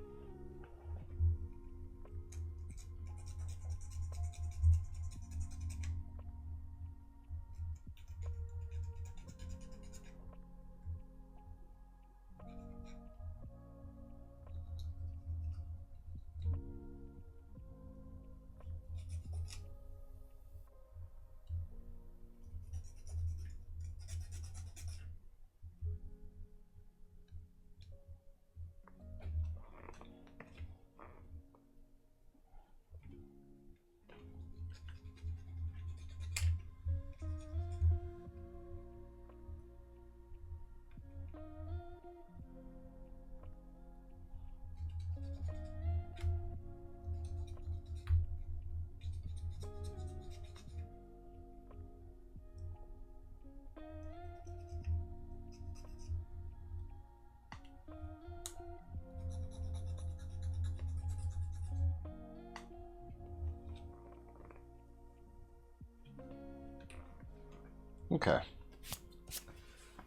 Okay.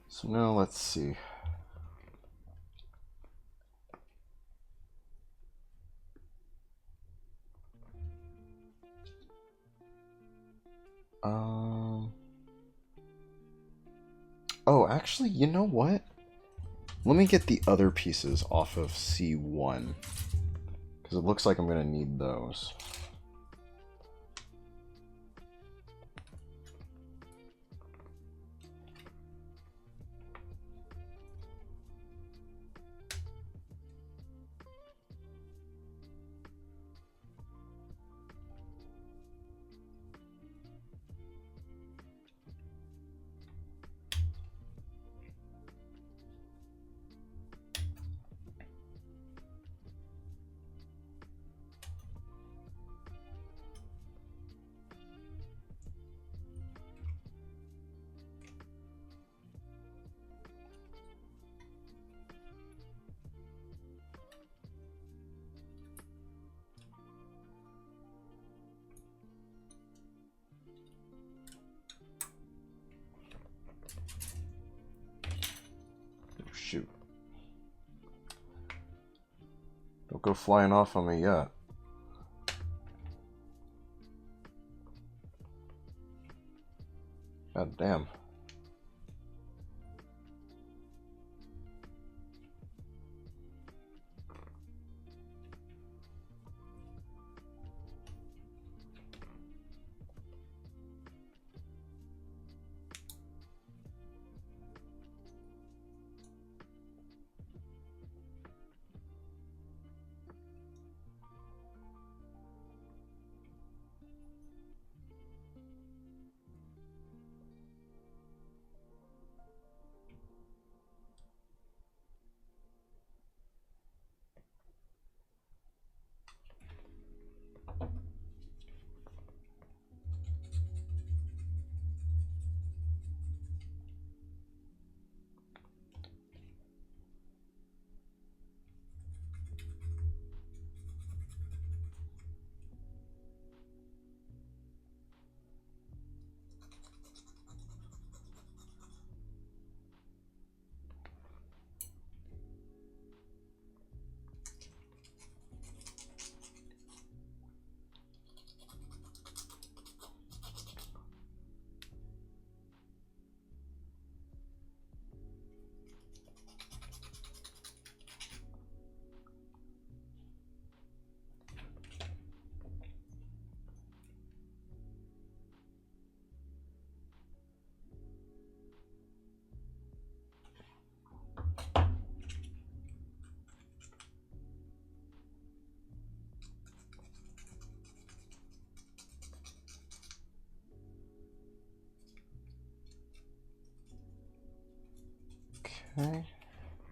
So now let's see. Oh, actually, you know what? Let me get the other pieces off of C1. Because it looks like I'm going to need those. Shoot. Don't go flying off on me yet. God damn. Okay.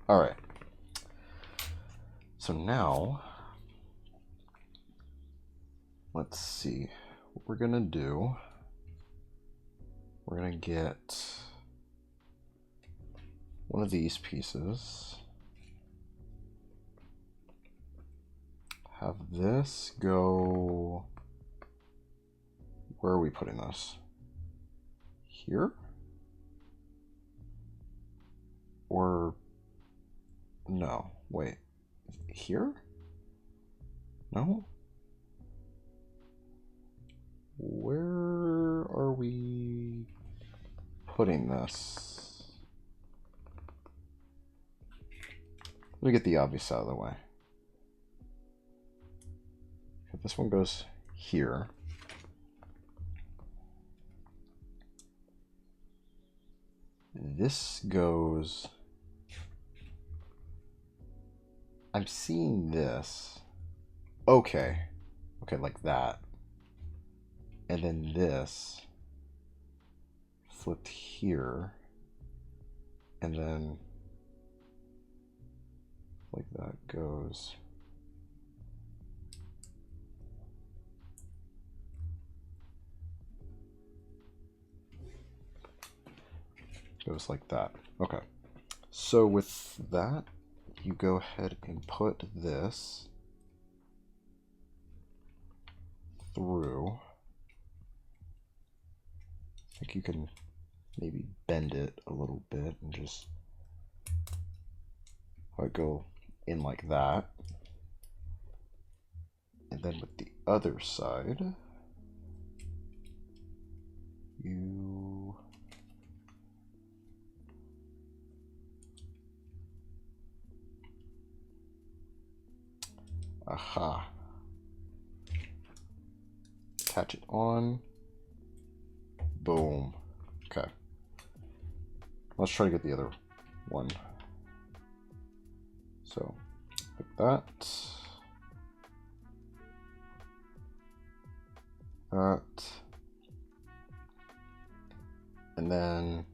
Alright. So now, let's see. What we're going to do, we're going to get one of these pieces. Have this go... Where are we putting this? Here? Or... No, wait. Here? No? Where are we putting this? Let me get the obvious out of the way. If this one goes here. This goes... I'm seeing this. Okay. Okay, like that. And then this flipped here. And then like that goes. Goes like that. Okay. So with that, you go ahead and put this through. I think you can maybe bend it a little bit and just go in like that. And then with the other side, you aha. Attach it on. Boom. Okay. Let's try to get the other one. So, like that. That. And then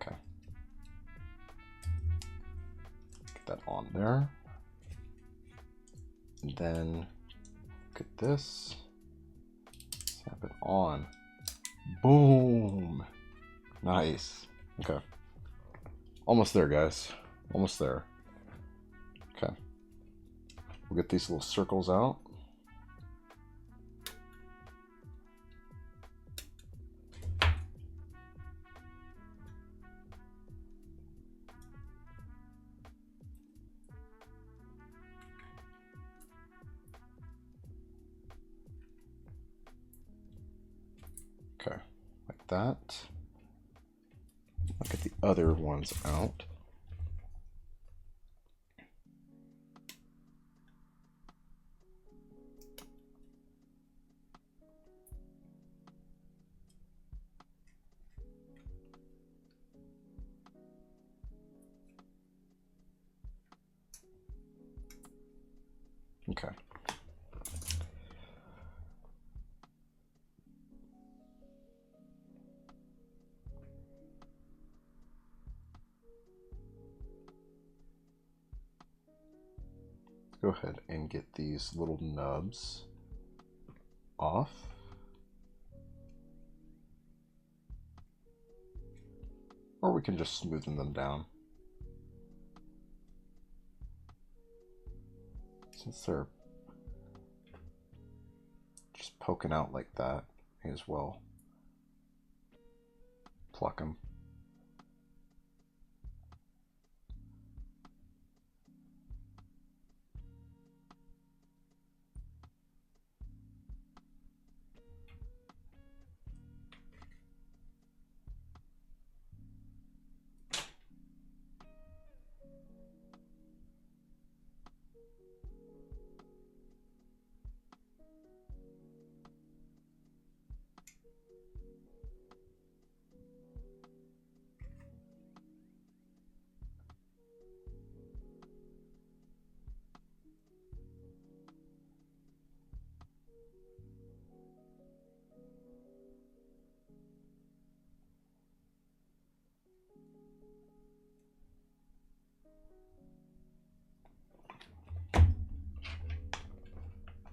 okay. Get that on there. And then look at this. Snap it on. Boom. Nice. Okay. Almost there, guys. Almost there. Okay. We'll get these little circles out. Okay, like that. I'll get the other ones out. Okay. Go ahead and get these little nubs off. Or we can just smoothen them down. Since they're just poking out like that, may as well pluck them.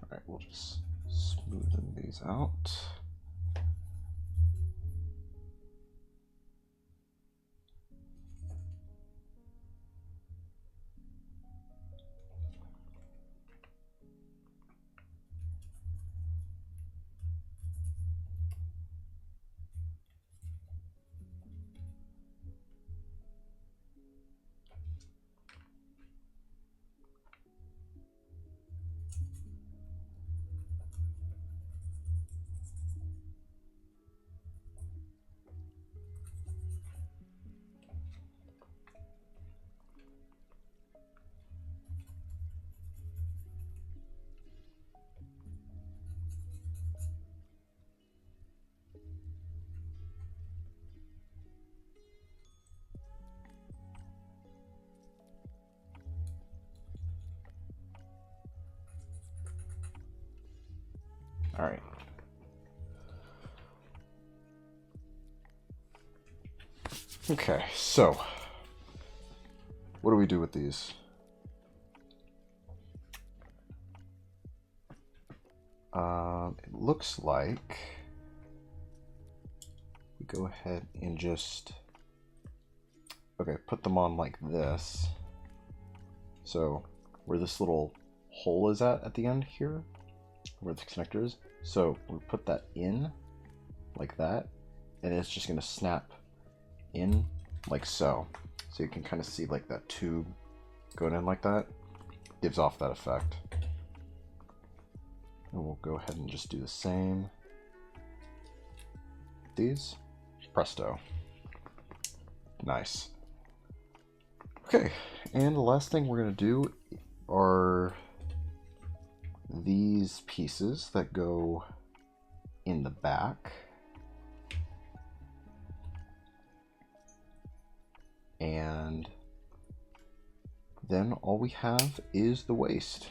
Alright, we'll just smoothen these out. All right. Okay, so what do we do with these? It looks like we go ahead and just Okay, put them on like this. So where this little hole is at the end here, where the connector is. So we put that in like that, and it's just gonna snap in like so. So you can kind of see like that tube going in like that. Gives off that effect. And we'll go ahead and just do the same. These. Presto. Nice. Okay, and the last thing we're going to do are these pieces that go in the back. And then all we have is the waist.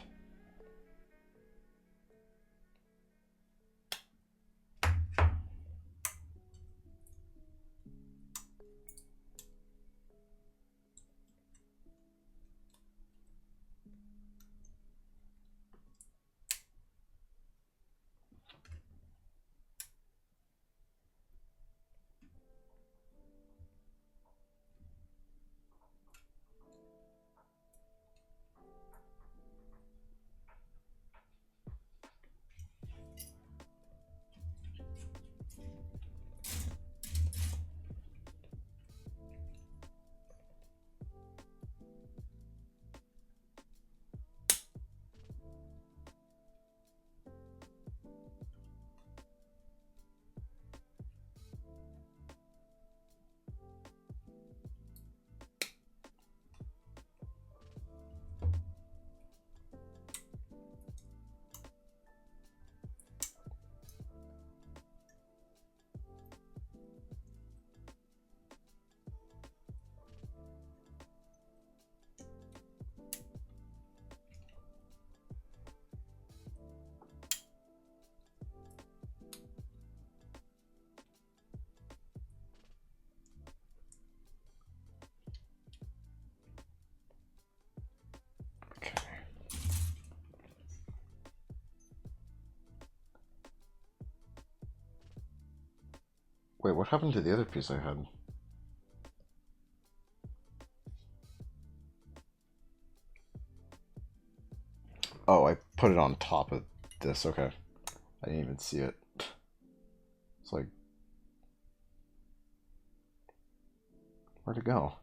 Wait, what happened to the other piece I had? Oh, I put it on top of this. Okay. I didn't even see it. It's like, where'd it go?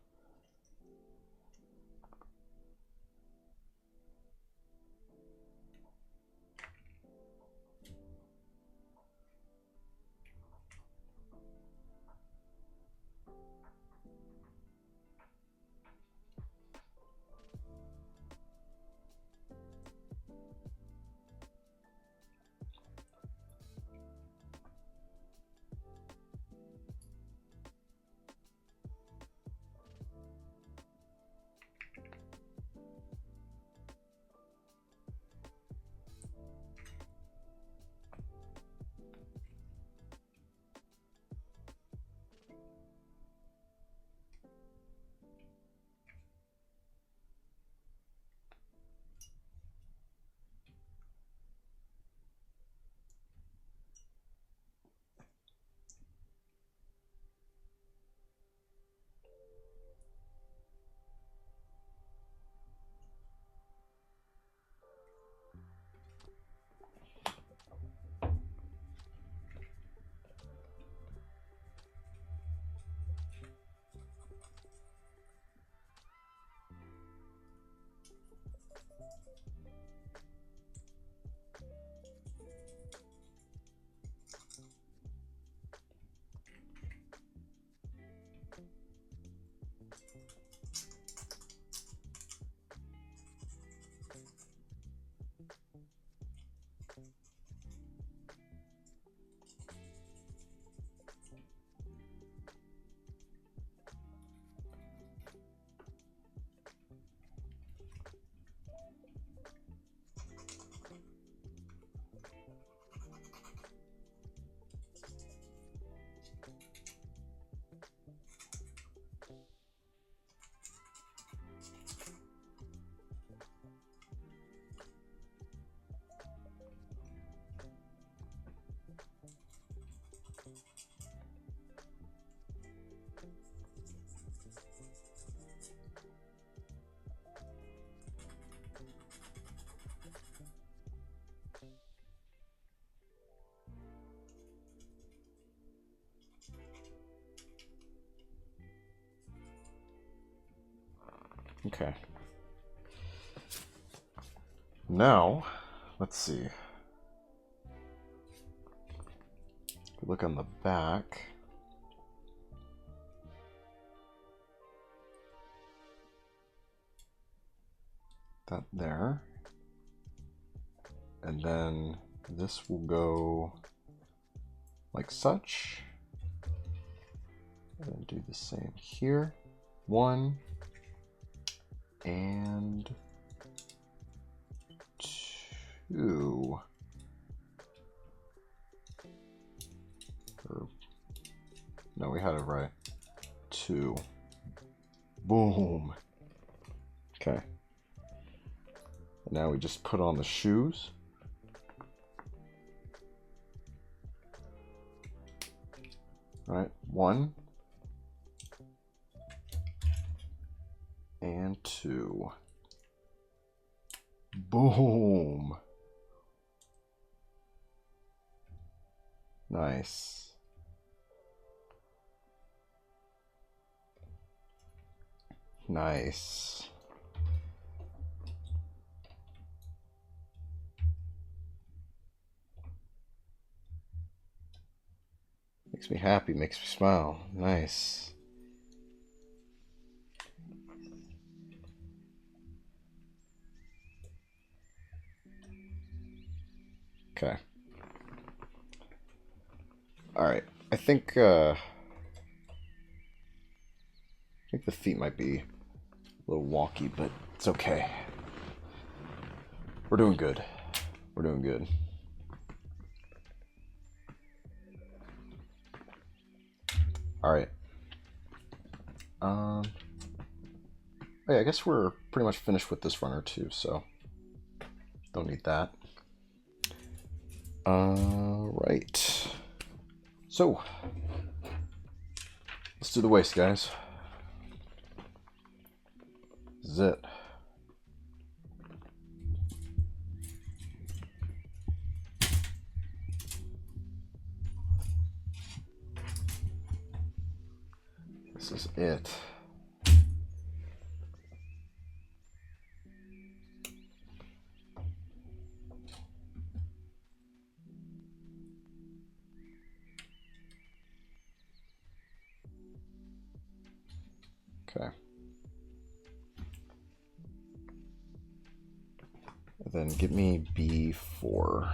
Okay. Now, let's see. Look on the back. That there. And then this will go like such. And do the same here. 1 and 2. No, we had it right. 2. Boom. Okay. And now we just put on the shoes. All right, 1 and 2. Boom. Nice. Nice. Makes me happy, makes me smile. Nice. Okay. All right. I think the feet might be a little wonky, but it's okay. We're doing good. We're doing good. All right. Oh yeah, I guess we're pretty much finished with this runner too, so don't need that. Right. So let's do the waist, guys. This is it. This is it. Okay. And then get me B4.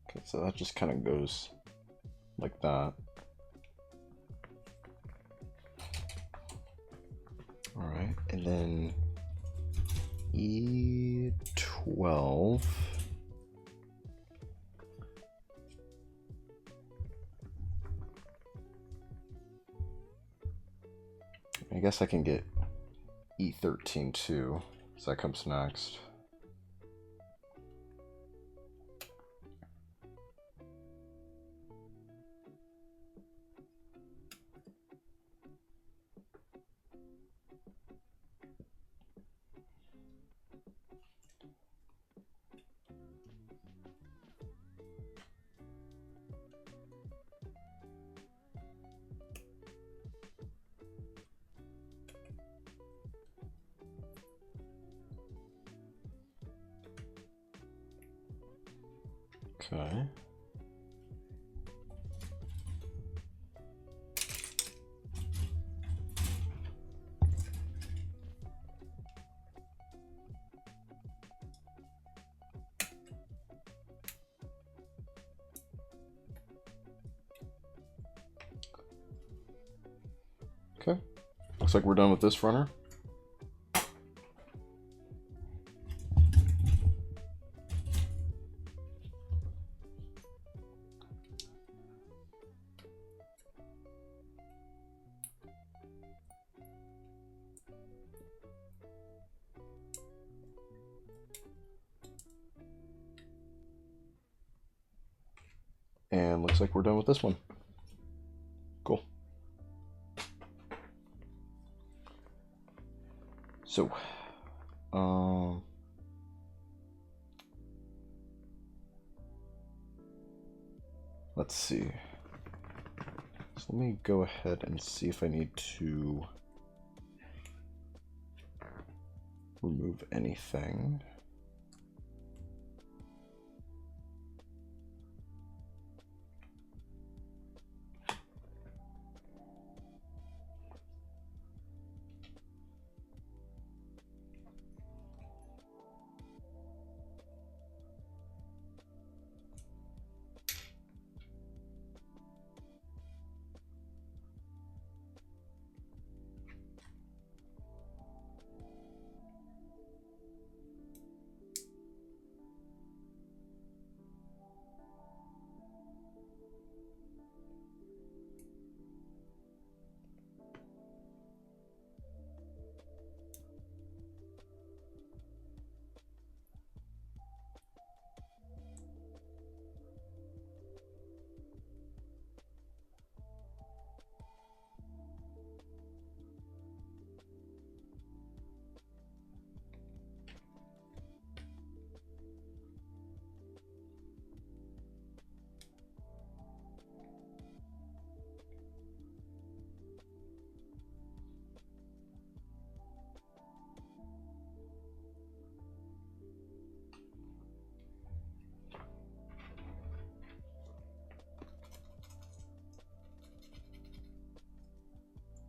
Okay, so that just kind of goes like that. All right, and then E12. I guess I can get E13 too, so that comes next. Okay. Okay. Looks like we're done with this runner. And looks like we're done with this one. Cool. So, let's see. So let me go ahead and see if I need to remove anything.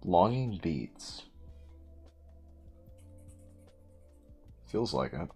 Longing beats. Feels like it.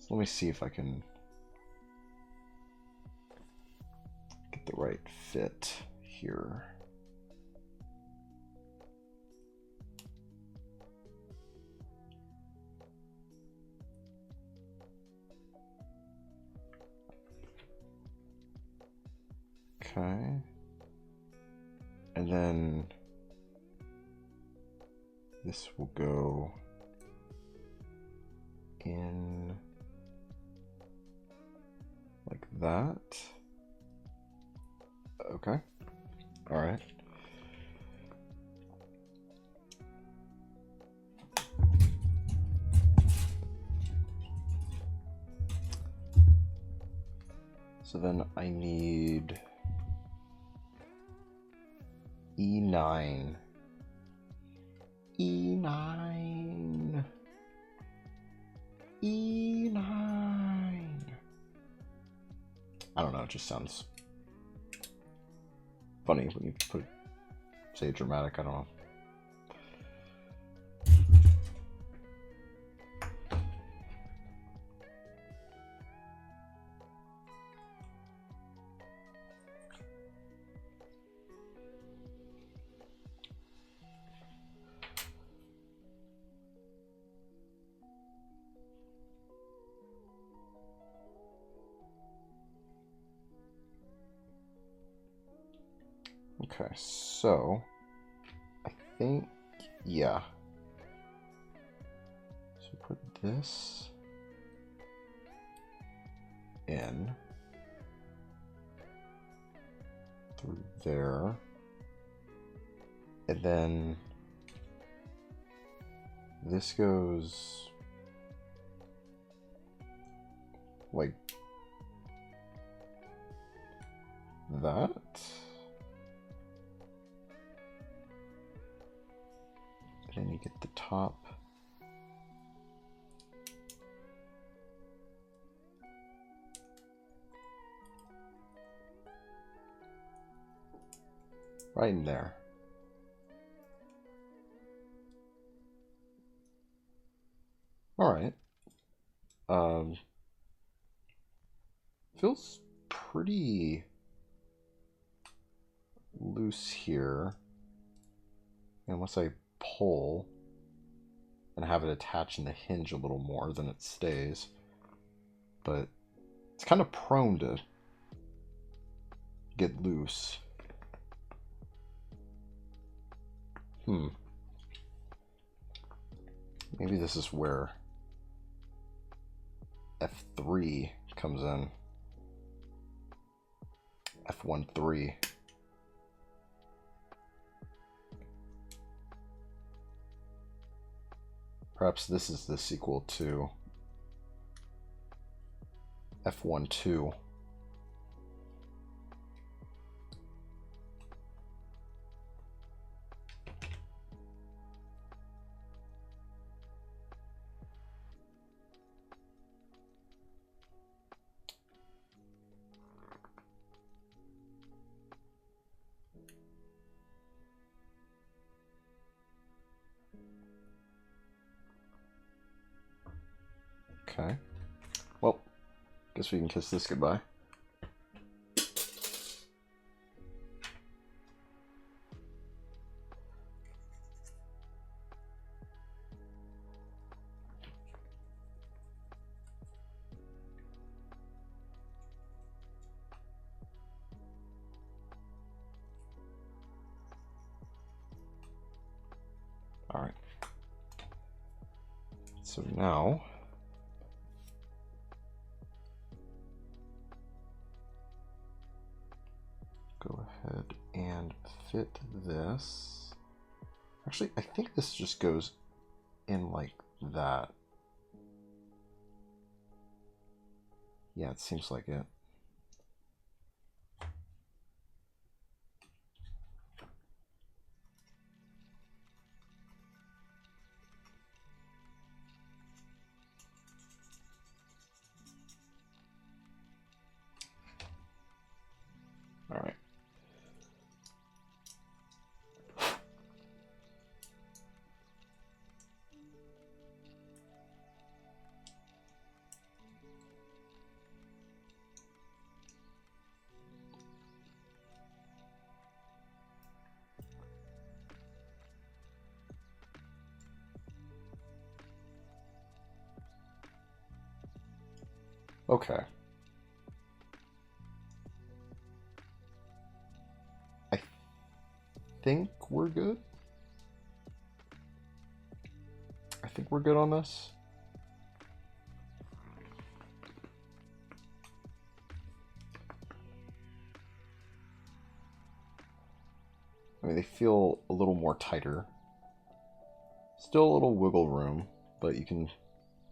Let me see if I can get the right fit here. Okay. And then this will go in like that. Okay. All right. So then I need E9. E9. E9. I don't know, it just sounds funny when you say dramatic, I don't know. Okay, so I think, yeah. So put this in through there, and then this goes like that. And then you get the top. Right in there. All right. Feels pretty loose here, unless I pull and have it attach in the hinge a little more, then it stays. But it's kind of prone to get loose. Maybe this is where F3 comes in. F1-3. Perhaps this is the sequel to F1-2. Okay. Well, guess we can kiss this goodbye. All right. So now go ahead and fit this. Actually, I think this just goes in like that. Yeah, it seems like it. All right. Okay. I think we're good. I think we're good on this. I mean, they feel a little more tighter. Still a little wiggle room, but you can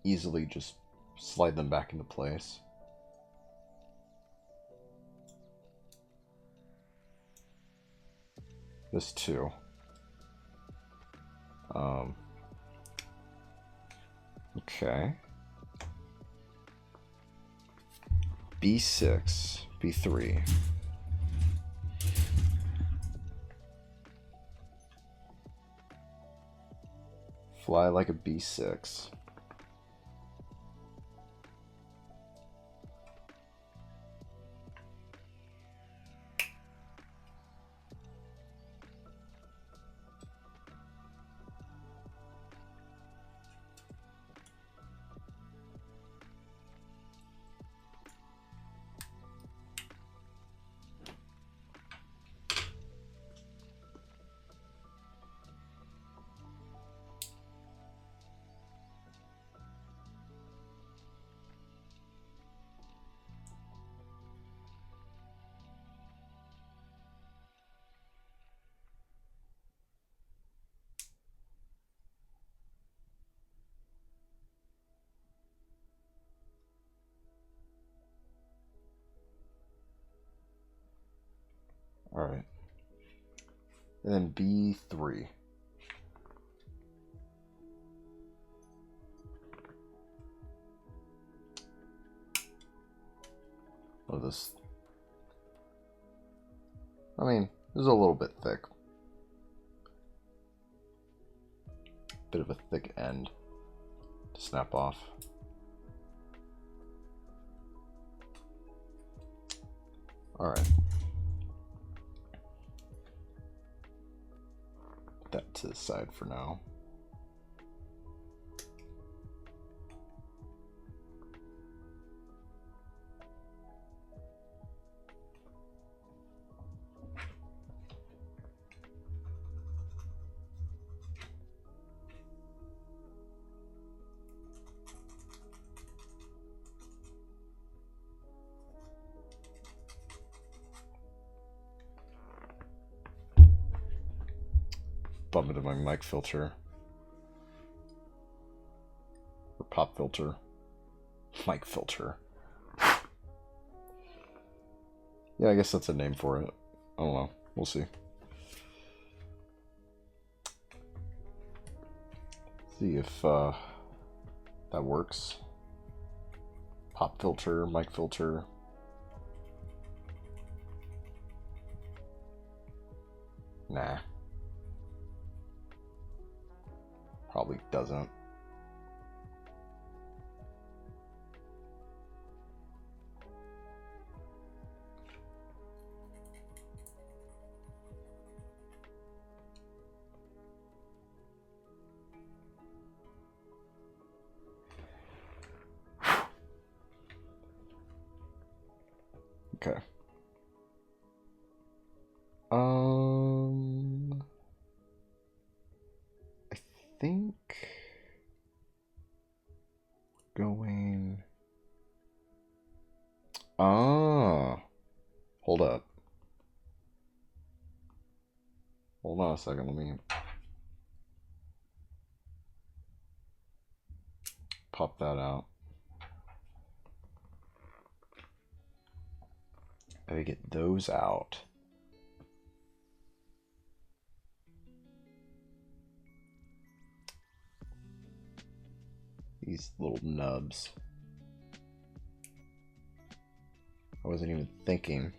easily just slide them back into place. This too. Okay. B6, B3. Fly like a B6. Alright. And then B3. Oh, this... I mean, this is a little bit thick. Bit of a thick end to snap off. Alright. Put that to the side for now. Bump into my mic filter. Or pop filter. Mic filter. Yeah, I guess that's a name for it. I don't know. We'll see. See if that works. Pop filter, mic filter. Nah. Probably doesn't. Okay. I think going. Hold up. Hold on a second. Let me pop that out. Gotta get those out. These little nubs. I wasn't even thinking.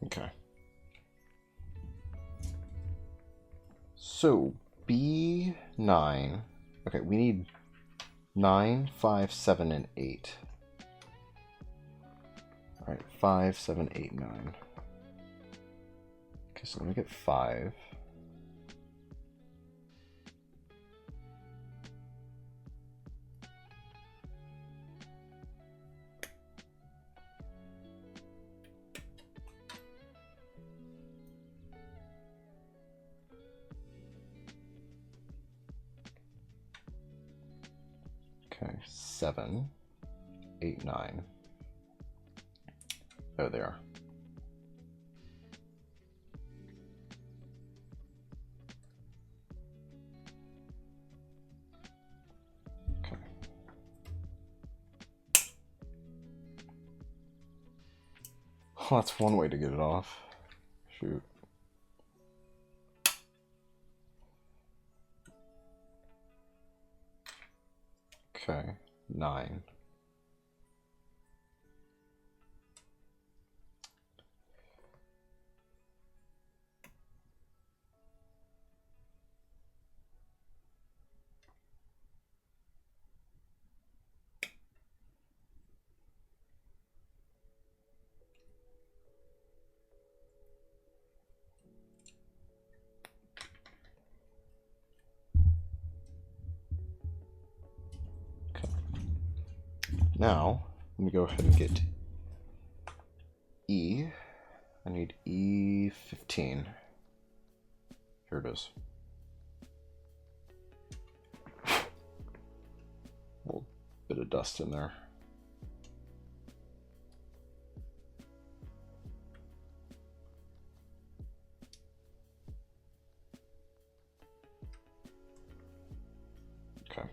Okay. So B9. Okay, we need 9, 5, 7, and 8. Alright, 5, 7, 8, 9. Okay, so let me get 5. Okay, 7, 8, 9. Oh, they are. Okay. Oh, that's one way to get it off. Shoot. Okay, 9. Now, let me go ahead and get E. I need E15. Here it is. A little bit of dust in there. Okay.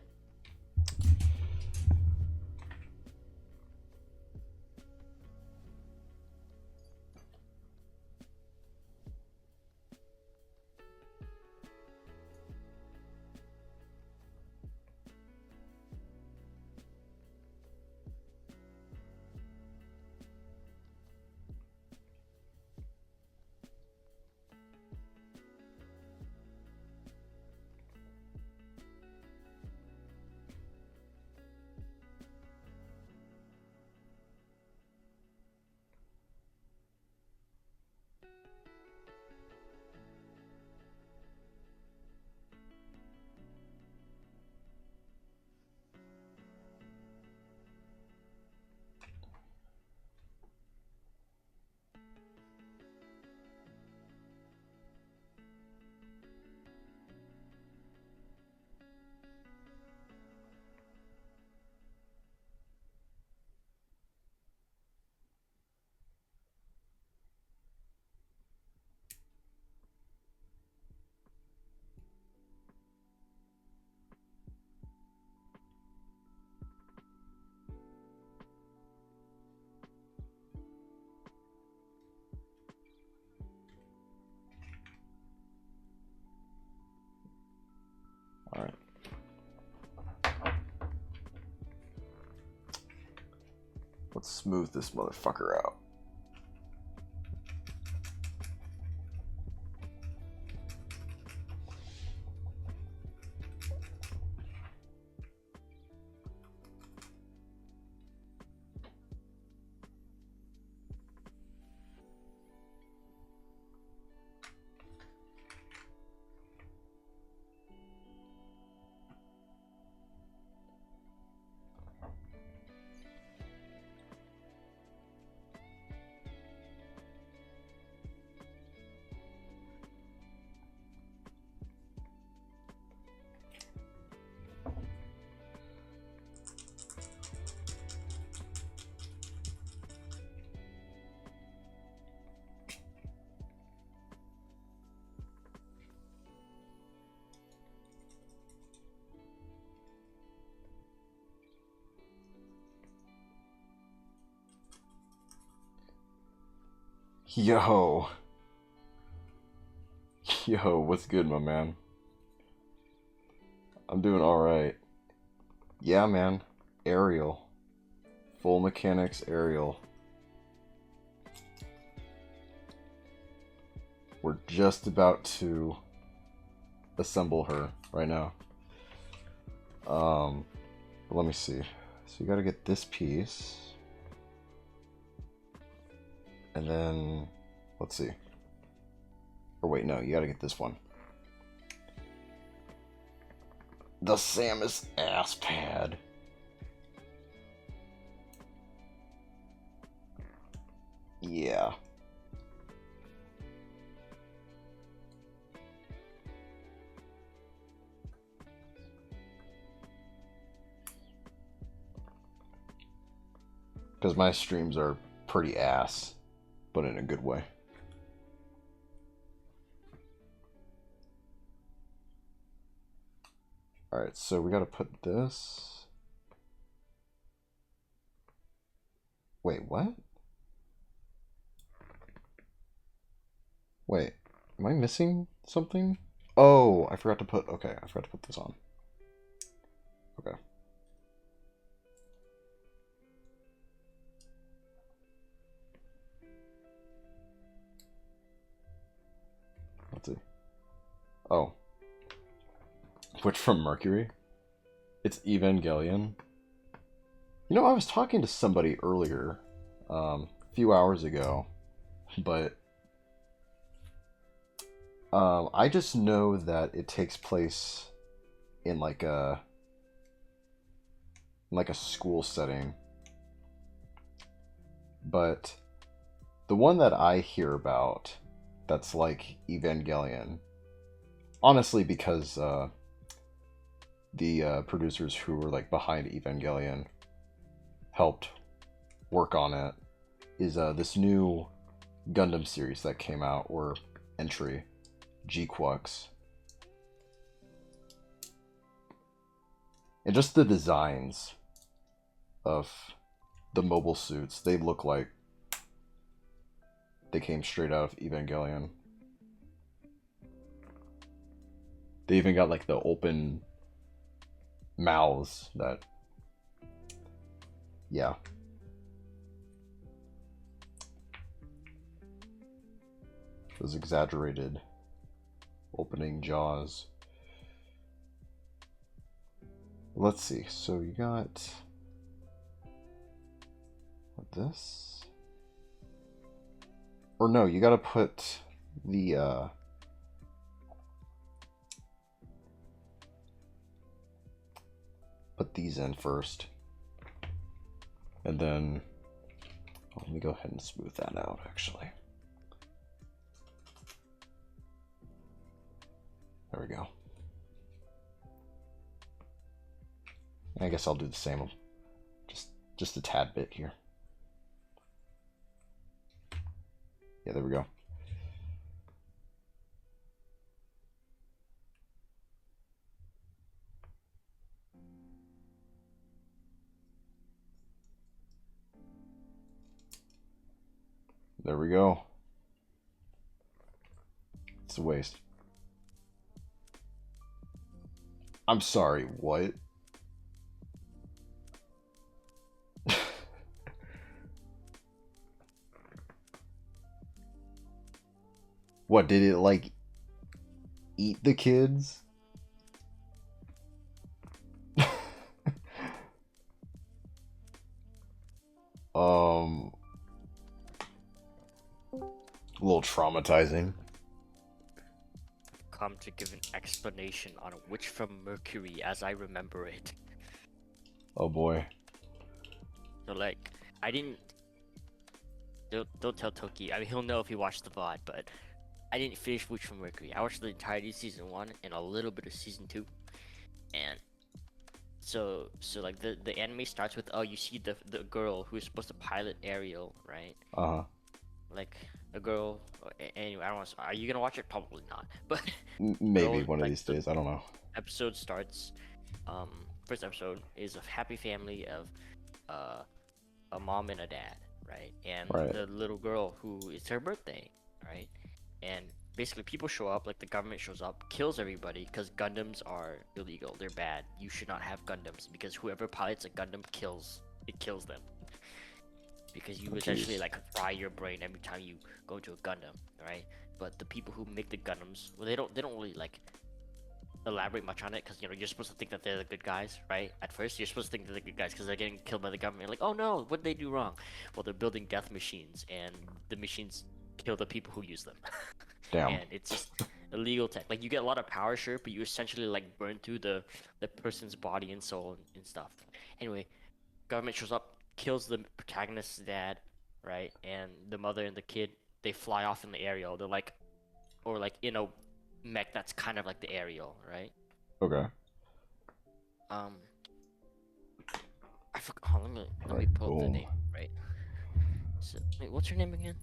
All right. Let's smooth this motherfucker out. Yo. Yo, what's good, my man? I'm doing alright. Yeah, man. Aerial. Full mechanics aerial. We're just about to assemble her right now. Let me see. So you gotta get this piece. And then, let's see. Or wait, no, you gotta get this one. The Samus ass pad. Yeah. Because my streams are pretty ass, but in a good way. Alright, so we gotta put this. Wait, what? Wait, am I missing something? Oh, I forgot to put, okay, I forgot to put this on. Okay. Let's see. Oh. Which from Mercury? It's Evangelion. You know, I was talking to somebody earlier, a few hours ago, but I just know that it takes place in like a school setting, but the one that I hear about that's like Evangelion, honestly, because the producers who were like behind Evangelion helped work on it, is this new Gundam series that came out, or entry, G-Quux. And just the designs of the mobile suits, they look like they came straight out of Evangelion. They even got like the open mouths that, yeah. Those exaggerated opening jaws. Let's see. So you got this, or no? You got to put the put these in first, and then let me go ahead and smooth that out. Actually, there we go. I guess I'll do the same, just a tad bit here. Yeah, there we go. There we go. It's a waste. I'm sorry, what? What, did it like eat the kids? A little traumatizing. Come to give an explanation on a witch from Mercury as I remember it. Oh boy. So like, I didn't. Don't tell Toki. I mean, he'll know if he watched the VOD, but I didn't finish Witch from Mercury. I watched the entirety of season 1 and a little bit of season 2, and so like the anime starts with, oh, you see the girl who's supposed to pilot Ariel, right? Uh-huh. Like a girl. Anyway, I don't want to. Are you gonna watch it? Probably not. But Maybe girl, one of like, these days. I don't know. episode starts. First episode is a happy family of a mom and a dad, right? And Right. the little girl who it's her birthday, right? And basically people show up, like the government shows up, kills everybody because Gundams are illegal. They're bad. You should not have Gundams because whoever pilots a Gundam kills them. Because you essentially like fry your brain every time you go to a Gundam, right? But the people who make the Gundams, well, they don't really like elaborate much on it because you're supposed to think that they're the good guys, right? At first, you're supposed to think they're the good guys because they're getting killed by the government. You're like, oh no, what did they do wrong? Well, they're building death machines, and the machines kill the people who use them. Damn. And it's just illegal tech. Like you get a lot of power, sure, but you essentially like burn through the person's body and soul and stuff. Anyway, government shows up, kills the protagonist's dad, right? And the mother and the kid, they fly off in the aerial. They're like, or like in a mech that's kind of like the aerial, right? Okay. I forgot. Oh, let me pull up the name, right? So, wait, what's her name again?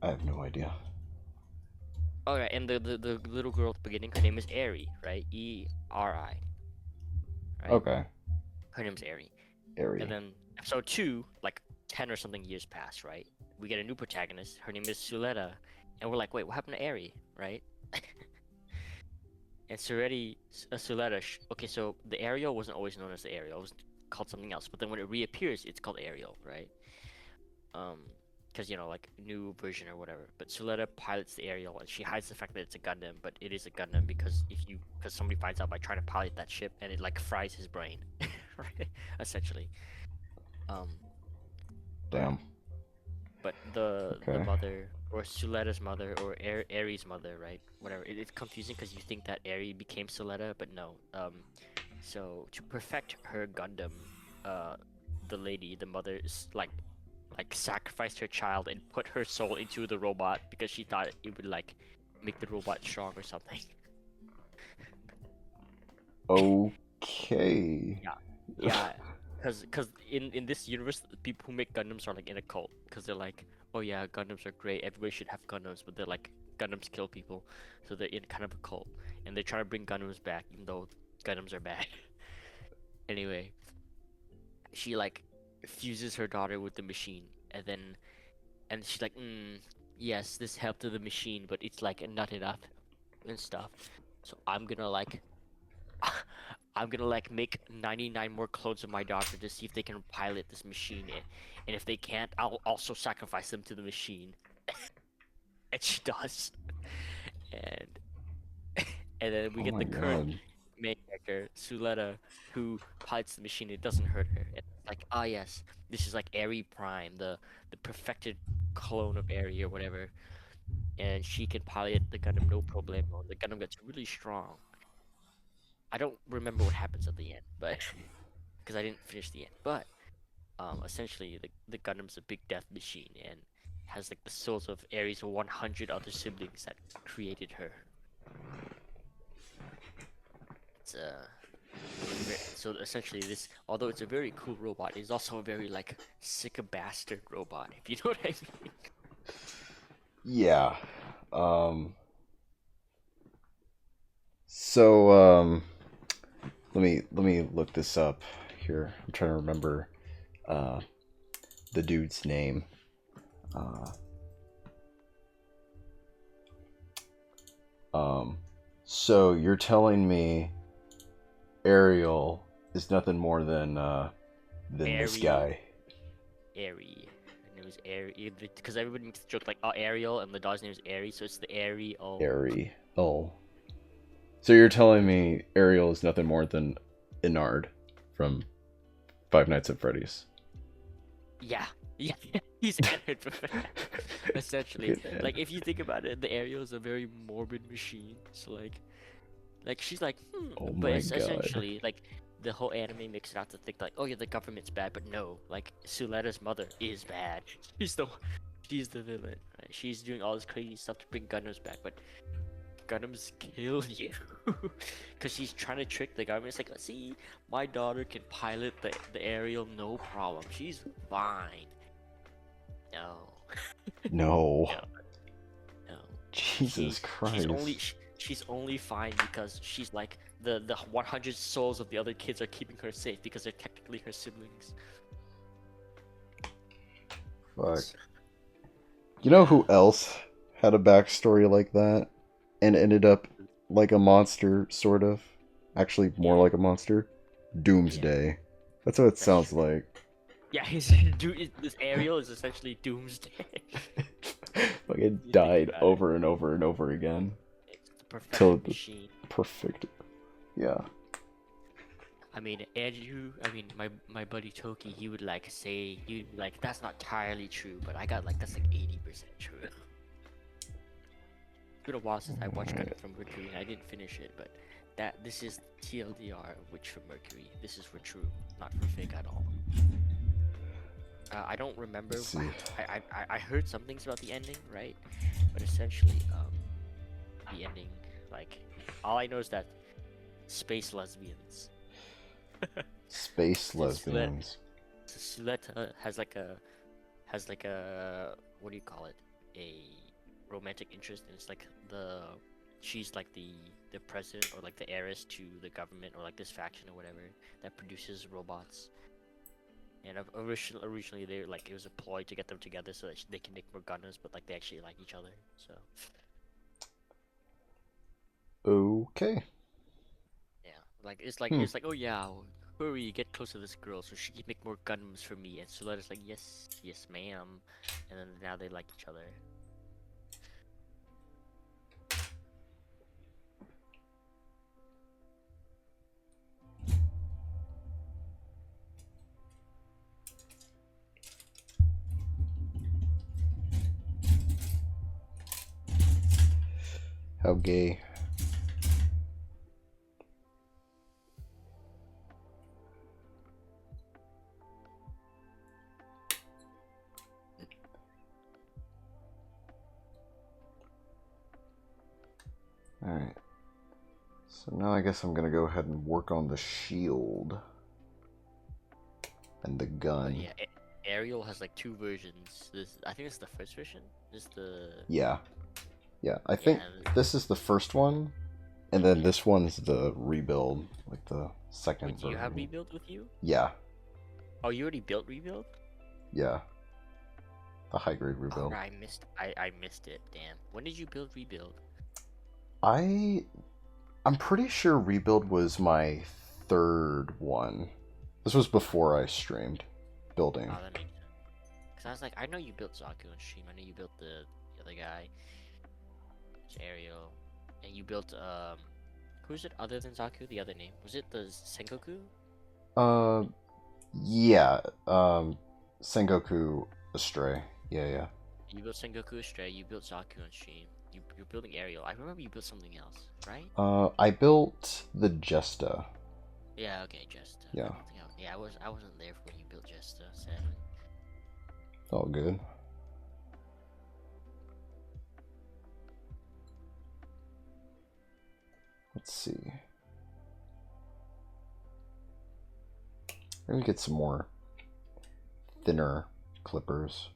I have no idea. All right, and the little girl at the beginning, her name is Eri, right? E-R-I. Right? Okay. Her name's Eri. Eri. And then episode 2, like 10 or something years pass, right? We get a new protagonist. Her name is Suletta, and we're like, wait, what happened to Eri, right? And Suletta. Okay, so the Ariel wasn't always known as the Ariel. It was called something else. But then when it reappears, it's called Ariel, right? Because like new version or whatever. But Suletta pilots the Ariel, and she hides the fact that it's a Gundam, but it is a Gundam because somebody finds out by trying to pilot that ship, and it like fries his brain, right? Essentially. Damn. But the mother, or Suletta's mother, or Eri's mother, right? Whatever. It's confusing because you think that Eri became Suletta, but no. So to perfect her Gundam, the mother is like like sacrificed her child and put her soul into the robot because she thought it would like make the robot strong or something. Okay. Yeah, yeah, because in this universe, the people who make Gundams are like in a cult because they're like, oh yeah, Gundams are great. Everybody should have Gundams, but they're like Gundams kill people, so they're in kind of a cult, and they're trying to bring Gundams back, even though Gundams are bad. Anyway, she like fuses her daughter with the machine, and she's like, yes, this helped to the machine, but it's like not enough and stuff. So I'm gonna like I'm gonna like make 99 more clones of my daughter to see if they can pilot this machine. And if they can't, I'll also sacrifice them to the machine. And she does. And and then we Oh get my the current god. main character, Suletta, who pilots the machine. It doesn't hurt her. And it's like, ah yes, this is like Eri Prime, the perfected clone of Eri or whatever. And she can pilot the Gundam no problemo. The Gundam gets really strong. I don't remember what happens at the end, but because I didn't finish the end. But essentially the Gundam's a big death machine and has like the souls of Ares' 100 other siblings that created her. It's so essentially this, although it's a very cool robot, it's also a very like sick a bastard robot, if you know what I mean. Yeah. Um. So let me look this up here. I'm trying to remember uh the dude's name. Uh. Um. So you're telling me Ariel is nothing more than this Airy, guy. Airy. And it was Airy because everybody makes the joke like, oh, Ariel, and the dog's name is Airy, so it's the Airy. Oh, Airy. Oh. So you're telling there's me Ariel is nothing more than Inard from Five Nights at Freddy's. yeah, yeah, he's Ant essentially. Okay. Like if you think about it, the Ariel is a very morbid machine. So like she's like, Oh but my it's god. essentially like the whole anime makes it out to think like, oh yeah, the government's bad, but no, like Suletta's mother is bad. She's the she's the villain. Right? She's doing all this crazy stuff to bring Gundams back, but Gundams kill you because she's trying to trick the government. It's like, see, my daughter can pilot the Ariel, no problem. She's fine. No, No. no, no. Jesus She's only Christ. she's only fine because she's like the 100 souls of the other kids are keeping her safe because they're technically her siblings. Fuck. S- You know Yeah. who else had a backstory like that and ended up like a monster, sort of? Actually, more Yeah. like a monster? Yeah. Doomsday. That's what it That's sounds true. like. Yeah, this Ariel is essentially Doomsday. Like it You think died about it. over and over and over again It's the till perfected the machine. perfect. Yeah. I mean, Andrew, I mean, my buddy Toki, he would like say, he would be like, that's not entirely true, but I got like, that's like 80% true. It's been a while since I watched Gundam from Mercury, and I didn't finish it, but this is TLDR of Witch from Mercury. This is for true, not for fake at all. I don't remember. Let's see. I heard some things about the ending, right? But essentially, the ending, like, all I know is that space lesbians. Space Since lesbians. Suletta has like a what do you call it? A romantic interest, and it's like she's like the president or like the heiress to the government or like this faction or whatever that produces robots. And originally they like it was a ploy to get them together so that they can make more Gundams, but like they actually like each other. So Okay. yeah, like Hmm. it's like oh yeah, hurry, get close to this girl so she can make more Gundams for me. And Suletta's like yes, yes, ma'am. And then now they like each other. How gay. So now I guess I'm gonna go ahead and work on the shield and the gun. Yeah, Ariel has like 2 versions. This, I think it's the first version. This is the Yeah. Yeah, I think this is the first one, and then this one's the rebuild, like the second Wait, do you have version. rebuild with you? Yeah, Oh, you already built rebuild? yeah. The high grade rebuild. Oh, I missed it. Damn. When did you build rebuild? I'm pretty sure rebuild was my third one. This was before I streamed building. Oh, that makes sense. Cause I was like, I know you built Zaku on stream. I know you built the other guy, it's Ariel, and you built who's it other than Zaku? The other name, was it the Sengoku? Yeah. Sengoku Astray. Yeah. You built Sengoku Astray. You built Zaku on stream. You're building Ariel. I remember you built something else, right? I built the Jesta. Yeah. Okay, Jesta. Yeah. I wasn't there when you built Jesta. Sadly. All good. Let's see. Maybe get some more thinner clippers.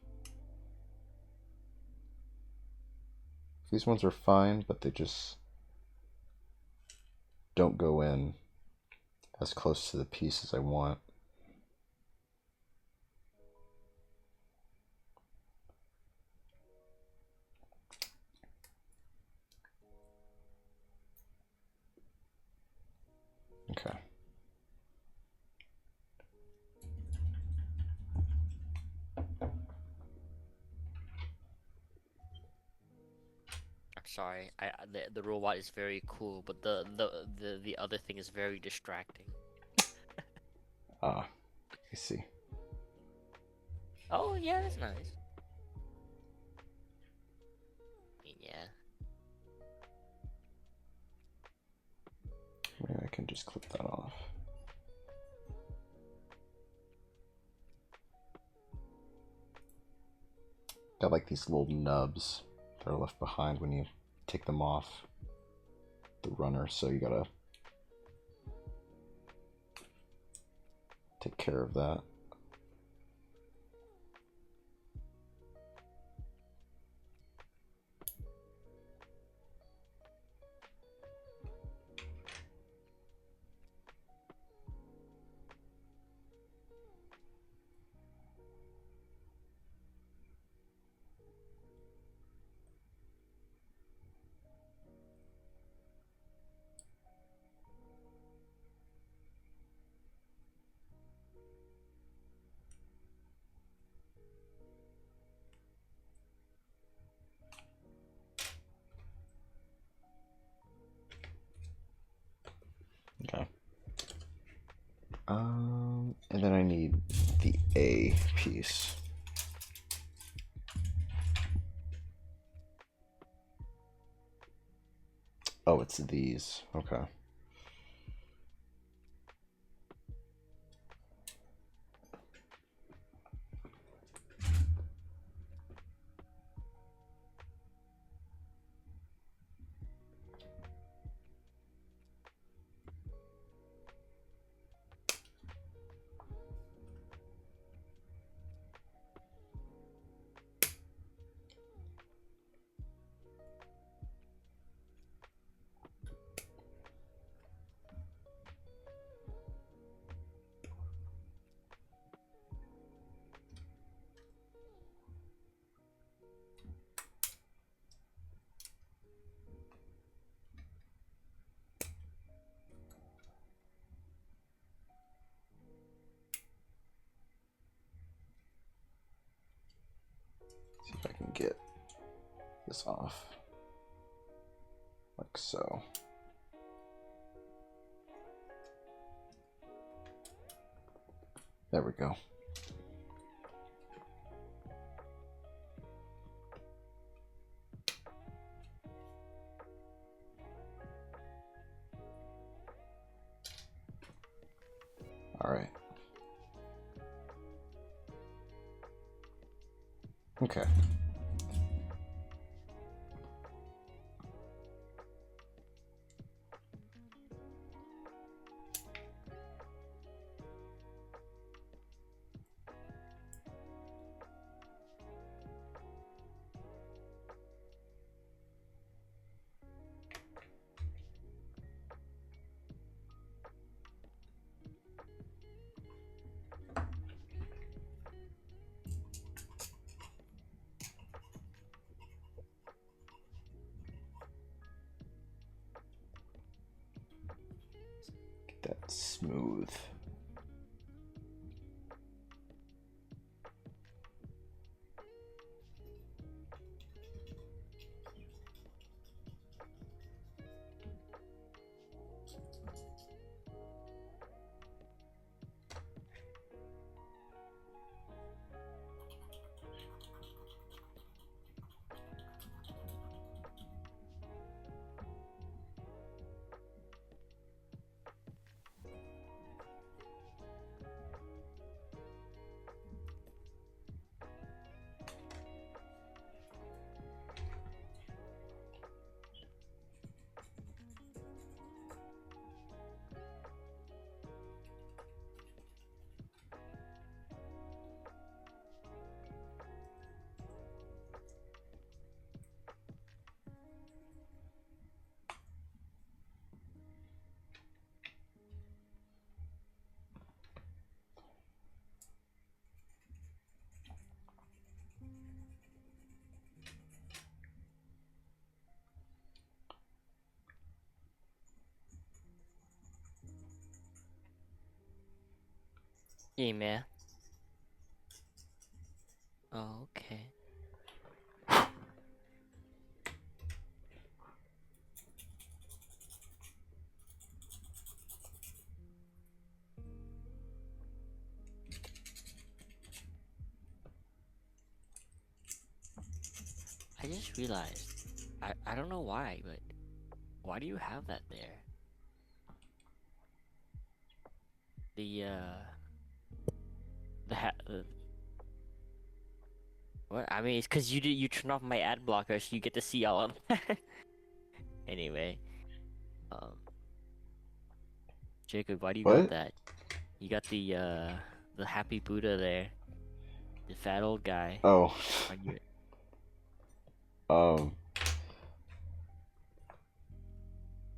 These ones are fine, but they just don't go in as close to the piece as I want. Okay. I'm sorry. The robot is very cool, but the other thing is very distracting. I see. Oh yeah, that's nice. Yeah. Maybe I can just clip that off. Got like these little nubs that are left behind when you take them off the runner, so you gotta take care of that. Okay. And then I need the A piece. Oh, it's these. Okay. See if I can get this off. Like so. There we go. All right. Okay. smooth. Yeah, man. Oh, okay. I just realized, I don't know why, but why do you have that there? The what? I mean, it's because you turn off my ad blocker, so you get to see all of that. Anyway, um, Jacob, why do you got What? that? You got the happy Buddha there, the fat old guy. Oh. On your...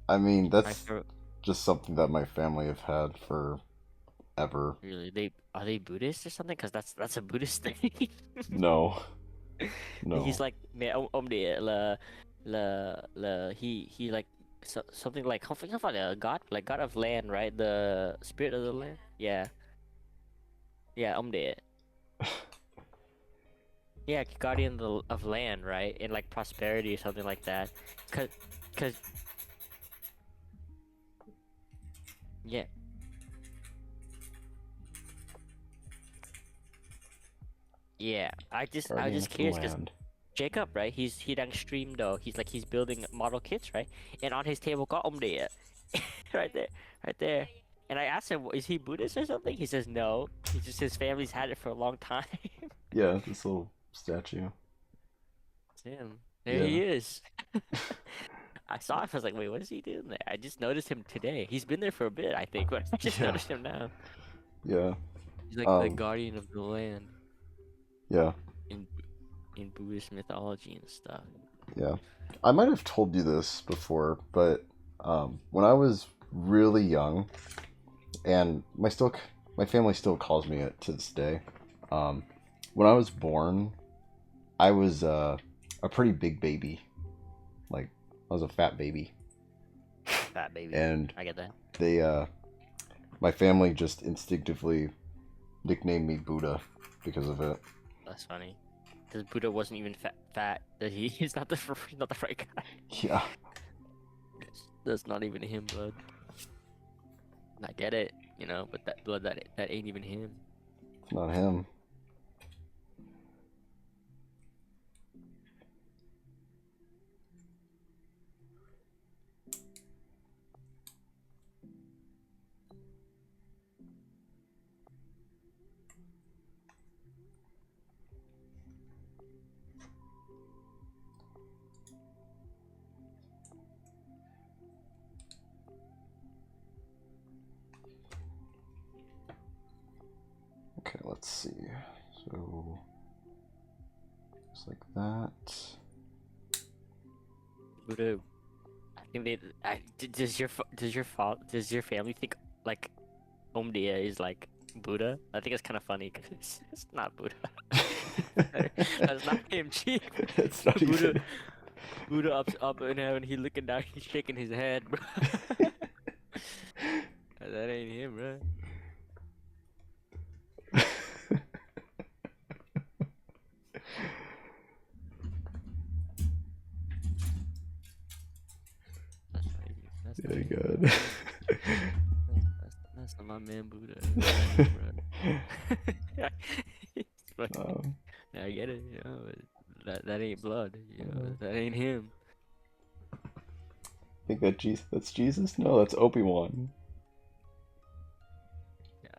I mean, My that's just something that my family have had forever. really, are they Buddhist or something? Because that's a Buddhist thing. No. He's No. like, mẹ ông địa là he like something like không phải a god, like god of land, right? The spirit of the land. Yeah. Yeah, ông địa. Yeah, guardian of land, right? And like prosperity or something like that. Cause yeah. Yeah, I was Guardian just of the curious because land. Jacob, right? He done stream though. He's building model kits, right? And on his table got ông địa, right there, right there. And I asked him, is he Buddhist or something? He says no. He just his family's had it for a long time. Yeah, this little statue. Damn, there Yeah. he is. I saw him. I was like, wait, what is he doing there? I just noticed him today. He's been there for a bit, I think, but I just Yeah. noticed him now. Yeah. He's like the guardian of the land Yeah. in Buddhist mythology and stuff. Yeah. I might have told you this before, but when I was really young, and my family still calls me it to this day. When I was born, I was a pretty big baby. Like, I was a fat baby. Fat baby. And I get that. they my family just instinctively nicknamed me Buddha because of it. That's funny. Because Buddha wasn't even fat. That he's not the right guy. Yeah. That's not even him, blood. I get it, you know, but that blood that ain't even him. It's not him. Okay, let's see. So, just like that. Buddha, I think does your family think like Omdia is like Buddha? I think it's kind of funny because it's not Buddha. That's not him, chief. It's not Buddha, even. Buddha up in heaven. He looking down. He's shaking his head, bro. that ain't him, bro. That's not even. That's not Yeah, even. good. That's not my man Buddha. That's not him, bro. It's like, Um, I get it, you know, but that ain't blood, you know, that ain't him. I think that's Jesus? No, that's Obi-Wan. Yeah,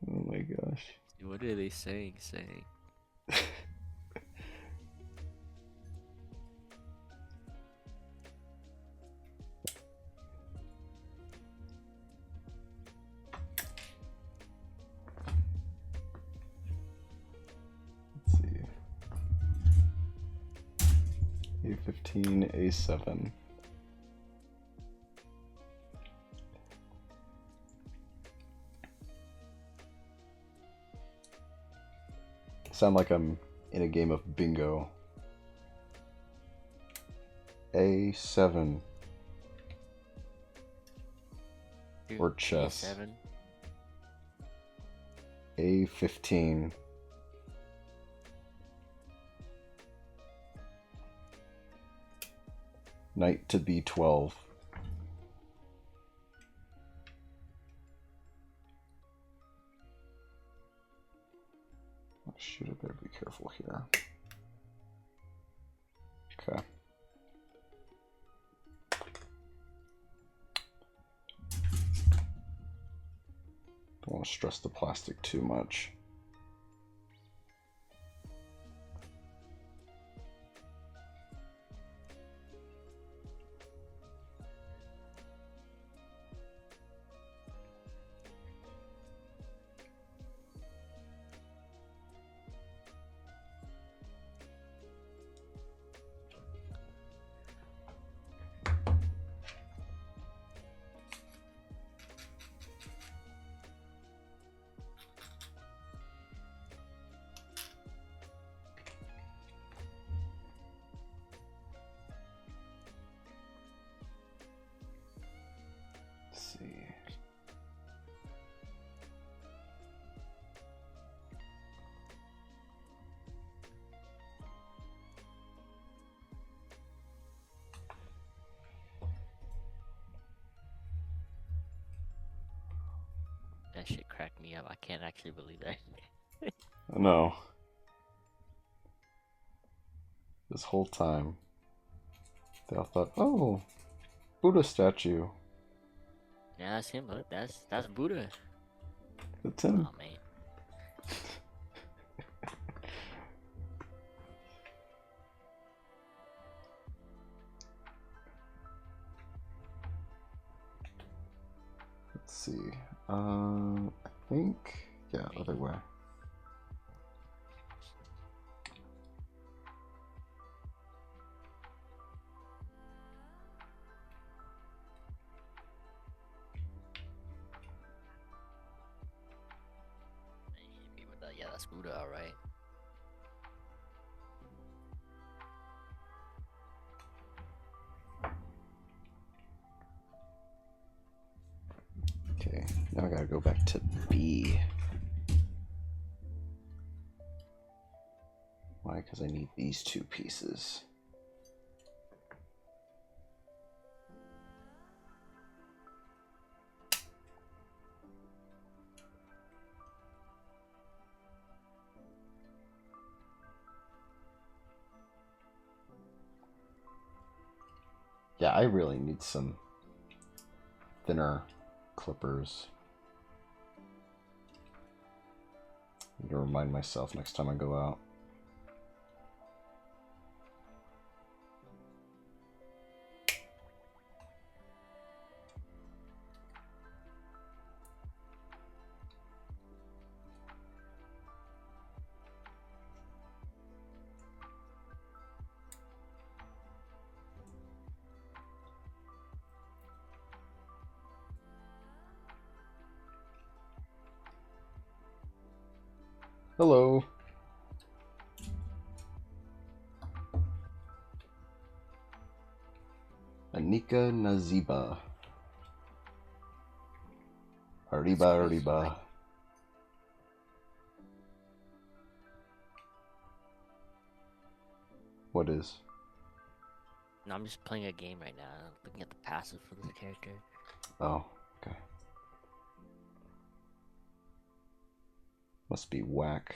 Oh my gosh. what are they saying? Let's see. A15, A7. Sound like I'm in a game of bingo. A7. Or chess. A7. A15. Knight to B12. Oh, shoot, I better be careful here. Okay. Don't want to stress the plastic too much. Let's see. That shit cracked me up. I can't actually believe that. No. This whole time, they all thought, oh, Buddha statue. Yeah, that's him. Look, that's Buddha. That's him. Oh man. Let's see. I think, yeah, other way. Me with that. Yeah, that's Buddha. All right. Okay, now I gotta go back to B. Why? Because I need these two pieces. Yeah, I really need some thinner clippers. I need to remind myself next time I go out. Hello. Anika Naziba. Arriba, arriba. What is? No, I'm just playing a game right now, looking at the passive for the character. Oh, okay. Must be whack.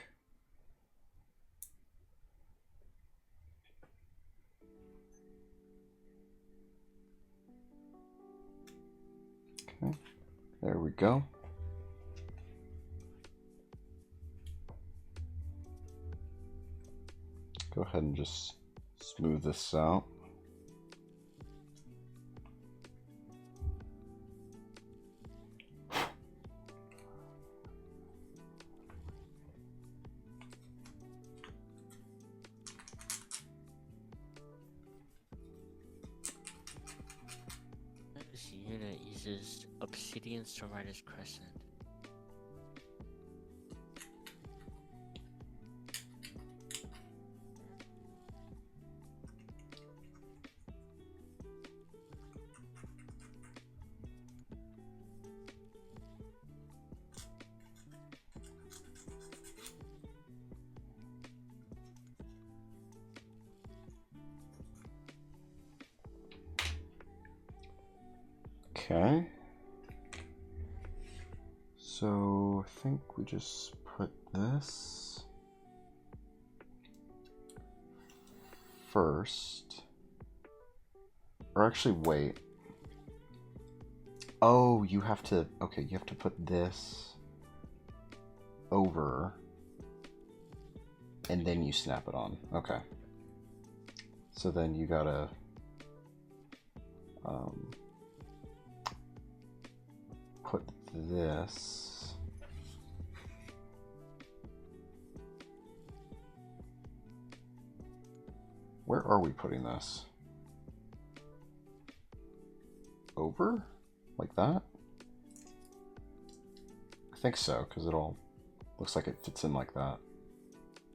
Okay, there we go. Go ahead and just smooth this out. This unit uses Obsidian Stormrider's Crescent. Okay. So I think we just put this first. Or actually, wait. Oh, you have to, okay, you have to put this over and then you snap it on. Okay. So then you gotta put this where are we putting this? Over? Like that? I think so, because it all looks like it fits in like that.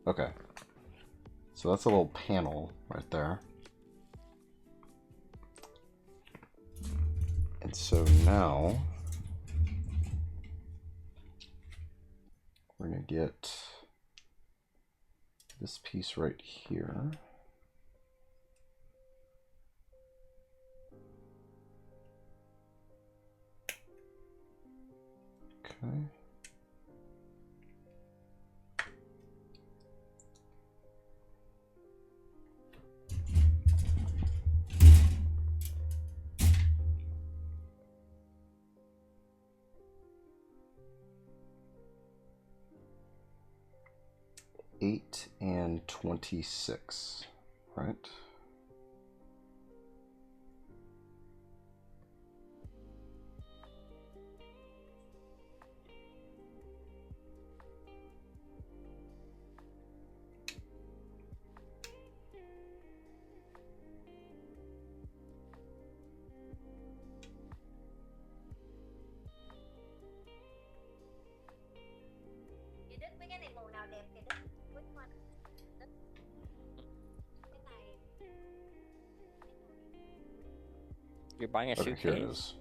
Okay. So that's a little panel right there. And so now we're going to get this piece right here. Okay. $8 and $26, right? You're buying a Okay, suitcase? here it is.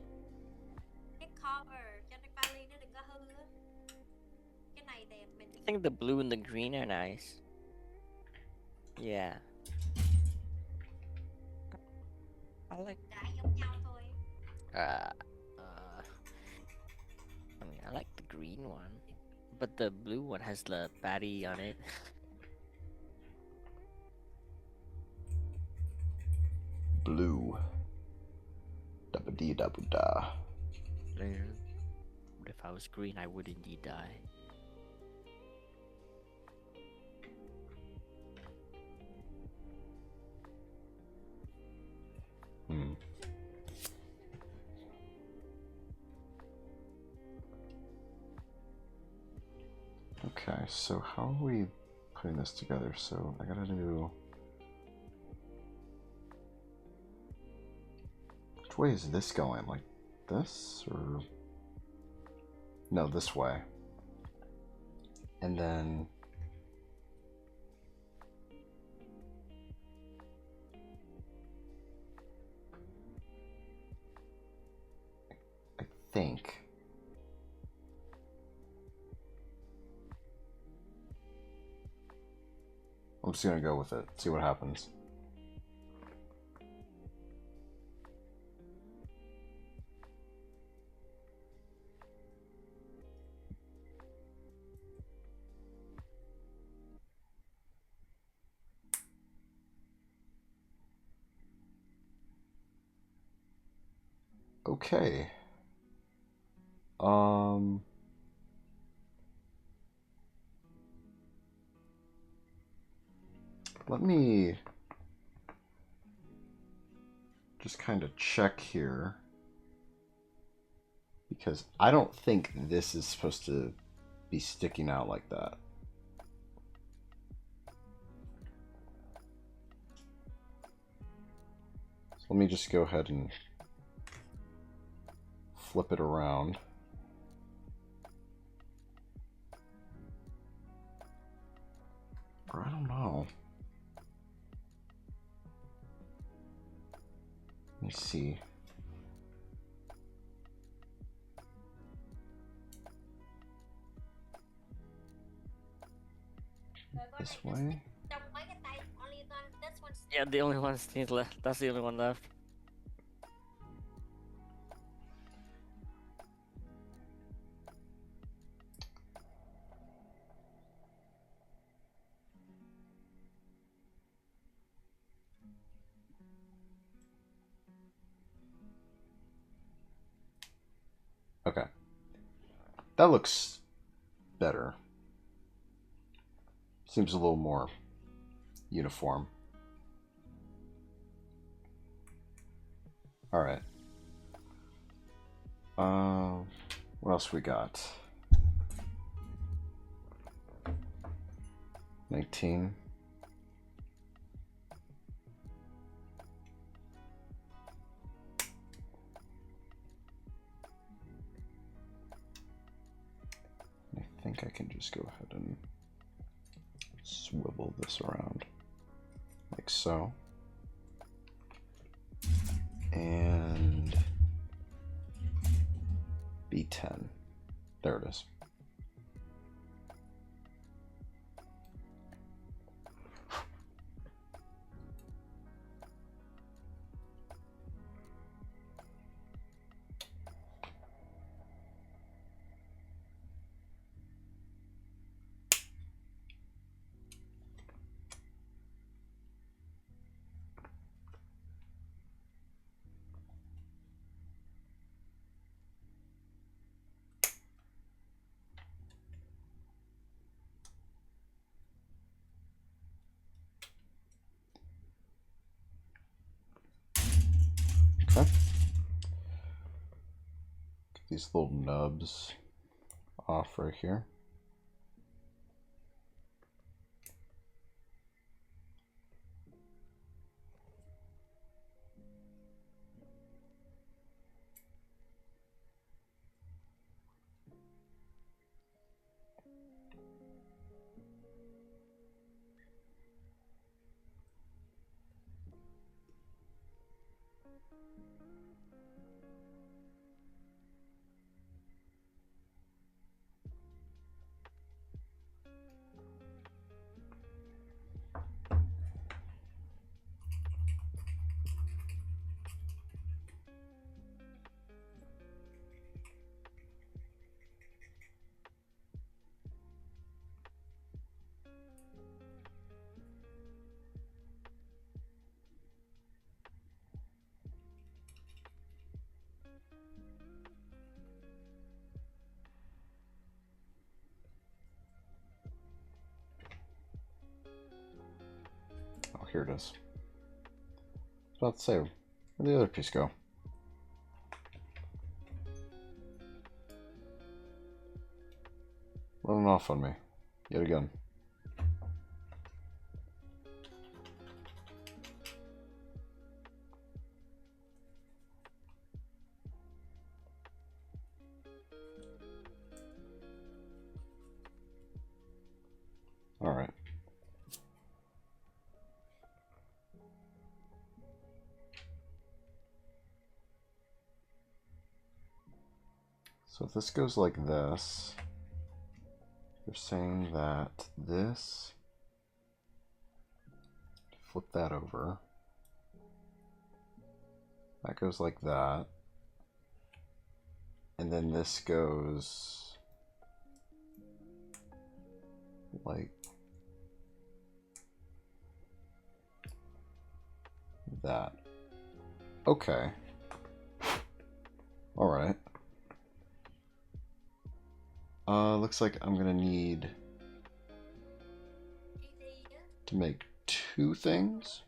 I think the blue and the green are nice. Yeah. I like. I mean, I like the green one, but the blue one has the baddie on it. Blue. Dabba-dee dabba-da. But if I was green, I would indeed die. Okay, so how are we putting this together? So I gotta do... Which way is this going? Like this, or... No, this way. And then... I think I'm just gonna go with it, see what happens. Okay. Let me just kind of check here, because I don't think this is supposed to be sticking out like that. So let me just go ahead and flip it around. Or I don't know. Let me see. This way? Yeah, the only one still left. That's the only one left. Okay. That looks better. Seems a little more uniform. Alright. What else we got? 19. I think I can just go ahead and swivel this around like so. And B10. There it is. Okay. Get these little nubs off right here. Oh, here it is. I was about to say, where'd the other piece go? Running off on me, yet again. All right. So if this goes like this, they're saying that this flip that over. That goes like that. And then this goes like that. Okay. Alright. Looks like I'm gonna need to make 2 things.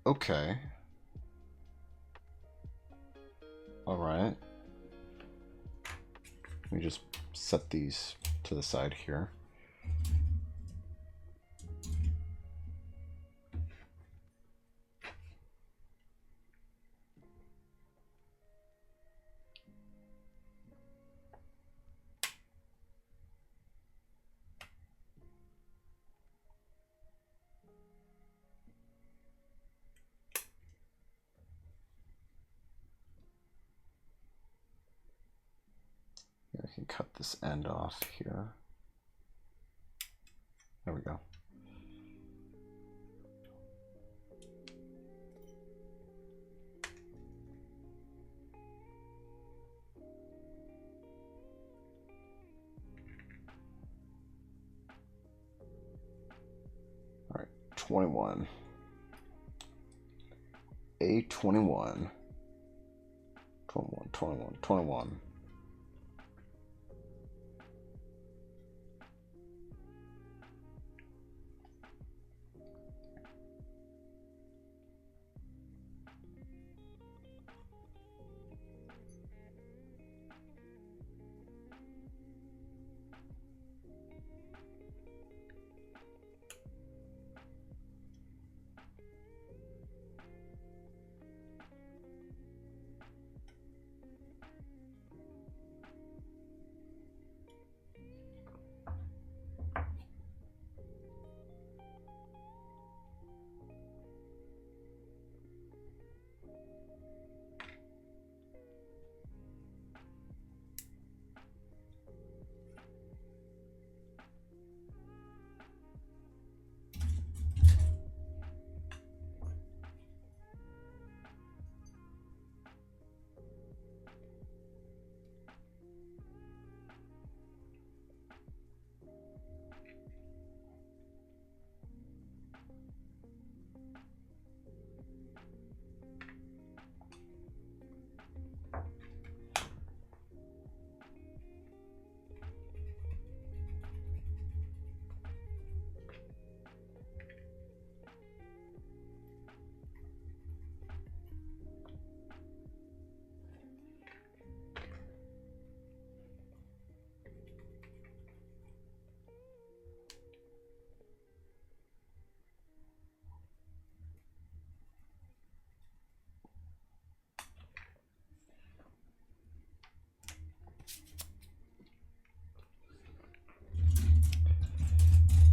Okay. Alright. Let me just set these to the side here. I can cut this end off here. There we go. All right, 21. A21. 21, 21, 21.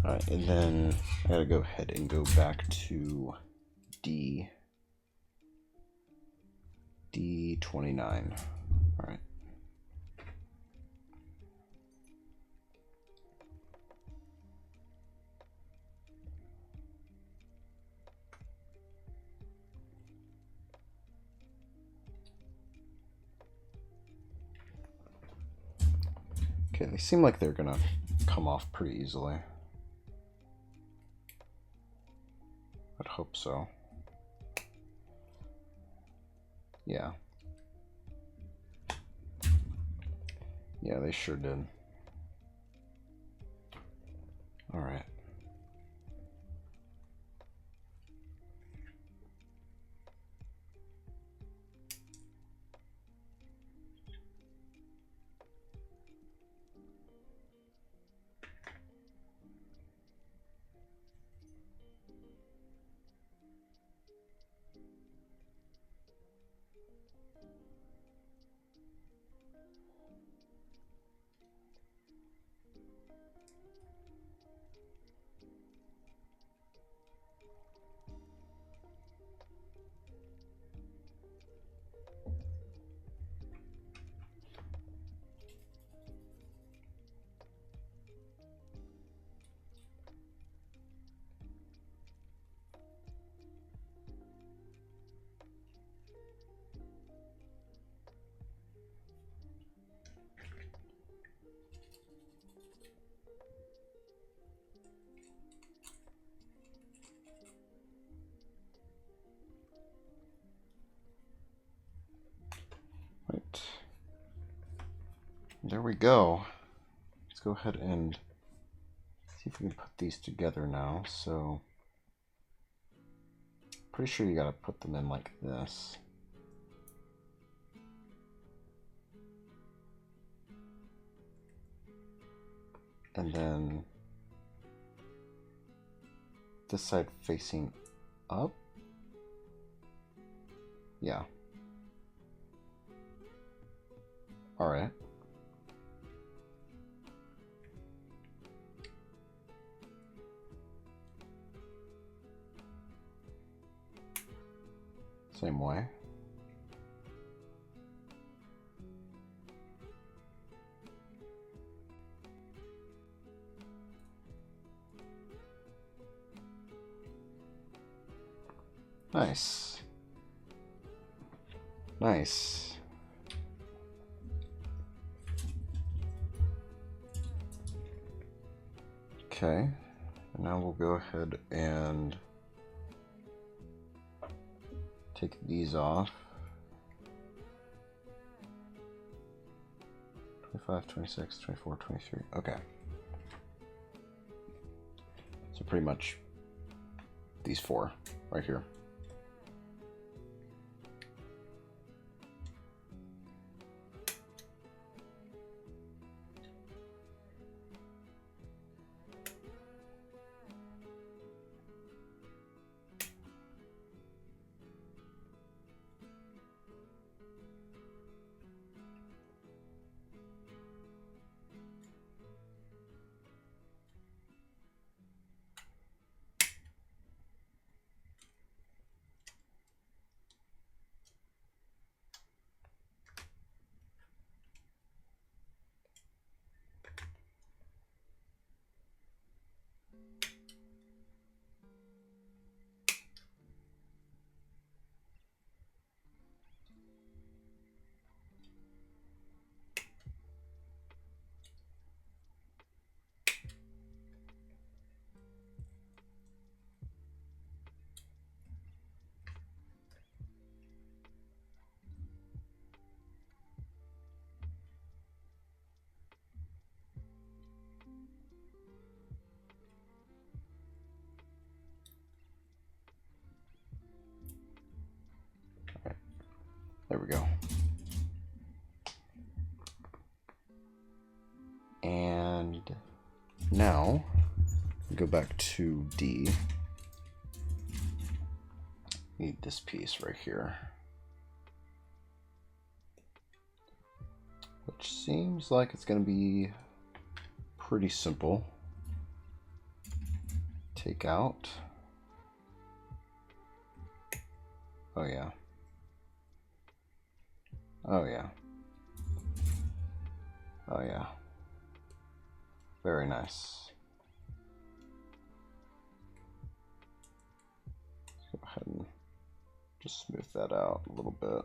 Alright, and then I gotta go ahead and go back to D29. Alright. Okay, they seem like they're gonna come off pretty easily. I'd hope so. Yeah. Yeah, they sure did. All right. there we go. Let's go ahead and see if we can put these together now. So, pretty sure you gotta put them in like this. And then this side facing up. Yeah. All right. Same way. Nice. Nice. Okay, and now we'll go ahead and take these off. 25, 26, 24, 23. Okay. So pretty much these four right here. There we go. And now go back to D. Need this piece right here, which seems like it's going to be pretty simple. Take out. Oh yeah. Oh yeah. Oh yeah. Very nice. Let's go ahead and just smooth that out a little bit.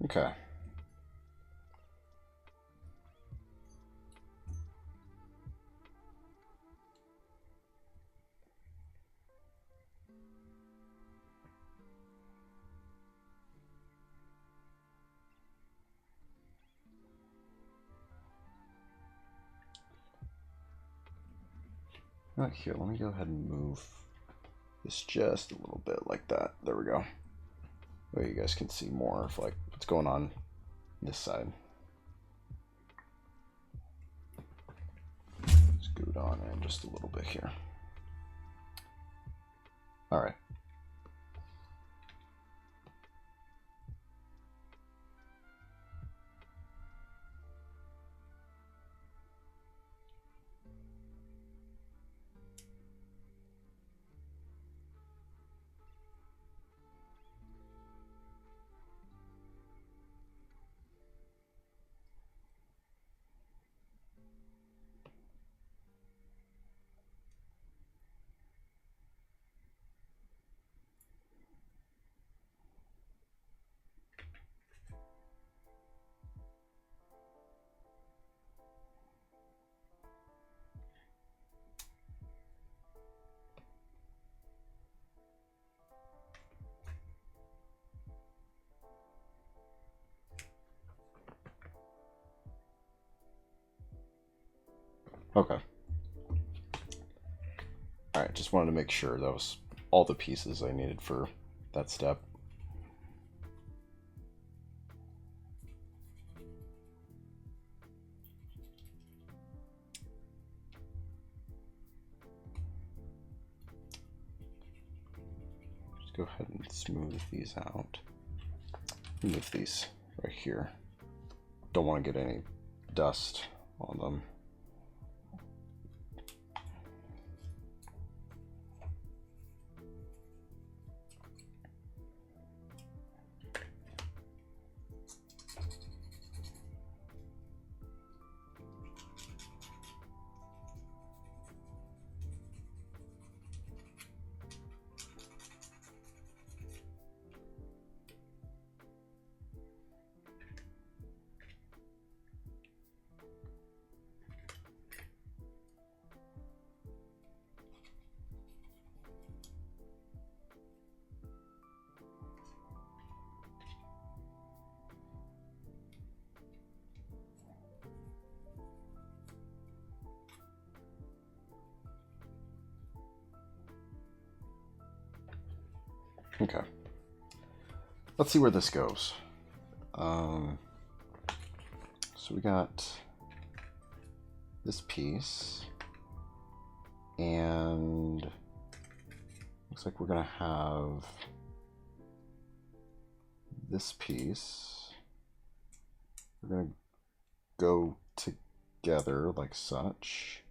Okay. Right here, let me go ahead and move this just a little bit like that. There we go. Where you guys can see more of like what's going on this side. Scoot on in just a little bit here. All right. Okay. Alright, just wanted to make sure that was all the pieces I needed for that step. Just go ahead and smooth these out. Move these right here. Don't want to get any dust on them. Okay. Let's see where this goes. So we got this piece, and looks like we're gonna have this piece. We're gonna go together like such,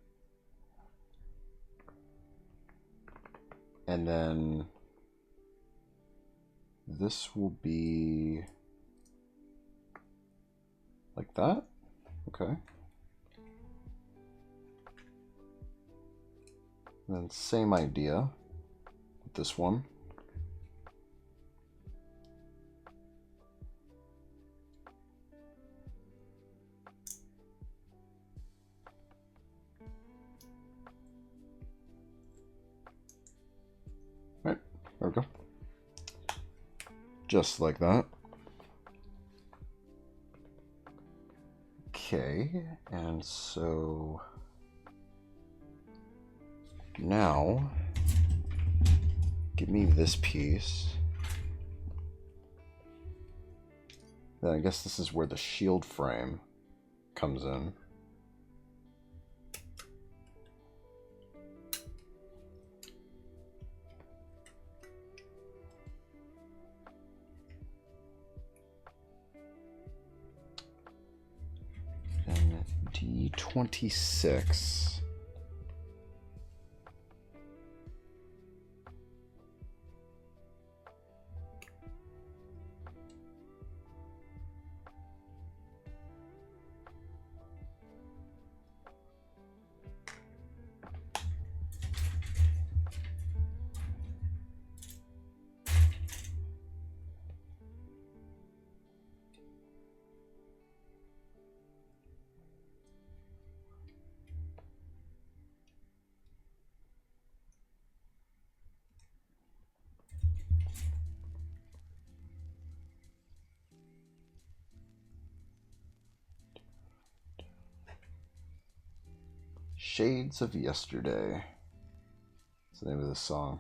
and then this will be like that. Okay. And then same idea with this one. Right, there we go. Just like that. Okay, and so now give me this piece. Then I guess this is where the shield frame comes in. Then D26. Shades of Yesterday. That's the name of this song.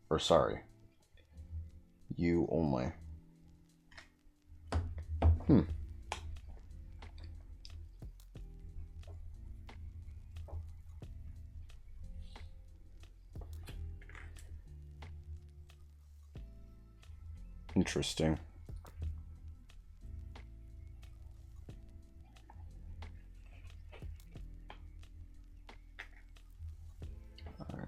Or sorry. You Only. Interesting. Alright.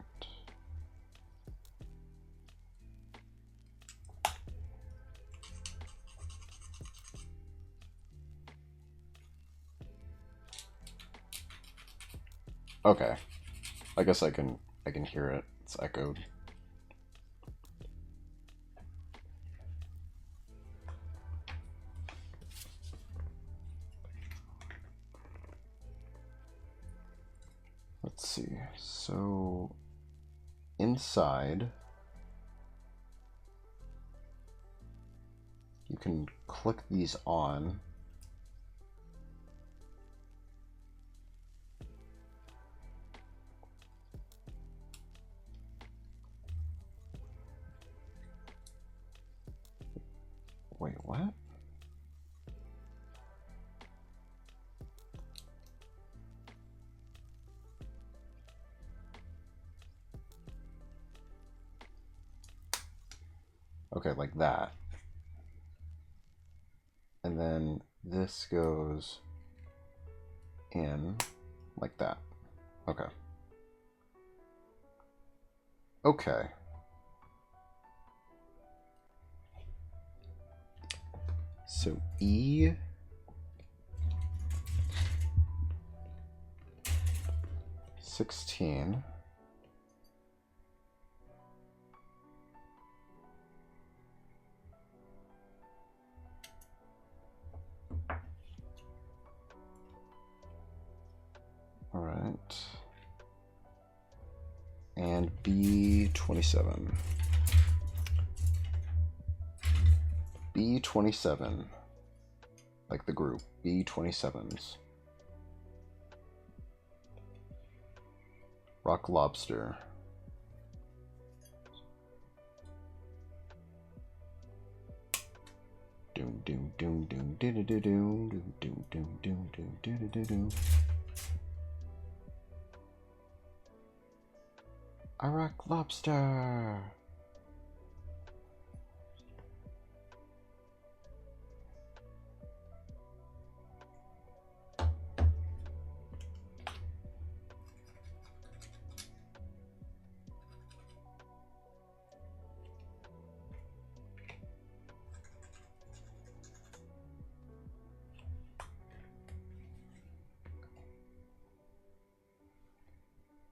Okay. I guess I can hear it. It's echoed. Let's see. So inside you can click these on, Okay, like that. And then this goes in like that. Okay. Okay. So E 16. All right. And B27. B27. Like the group. B27s. Rock lobster. Doom doom doom doom doo doo doo doom doom doom doom doom doo doo doo doo. A rock lobster.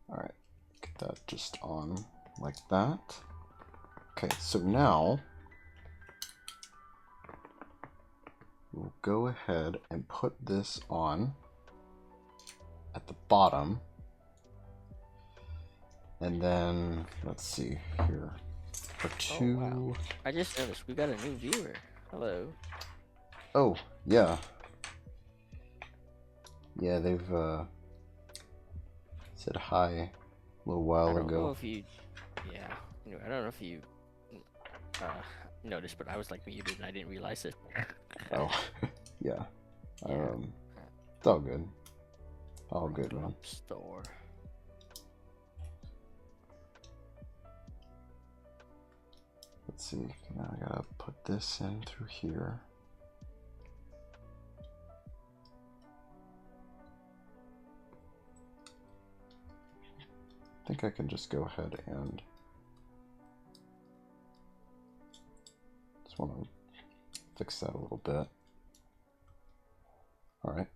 Alright, get that just on like that. Okay, so now we'll go ahead and put this on at the bottom. And then, let's see here. For two... Oh, wow. I just noticed we got a new viewer. Hello. Oh, yeah. Yeah, they've said hi a little while ago. I don't know if you... Yeah. I don't know if you noticed, but I was like muted and I didn't realize it. Oh, yeah. Yeah. It's all good. All good, man. Store. Let's see. Now I gotta put this in through here. I think I can just go ahead and just want to fix that a little bit. All right.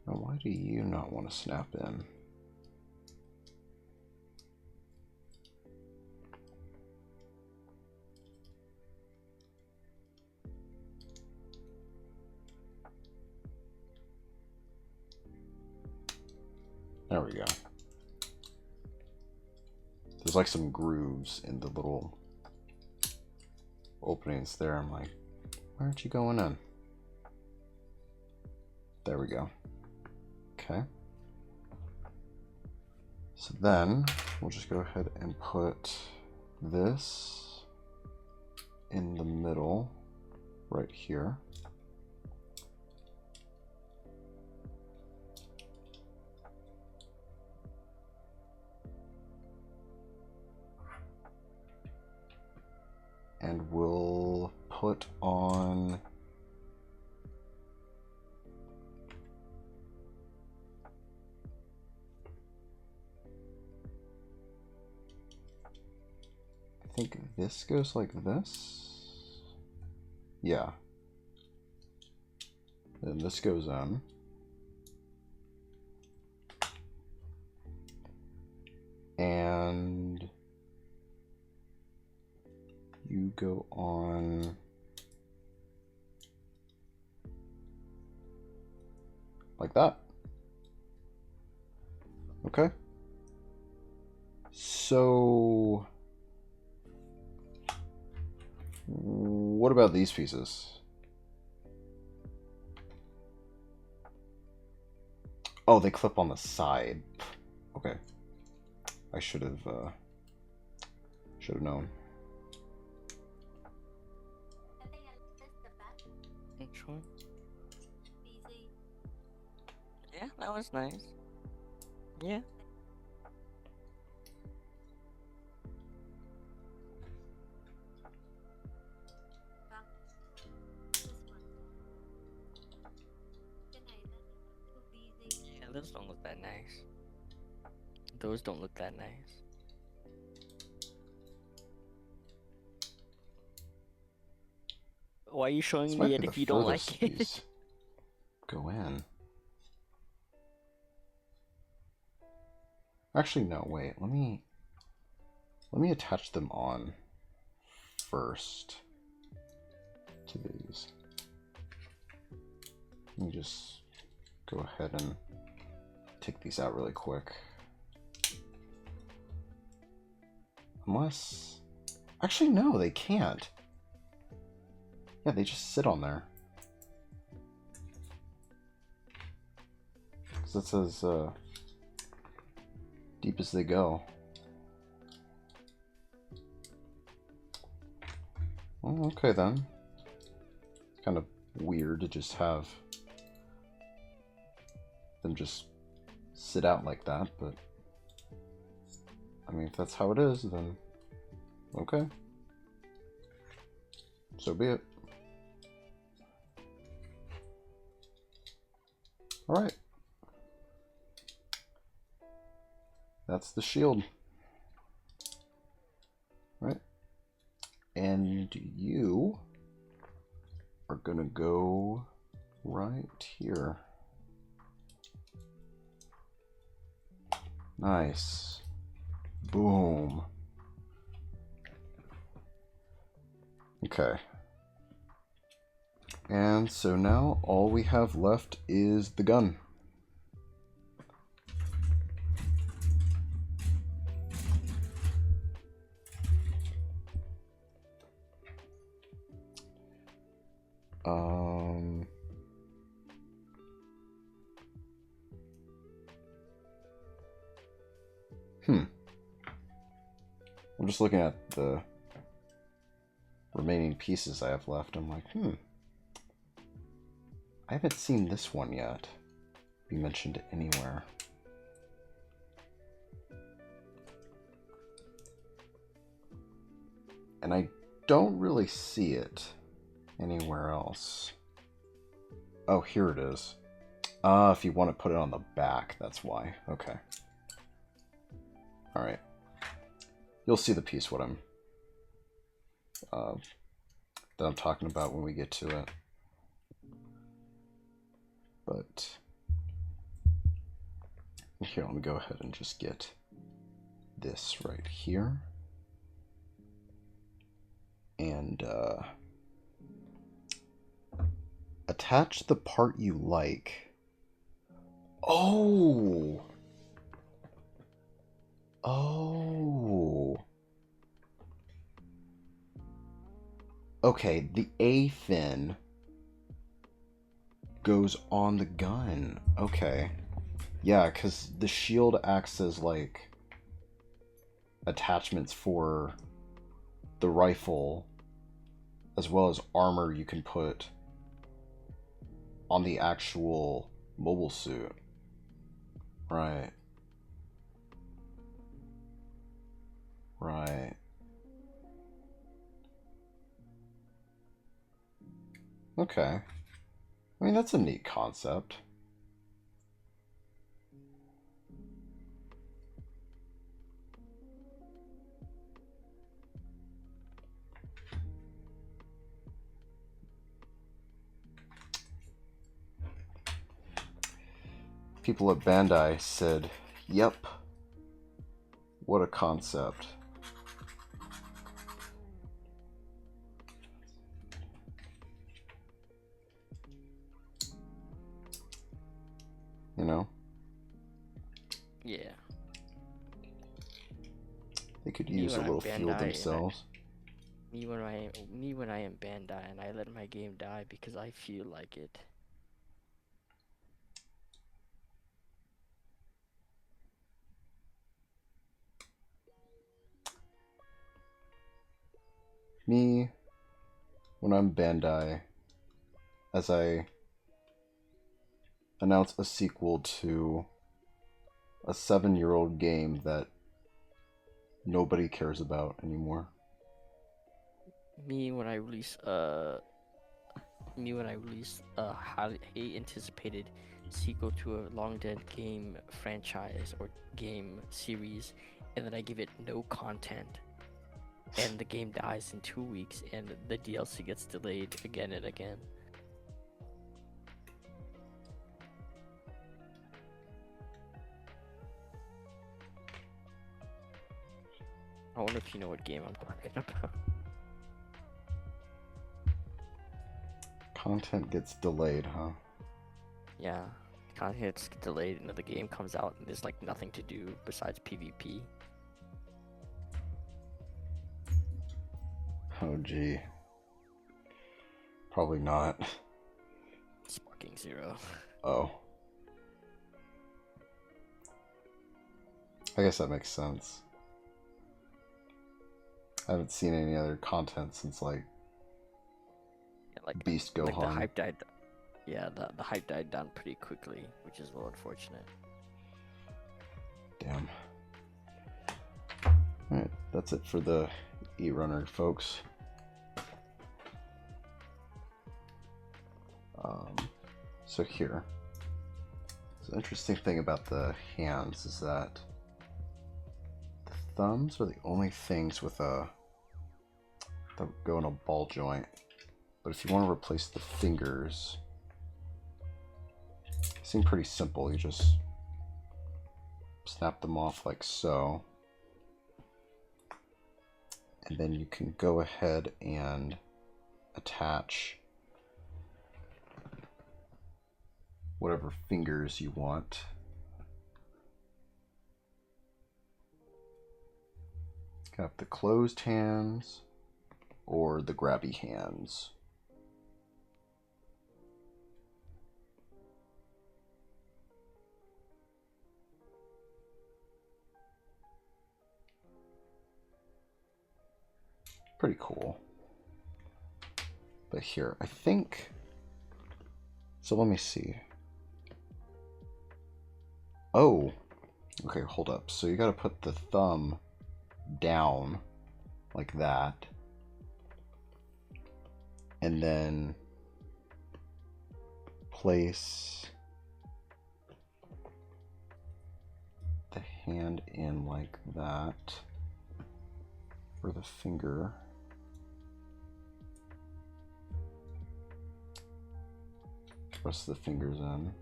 Now, why do you not want to snap in? There we go. There's like some grooves in the little openings there. I'm like, why aren't you going in? There we go. Okay. So then we'll just go ahead and put this in the middle right here. And we'll put on I think this goes like this. Yeah. And this goes in. And you go on like that. Okay. So what about these pieces? Oh, they clip on the side. Okay. I should have known. one? Yeah, that was nice. Yeah. Yeah, those don't look that nice. Those don't look that nice. Why are you showing This me might it be the if you don't furthest like it? these go in. Actually, no, wait. Let me attach them on first to these. Let me just go ahead and take these out really quick. Unless... Actually, no, they can't. Yeah, they just sit on there. Because it says, deep as they go. Well, okay then. It's kind of weird to just have them just sit out like that, but I mean, if that's how it is, then okay. So be it. Alright. That's the shield. Right. And you are gonna go right here. Nice. Boom. Okay. And so now all we have left is the gun. I'm just looking at the remaining pieces I have left. I'm like, I haven't seen this one yet be mentioned anywhere. And I don't really see it anywhere else. Oh, here it is. If you want to put it on the back, that's why. Okay. Alright. You'll see the piece what I'm that I'm talking about when we get to it. But here, let me go ahead and just get this right here. And attach the part you like. Oh! Oh! Okay, the A fin goes on the gun. Okay. Yeah, because the shield acts as, like, attachments for the rifle, as well as armor you can put on the actual mobile suit. Right. Right. Okay. I mean, that's a neat concept. People at Bandai said, yep, what a concept. You know? Yeah. They could use a little feel themselves. Me when I am Bandai and I let my game die because I feel like it. Me, when I'm Bandai, as I announce a sequel to a 7-year-old game that nobody cares about anymore. Me when I release a highly anticipated sequel to a long dead game franchise or game series, and then I give it no content, and the game dies in 2 weeks, and the DLC gets delayed again and again. I wonder if you know what game I'm talking about. Content gets delayed, huh? Yeah, content gets delayed and the game comes out and there's like nothing to do besides PvP. Oh, gee. Probably not. Sparking Zero. Oh. I guess that makes sense. I haven't seen any other content since, like, Yeah, like Beast Gohan. like the hype died. Yeah, the hype died down pretty quickly, which is a little unfortunate. Damn. Alright, that's it for the E-Runner, folks. So here, the interesting thing about the hands is that the thumbs are the only things with that go in a ball joint. But if you want to replace the fingers, they seem pretty simple. You just snap them off like so. And then you can go ahead and attach whatever fingers you want. Got the closed hands or the grabby hands. Pretty cool. But here, I think, so let me see. Oh, okay, hold up. So you gotta put the thumb down like that. And then place the hand in like that for the finger. Press the fingers in.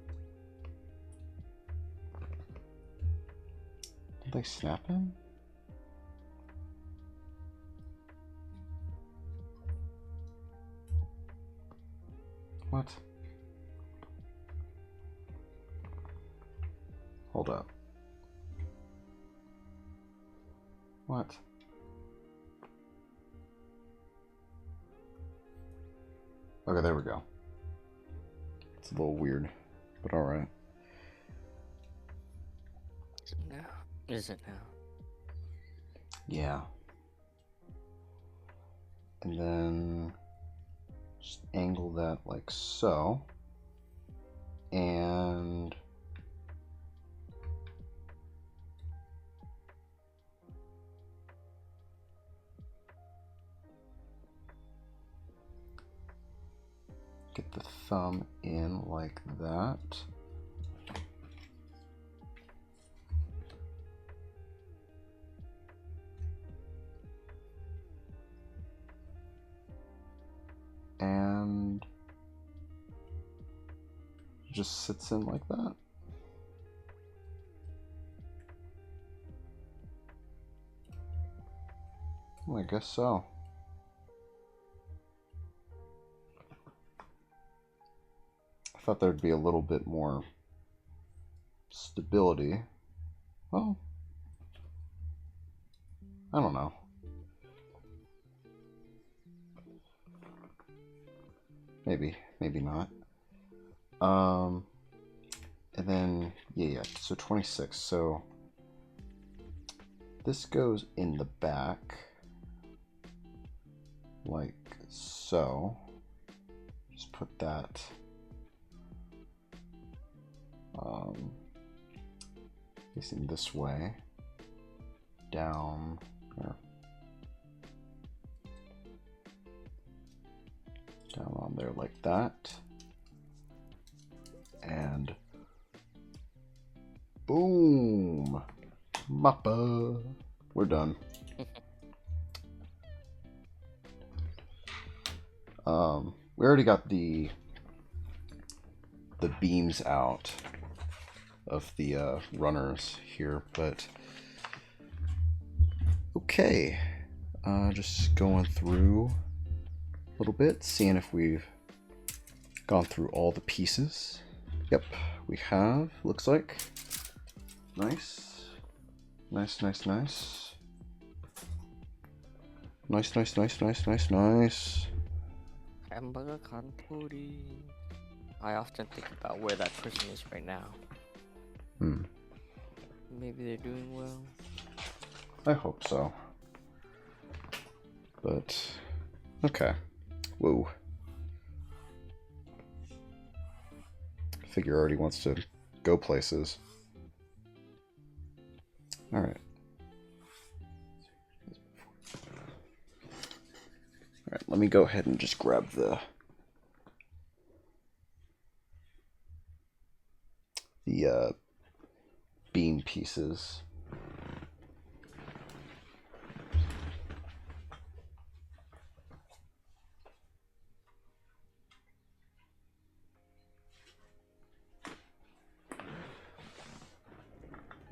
Did they snap in? What? Hold up. What? Okay, there we go. It's a little weird, but alright. No, is it now? Yeah. And then just angle that like so. And get the thumb in like that. And it just sits in like that. Well, I guess so. I thought there'd be a little bit more stability. Well, I don't know. Maybe, maybe not. And then, yeah, so 26. So this goes in the back like so. Just put that facing this way, down here, down on there like that, and boom, mappa, we're done. We already got the beams out of the runners here, but okay, just going through a little bit, seeing if we've gone through all the pieces. Yep, we have, looks like. Nice. Nice, nice, nice. Nice, nice, nice, nice, nice, nice. Hamburger Kantori. I often think about where that person is right now. Maybe they're doing well. I hope so. But, okay. Whoa. Figure already wants to go places. Alright. Alright, let me go ahead and just grab the beam pieces.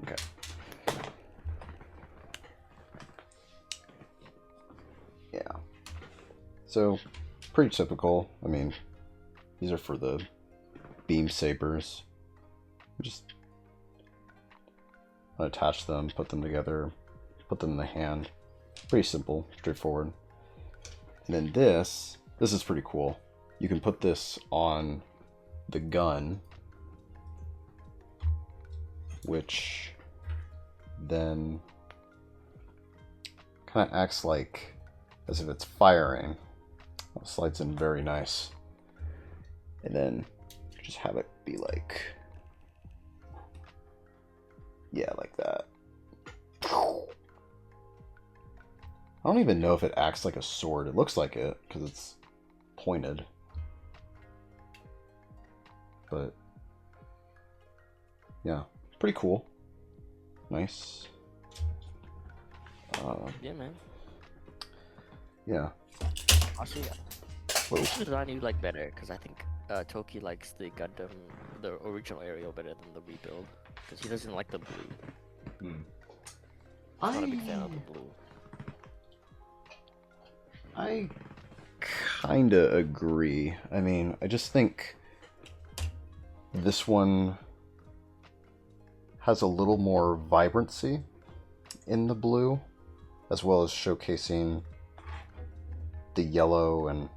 Okay. Yeah. So, pretty typical. I mean, these are for the beam sabers. Just attach them, put them together, put them in the hand. Pretty simple, straightforward. And then this is pretty cool. You can put this on the gun, which then kind of acts like as if it's firing. It slides in very nice. And then just have it be like, yeah, like that. I don't even know if it acts like a sword. It looks like it because it's pointed. But yeah, pretty cool. Nice. Yeah, man. Yeah. Actually, Whoa. which design do you like better? Because I think Toki likes the Gundam, the original Ariel, better than the rebuild. Because he doesn't like the blue. I'm not a big fan of the blue. I kinda agree. I mean, I just think this one has a little more vibrancy in the blue, as well as showcasing the yellow and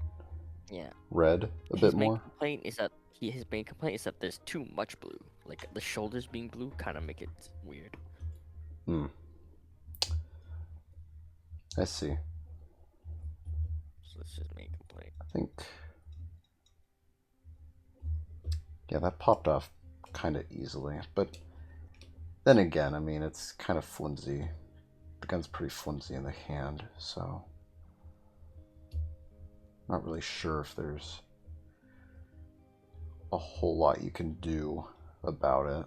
red a bit more. His main complaint is that there's too much blue. Like the shoulders being blue kind of make it weird. I see. So that's just main complaint. I think, yeah, that popped off kind of easily, but then again, I mean, it's kind of flimsy. The gun's pretty flimsy in the hand, so not really sure if there's a whole lot you can do about it.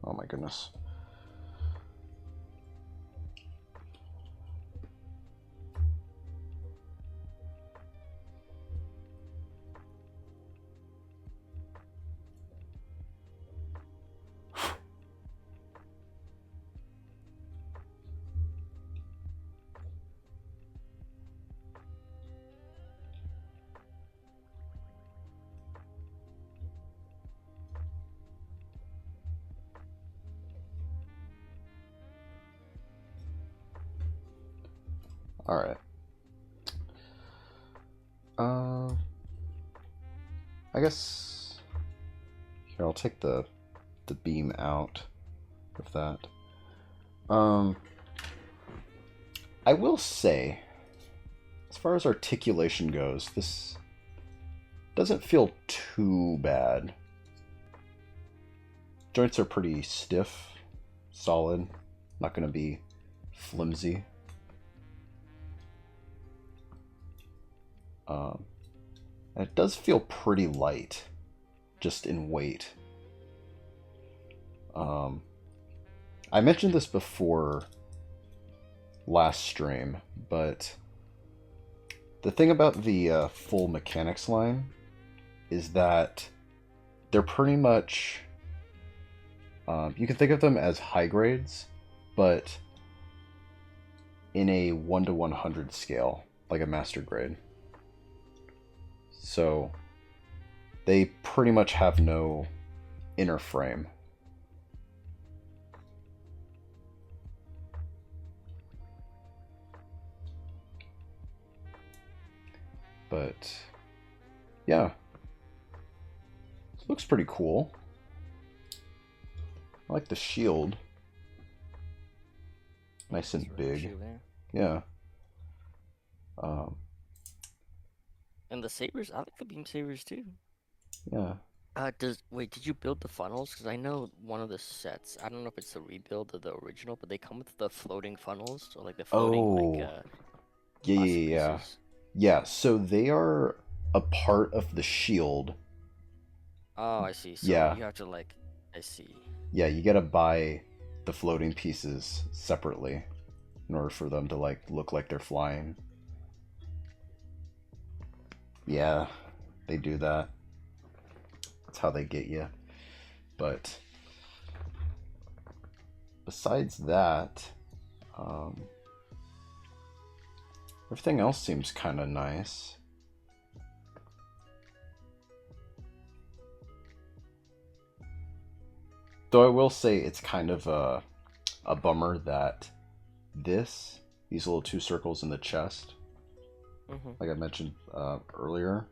Oh my goodness. All right. I guess here I'll take the the beam out of that. I will say, as far as articulation goes, this doesn't feel too bad. Joints are pretty stiff, solid, not going to be flimsy. And it does feel pretty light, just in weight. I mentioned this before last stream, but the thing about the full mechanics line is that they're pretty much, you can think of them as high grades, but in a 1 to 100 scale, like a master grade. So they pretty much have no inner frame. But yeah, it looks pretty cool. I like the shield. Nice and big. Yeah. And the sabers, I like the beam sabers too. Yeah. Did you build the funnels? Because I know one of the sets, I don't know if it's the rebuild or the original, but they come with the floating funnels, or like the floating Yeah. Yeah, so they are a part of the shield. Oh, I see. So Yeah. you have to I see. Yeah, you gotta buy the floating pieces separately in order for them to look like they're flying. Yeah, they do that. That's how they get you. But besides that, everything else seems kind of nice. Though I will say it's kind of a bummer that these little 2 circles in the chest, like I mentioned earlier,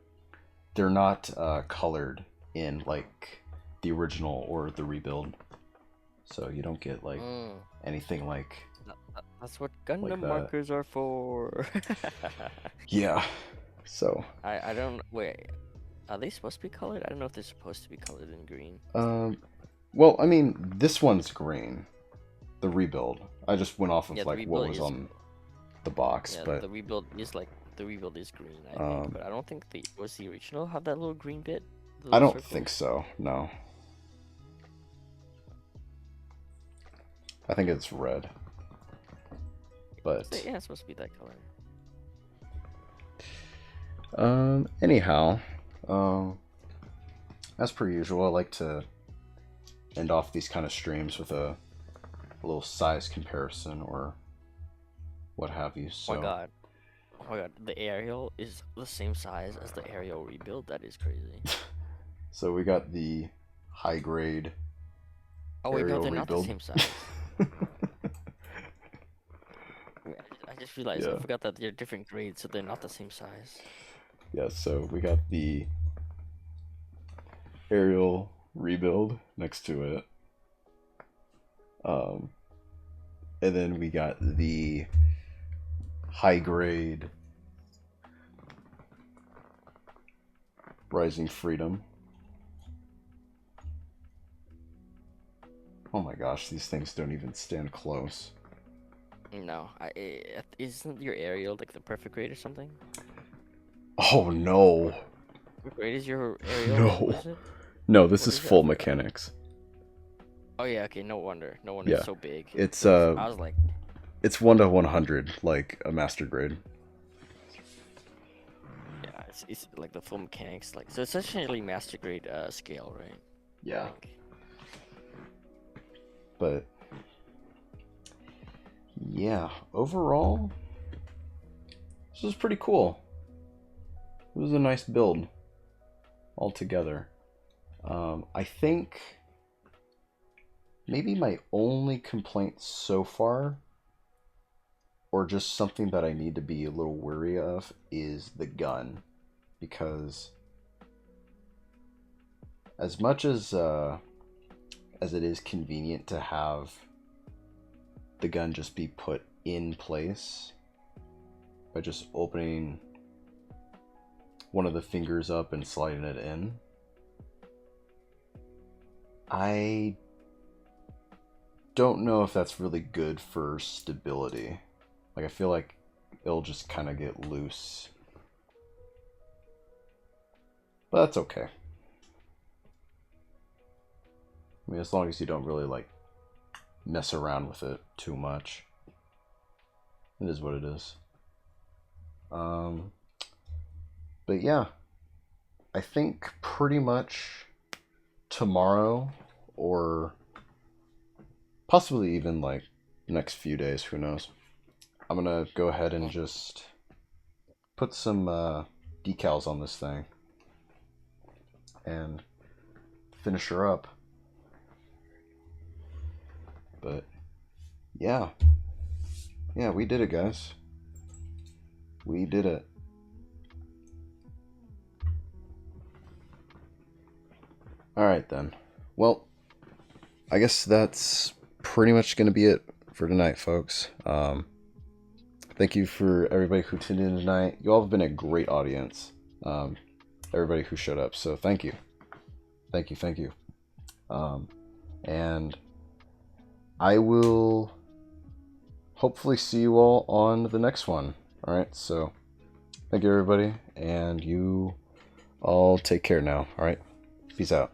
they're not colored in like the original or the rebuild. So you don't get anything like... That's what Gundam markers are for. Yeah. So I don't... Wait. Are they supposed to be colored? I don't know if they're supposed to be colored in green. Well, I mean, this one's green. The rebuild. I just went off of what was on the box, but the rebuild is green, I think, but I don't think was the original have that little green bit? I don't think so. No. I think it's red. But yeah, it's supposed to be that color. Anyhow, as per usual, I like to end off these kind of streams with a little size comparison or what have you. So, oh my god, the aerial is the same size as the aerial rebuild. That is crazy. So we got the high grade. Oh wait, no, they're not the same size. I just realized, I forgot that they're different grades, so they're not the same size. Yeah, so we got the aerial rebuild next to it. And then we got the high grade Rising Freedom. Oh my gosh, these things don't even stand close. No, isn't your aerial like the perfect grade or something? Oh no. What grade is your aerial? No. No, this is full mechanics. Oh yeah, okay, no wonder. No wonder Yeah. it's so big. It's I was like, it's 1 to 100, like a master grade. yeah, it's like the full mechanics, like, so it's essentially master grade scale, right? Yeah. But yeah, overall, this was pretty cool. It was a nice build altogether. I think maybe my only complaint so far, or just something that I need to be a little wary of, is the gun. Because as much as as it is convenient to have the gun just be put in place by just opening one of the fingers up and sliding it in. I don't know if that's really good for stability. Like, I feel like it'll just kind of get loose. But that's okay. I mean, as long as you don't really, like, mess around with it too much. It is what it is. But yeah, I think pretty much tomorrow, or possibly even like next few days, who knows, I'm gonna go ahead and just put some decals on this thing and finish her up. But yeah, we did it, guys. We did it. Alright then. Well, I guess that's pretty much going to be it for tonight, folks. Thank you for everybody who tuned in tonight. You all have been a great audience. Everybody who showed up, so thank you. Thank you. And I will hopefully see you all on the next one. Alright, so thank you, everybody, and you all take care now. Alright, peace out.